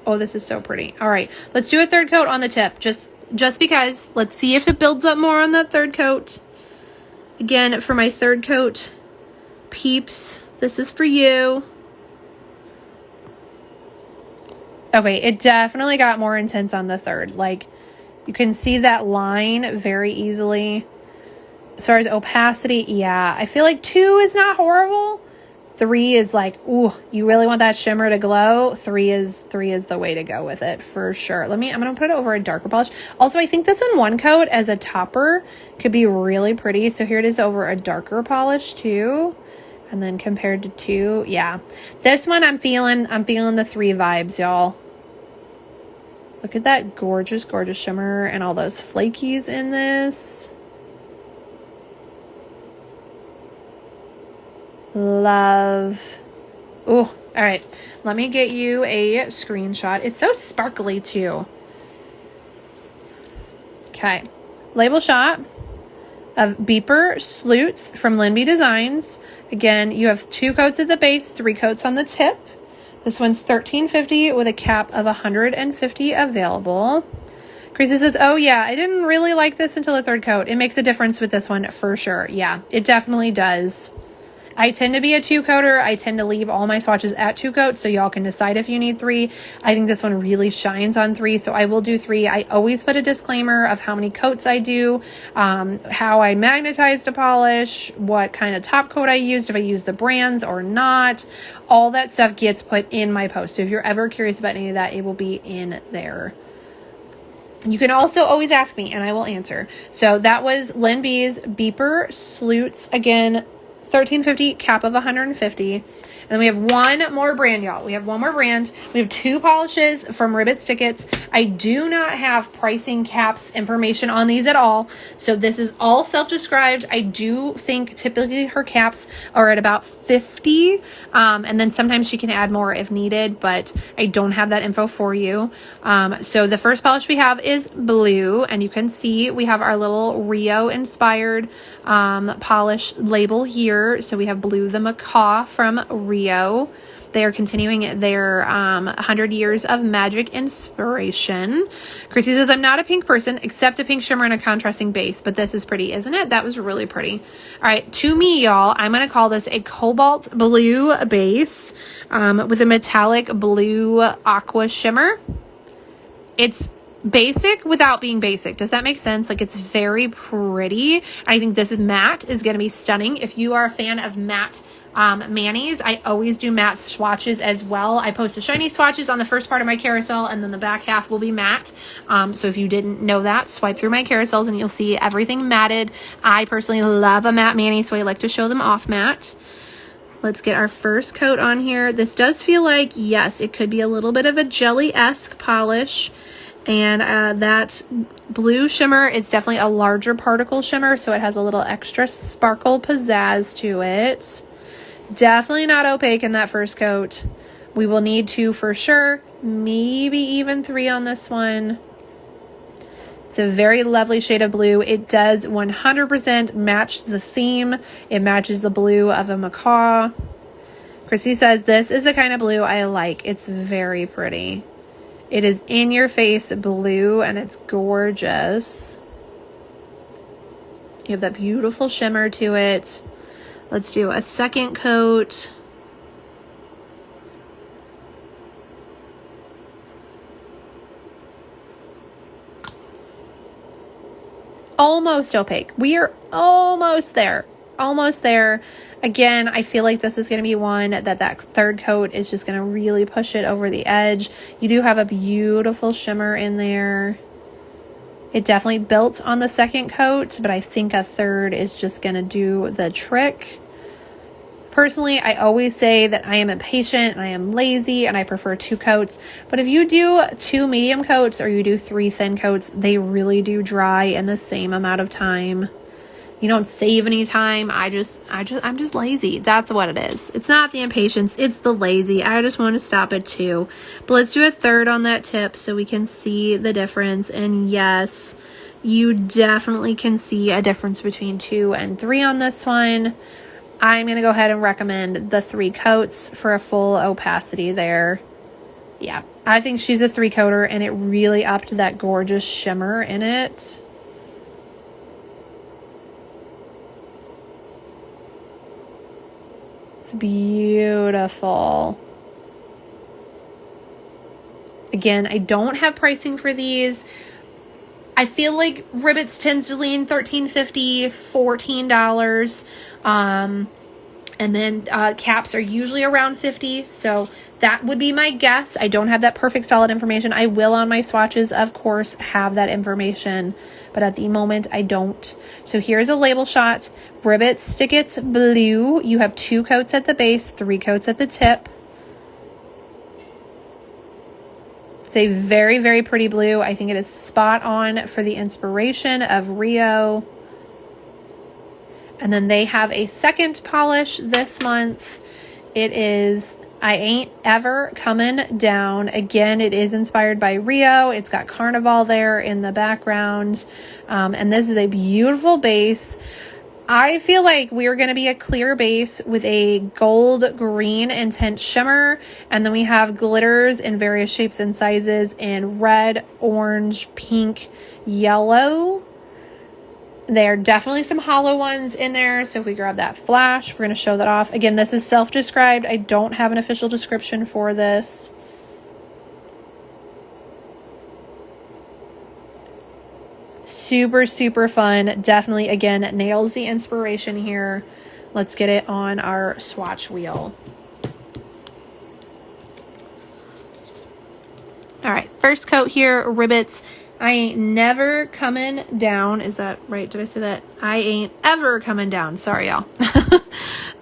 Oh, this is so pretty. All right, let's do a third coat on the tip. Just because. Let's see if it builds up more on that third coat. Again, for my third coat, peeps, this is for you. Okay, it definitely got more intense on the third. Like, you can see that line very easily. As far as opacity, yeah. I feel like 2 is not horrible. 3 is like, ooh, you really want that shimmer to glow. 3 is the way to go with it for sure. I'm going to put it over a darker polish. Also, I think this in one coat as a topper could be really pretty. So here it is over a darker polish too. And then compared to 2, yeah. This one I'm feeling the 3 vibes, y'all. Look at that gorgeous, gorgeous shimmer and all those flakies in this. Love. Ooh, all right. Let me get you a screenshot. It's so sparkly too. Okay. Label shot of Beeper Sloots from LynB Designs. Again, you have 2 coats at the base, 3 coats on the tip. This one's $13.50 with a cap of 150 available. Chrissy says, oh yeah, I didn't really like this until the third coat. It makes a difference with this one for sure. Yeah, it definitely does. I tend to be a 2-coater. I tend to leave all my swatches at 2 coats, so y'all can decide if you need 3. I think this one really shines on 3, so I will do 3. I always put a disclaimer of how many coats I do, how I magnetized a polish, what kind of top coat I used, if I use the brands or not. All that stuff gets put in my post, so if you're ever curious about any of that, it will be in there. You can also always ask me, and I will answer. So that was LynB's Beeper Sloots. Again, $13.50, cap of 150. And then we have one more brand, y'all. We have one more brand. We have 2 polishes from Ribbit Stickits. I do not have pricing caps information on these at all. So this is all self-described. I do think typically her caps are at about 50. And then sometimes she can add more if needed, but I don't have that info for you. So the first polish we have is blue, and you can see we have our little Rio inspired polish label here. So we have Blue the Macaw from Rio. They are continuing their 100 years of magic inspiration. Chrissy says, I'm not a pink person, except a pink shimmer and a contrasting base, but this is pretty, isn't it? That was really pretty. All right, to me, y'all, I'm going to call this a cobalt blue base with a metallic blue aqua shimmer. It's basic without being basic. Does that make sense? Like, it's very pretty. I think this matte is going to be stunning. If you are a fan of matte manis, I always do matte swatches as well. I post the shiny swatches on the first part of my carousel, and then the back half will be matte. So if you didn't know that, swipe through my carousels and you'll see everything matted. I personally love a matte mani, so I like to show them off matte. Let's get our first coat on here. This does feel like, yes, it could be a little bit of a jelly-esque polish. And that blue shimmer is definitely a larger particle shimmer, so it has a little extra sparkle pizzazz to it. Definitely not opaque in that first coat. We will need 2 for sure, maybe even 3 on this one. It's a very lovely shade of blue. It does 100% match the theme. It matches the blue of a macaw. Chrissy says, this is the kind of blue I like. It's very pretty. It is in your face blue, and it's gorgeous. You have that beautiful shimmer to it. Let's do a second coat. Almost opaque. We are almost there. Almost there. Again, I feel like this is going to be one that third coat is just going to really push it over the edge. You do have a beautiful shimmer in there. It definitely built on the second coat, but I think a third is just going to do the trick. Personally, I always say that I am impatient and I am lazy and I prefer 2 coats. But if you do 2 medium coats or you do 3 thin coats, they really do dry in the same amount of time. You don't save any time. I'm just lazy. That's what it is. It's not the impatience, it's the lazy. I just want to stop at 2. But let's do a third on that tip so we can see the difference. And yes, you definitely can see a difference between 2 and 3 on this one. I'm going to go ahead and recommend the 3 coats for a full opacity there. Yeah, I think she's a 3-coater, and it really upped that gorgeous shimmer in it. It's beautiful. Again, I don't have pricing for these. I feel like Ribbits tends to lean $13.50, $14. And then caps are usually around 50. So that would be my guess. I don't have that perfect solid information. I will on my swatches, of course, have that information. But at the moment, I don't. So here's a label shot. Ribbit Stickits Blue. You have 2 coats at the base, 3 coats at the tip. It's a very, very pretty blue. I think it is spot on for the inspiration of Rio. And then they have a second polish this month. It is I Ain't Ever Comin' Down. Again, it is inspired by Rio. It's got Carnival there in the background. And this is a beautiful base. I feel like we're going to be a clear base with a gold green intense shimmer. And then we have glitters in various shapes and sizes in red, orange, pink, yellow. There are definitely some hollow ones in there. So if we grab that flash, we're going to show that off. Again, this is self-described. I don't have an official description for this. Super, super fun. Definitely, again, nails the inspiration here. Let's get it on our swatch wheel. All right, first coat here, Ribbits. I Ain't Never Comin' Down. Is that right? Did I say that? I Ain't Ever Comin' Down. Sorry, y'all.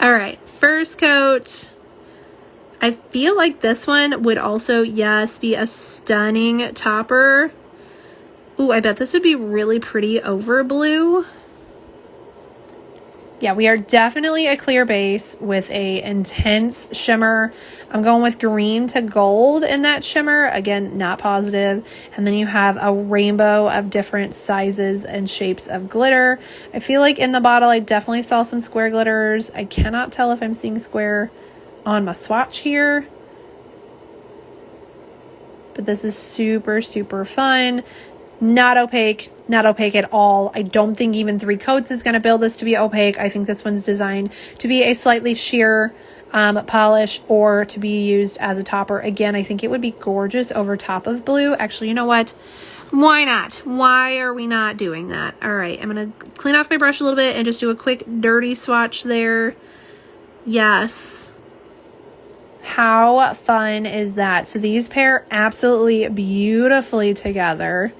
All right, first coat. I feel like this one would also, yes, be a stunning topper. Ooh, I bet this would be really pretty over blue. Yeah, we are definitely a clear base with a intense shimmer. I'm going with green to gold in that shimmer. Again, not positive. And then you have a rainbow of different sizes and shapes of glitter. I feel like in the bottle, I definitely saw some square glitters. I cannot tell if I'm seeing square on my swatch here. But this is super, super fun. Not opaque. Not opaque at all. I don't think even 3 coats is going to build this to be opaque. I think this one's designed to be a slightly sheer polish or to be used as a topper. Again, I think it would be gorgeous over top of blue. Actually, you know what? Why not? Why are we not doing that? All right, I'm going to clean off my brush a little bit and just do a quick dirty swatch there. Yes. How fun is that? So these pair absolutely beautifully together.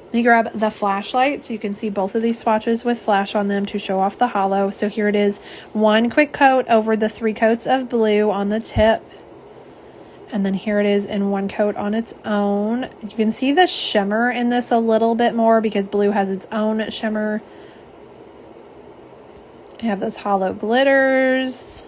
Let me grab the flashlight so you can see both of these swatches with flash on them to show off the hollow. So here it is, 1 quick coat over the 3 coats of blue on the tip. And then here it is in 1 coat on its own. You can see the shimmer in this a little bit more because blue has its own shimmer. I have those hollow glitters.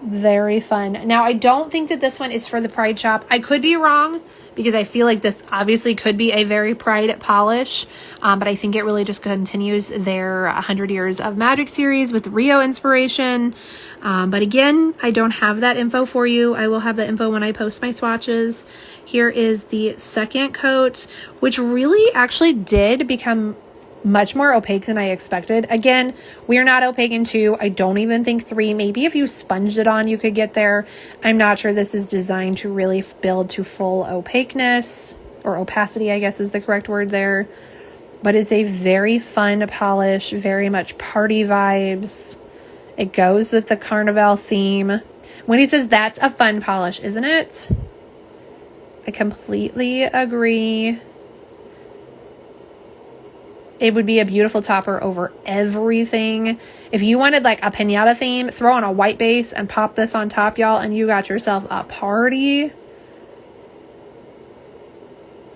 Very fun. Now, I don't think that this one is for the Pride shop. I could be wrong because I feel like this obviously could be a very Pride polish, but I think it really just continues their 100 Years of Magic series with Rio inspiration. But again, I don't have that info for you. I will have that info when I post my swatches. Here is the 2nd coat, which really actually did become much more opaque than I expected. Again, we're not opaque in 2. I don't even think 3. Maybe if you sponged it on, you could get there. I'm not sure this is designed to really build to full opaqueness, or opacity, I guess is the correct word there. But it's a very fun polish, very much party vibes. It goes with the Carnival theme. When he says that's a fun polish, isn't it? I completely agree. It would be a beautiful topper over everything. If you wanted like a piñata theme, throw on a white base and pop this on top, y'all, and you got yourself a party.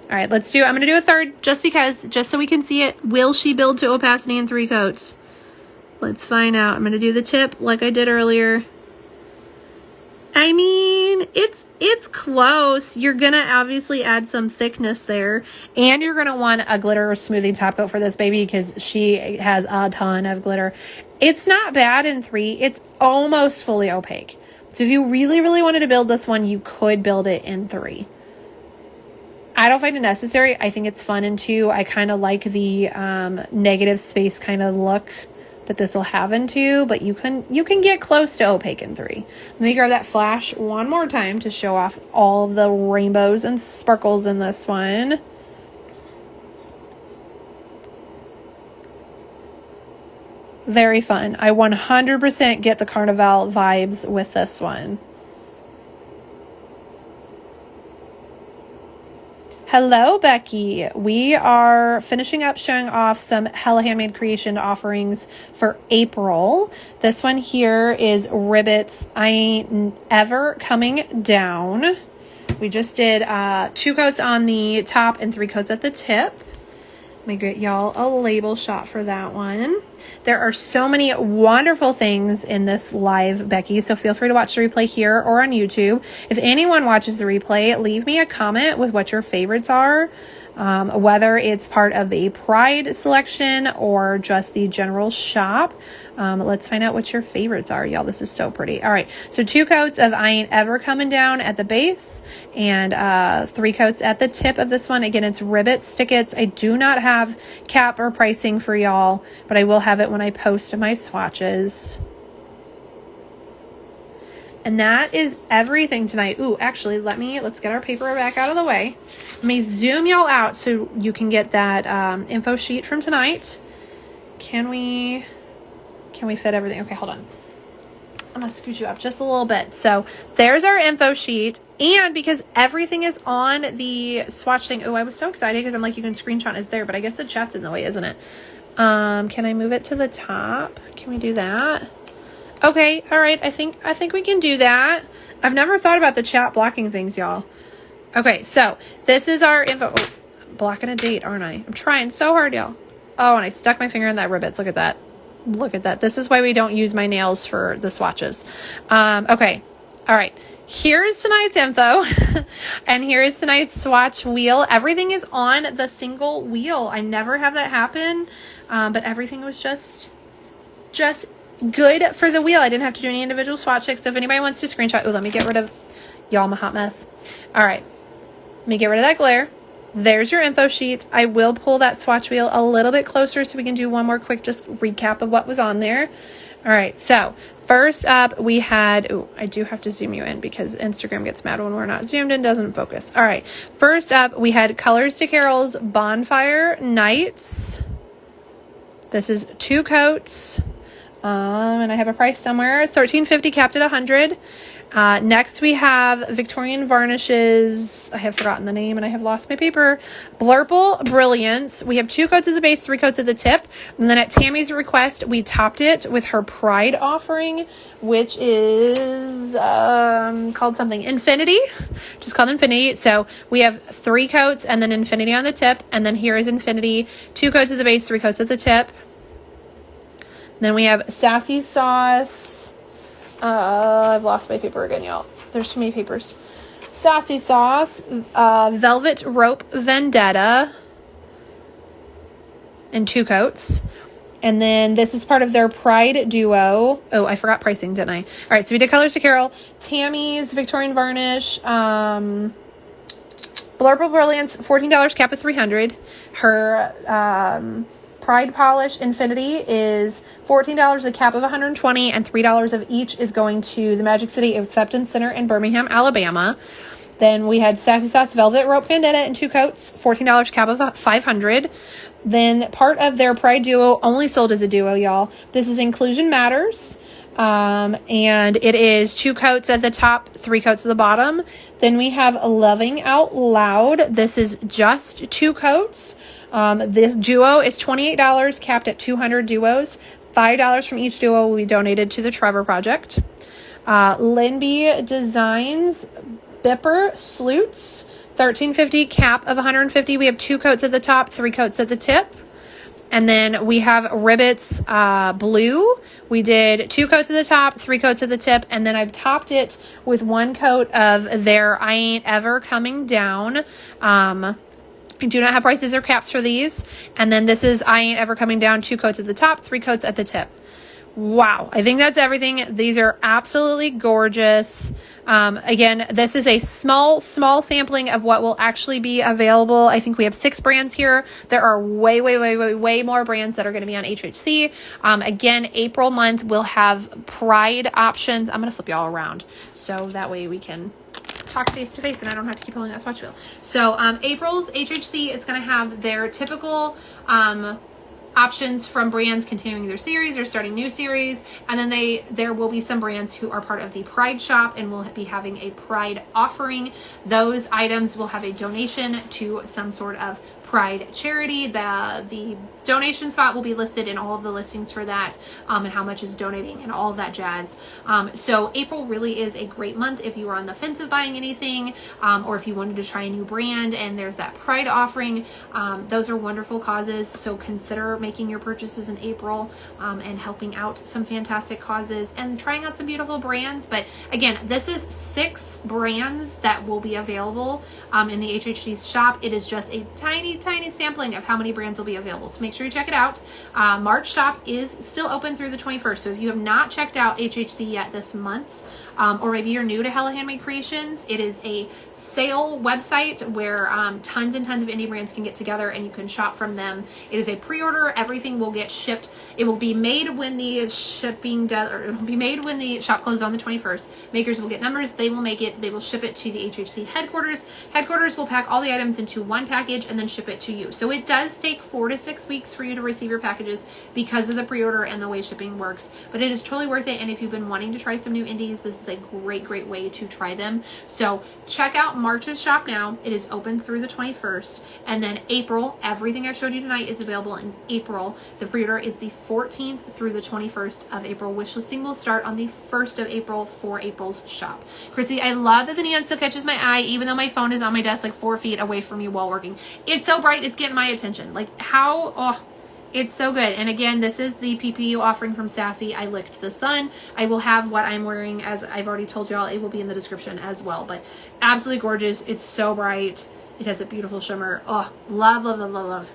All right, I'm going to do a 3rd just because, just so we can see it. Will she build to opacity in 3 coats? Let's find out. I'm going to do the tip like I did earlier. I mean, it's close. You're going to obviously add some thickness there, and you're going to want a glitter smoothing top coat for this baby because she has a ton of glitter. It's not bad in 3. It's almost fully opaque. So if you really, really wanted to build this one, you could build it in 3. I don't find it necessary. I think it's fun in 2. I kind of like the negative space kind of look that this will have in 2, but you can get close to opaque in 3. Let me grab that flash one more time to show off all of the rainbows and sparkles in this one. Very fun. I 100% get the Carnival vibes with this one. Hello, Becky. We are finishing up showing off some Hella Handmade Creation offerings for April. This one here is Ribbits. I Ain't Ever Coming Down. We just did 2 coats on the top and 3 coats at the tip. Let me get y'all a label shot for that one. There are so many wonderful things in this live, Becky, so feel free to watch the replay here or on YouTube. If anyone watches the replay, leave me a comment with what your favorites are, whether it's part of a Pride selection or just the general shop. Let's find out what your favorites are, y'all. This is so pretty. All right, so 2 coats of I Ain't Ever Coming Down at the base and 3 coats at the tip of this one. Again, it's Ribbits, Stickits. I do not have cap or pricing for y'all, but I will have it when I post my swatches. And that is everything tonight. Ooh, actually, let's get our paper back out of the way. Let me zoom y'all out so you can get that info sheet from tonight. Can we fit everything? Okay, hold on. I'm gonna scoot you up just a little bit. So there's our info sheet. And because everything is on the swatch thing, oh, I was so excited because I'm like, you can screenshot it's there, but I guess the chat's in the way, isn't it? Can I move it to the top? Can we do that? Okay, all right. I think we can do that. I've never thought about the chat blocking things, y'all. Okay, so this is our info. Oh, I'm blocking a date, aren't I? I'm trying so hard, y'all. Oh, and I stuck my finger in that Ribbits. Look at that. Look at that. This is why we don't use my nails for the swatches. Okay, all right. Here's tonight's info, and here's tonight's swatch wheel. Everything is on the single wheel. I never have that happen, but everything was just good for the wheel. I didn't have to do any individual swatch checks. So if anybody wants to screenshot, let me get rid of y'all. I'm a hot mess. All right, let me get rid of that glare. There's your info sheet. I will pull that swatch wheel a little bit closer so we can do one more quick just recap of what was on there. All right, so first up we had, I do have to zoom you in because Instagram gets mad when we're not zoomed in, doesn't focus. All right, first up we had Colors to Carol's Bonfire Nights. This is 2 coats. And I have a price somewhere, $13.50, capped at $100. Next we have Victorian Varnishes. I have forgotten the name and I have lost my paper. Blurple Brilliance. We have 2 coats at the base, 3 coats at the tip. And then at Tammy's request, we topped it with her Pride offering, which is called something Infinity. Just called Infinity. So we have 3 coats and then Infinity on the tip. And then here is Infinity. 2 coats at the base, 3 coats at the tip. Then we have Sassy Sauce. I've lost my paper again, y'all. There's too many papers. Sassy Sauce. Velvet Rope Vendetta. In 2 coats. And then this is part of their Pride Duo. Oh, I forgot pricing, didn't I? All right, so we did Colors to Carol. Tammy's Victorian Varnish. Blurple Brilliance, $14, cap of $300. Her Pride Polish Infinity is $14, a cap of $120, and $3 of each is going to the Magic City Acceptance Center in Birmingham, Alabama. Then we had Sassy Sauce Velvet Rope Vendetta in 2 coats, $14, cap of $500. Then part of their Pride Duo, only sold as a duo, y'all. This is Inclusion Matters. And it is 2 coats at the top, 3 coats at the bottom. Then we have Loving Out Loud. This is just 2 coats. This duo is $28, capped at 200 duos. $5 from each duo will be donated to the Trevor Project. LynB Designs Bipper Sleuts, $13.50, cap of $150. We have 2 coats at the top, 3 coats at the tip. And then we have Ribbits Blue. We did 2 coats at the top, 3 coats at the tip, and then I've topped it with 1 coat of their I Ain't Ever Coming Down. I do not have prices or caps for these. And then this is I Ain't Ever Coming Down, 2 coats at the top, 3 coats at the tip. Wow. I think that's everything. These are absolutely gorgeous. Again, this is a small sampling of what will actually be available. I think we have 6 brands here. There are way more brands that are going to be on HHC. Again, April month will have Pride options. I'm going to flip y'all around so that way we can talk face to face and I don't have to keep holding that swatch wheel. So April's HHC, it's going to have their typical options from brands continuing their series or starting new series, and then there will be some brands who are part of the Pride shop and will be having a Pride offering. Those items will have a donation to some sort of Pride charity. The donation spot will be listed in all of the listings for that, and how much is donating and all of that jazz. So April really is a great month if you are on the fence of buying anything, or if you wanted to try a new brand and there's that Pride offering. Those are wonderful causes, so consider making your purchases in April, and helping out some fantastic causes and trying out some beautiful brands. But again, this is 6 brands that will be available in the HHC shop. It is just a tiny sampling of how many brands will be available, so make sure you check it out. March shop is still open through the 21st, so if you have not checked out HHC yet this month, or maybe you're new to Hella Handmade Creations, it is a sale website where tons and tons of indie brands can get together and you can shop from them. It is a pre-order. Everything will get shipped. It will be made when the it will be made when the shop closes on the 21st. Makers will get numbers. They will make it. They will ship it to the HHC headquarters. Headquarters will pack all the items into one package and then ship it to you. So it does take 4 to 6 weeks for you to receive your packages because of the pre-order and the way shipping works. But it is totally worth it. And if you've been wanting to try some new indies, this is a great way to try them. So check out March's shop now. It is open through the 21st. And then April, everything I've showed you tonight is available in April. The pre-order is the 14th through the 21st of April. Wishlisting will start on the 1st of April for April's shop. Chrissy, I love that the neon still catches my eye, even though my phone is on my desk like 4 feet away from you while working. It's so bright, it's getting my attention. Like how, oh, it's so good. And again, this is the PPU offering from Sassy. I licked the sun. I will have what I'm wearing, as I've already told y'all. It will be in the description as well. But absolutely gorgeous. It's so bright. It has a beautiful shimmer. Oh, love.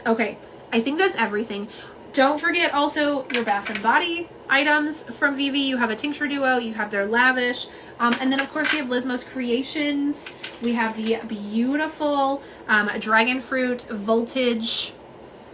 Okay, I think that's everything. Don't forget also your Bath & Body items from VV. You have a tincture duo. You have their Lavish. And then, of course, we have Lizmo's Creations. We have the beautiful Dragon Fruit Voltage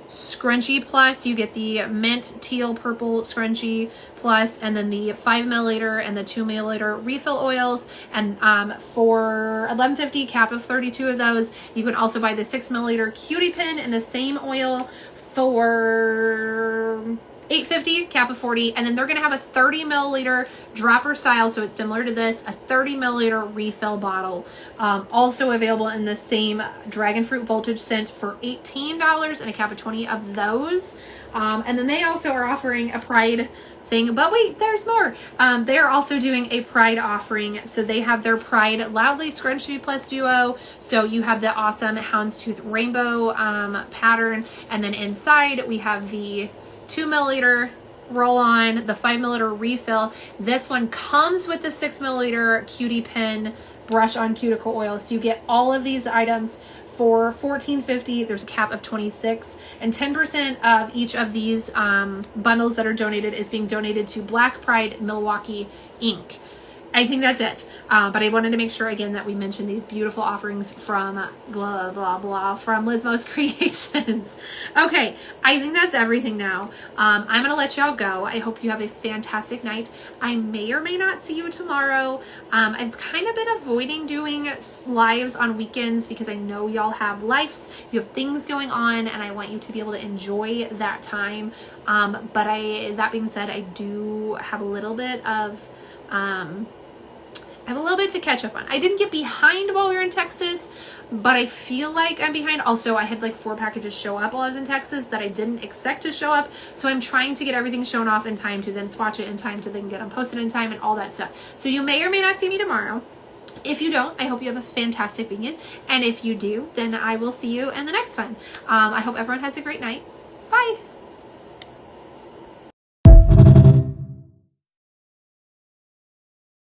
Scrunchie Plus. You get the mint teal purple scrunchie plus, and then the 5 milliliter and the 2 milliliter refill oils. And for $11.50, cap of 32 of those. You can also buy the 6 milliliter cutie pin in the same oil for $8.50, cap of 40. And then they're going to have a 30 milliliter dropper style, so it's similar to this, a 30 milliliter refill bottle, also available in the same Dragon Fruit Voltage scent for $18 and a cap of 20 of those. And then they also are offering a Pride thing, but wait, there's more. They are also doing a Pride offering, so they have their Pride Loudly Scrunchie Plus Duo. So you have the awesome Houndstooth Rainbow pattern, and then inside we have the 2 milliliter roll on, the 5 milliliter refill. This one comes with the 6 milliliter cutie pin brush on cuticle oil. So you get all of these items for $14.50. There's a cap of 26, and 10% of each of these bundles that are donated is being donated to Black Pride Milwaukee Inc. I think that's it. But I wanted to make sure again that we mentioned these beautiful offerings from blah, blah, blah, from Lizmo's Creations. Okay, I think that's everything now. I'm going to let y'all go. I hope you have a fantastic night. I may or may not see you tomorrow. I've kind of been avoiding doing lives on weekends because I know y'all have lives. You have things going on, and I want you to be able to enjoy that time. But that being said, I do have a little bit of I have a little bit to catch up on. I didn't get behind while we were in Texas, but I feel like I'm behind. Also, I had like 4 packages show up while I was in Texas that I didn't expect to show up. So I'm trying to get everything shown off in time to then swatch it in time to then get them posted in time and all that stuff. So you may or may not see me tomorrow. If you don't, I hope you have a fantastic weekend. And if you do, then I will see you in the next one. I hope everyone has a great night. Bye.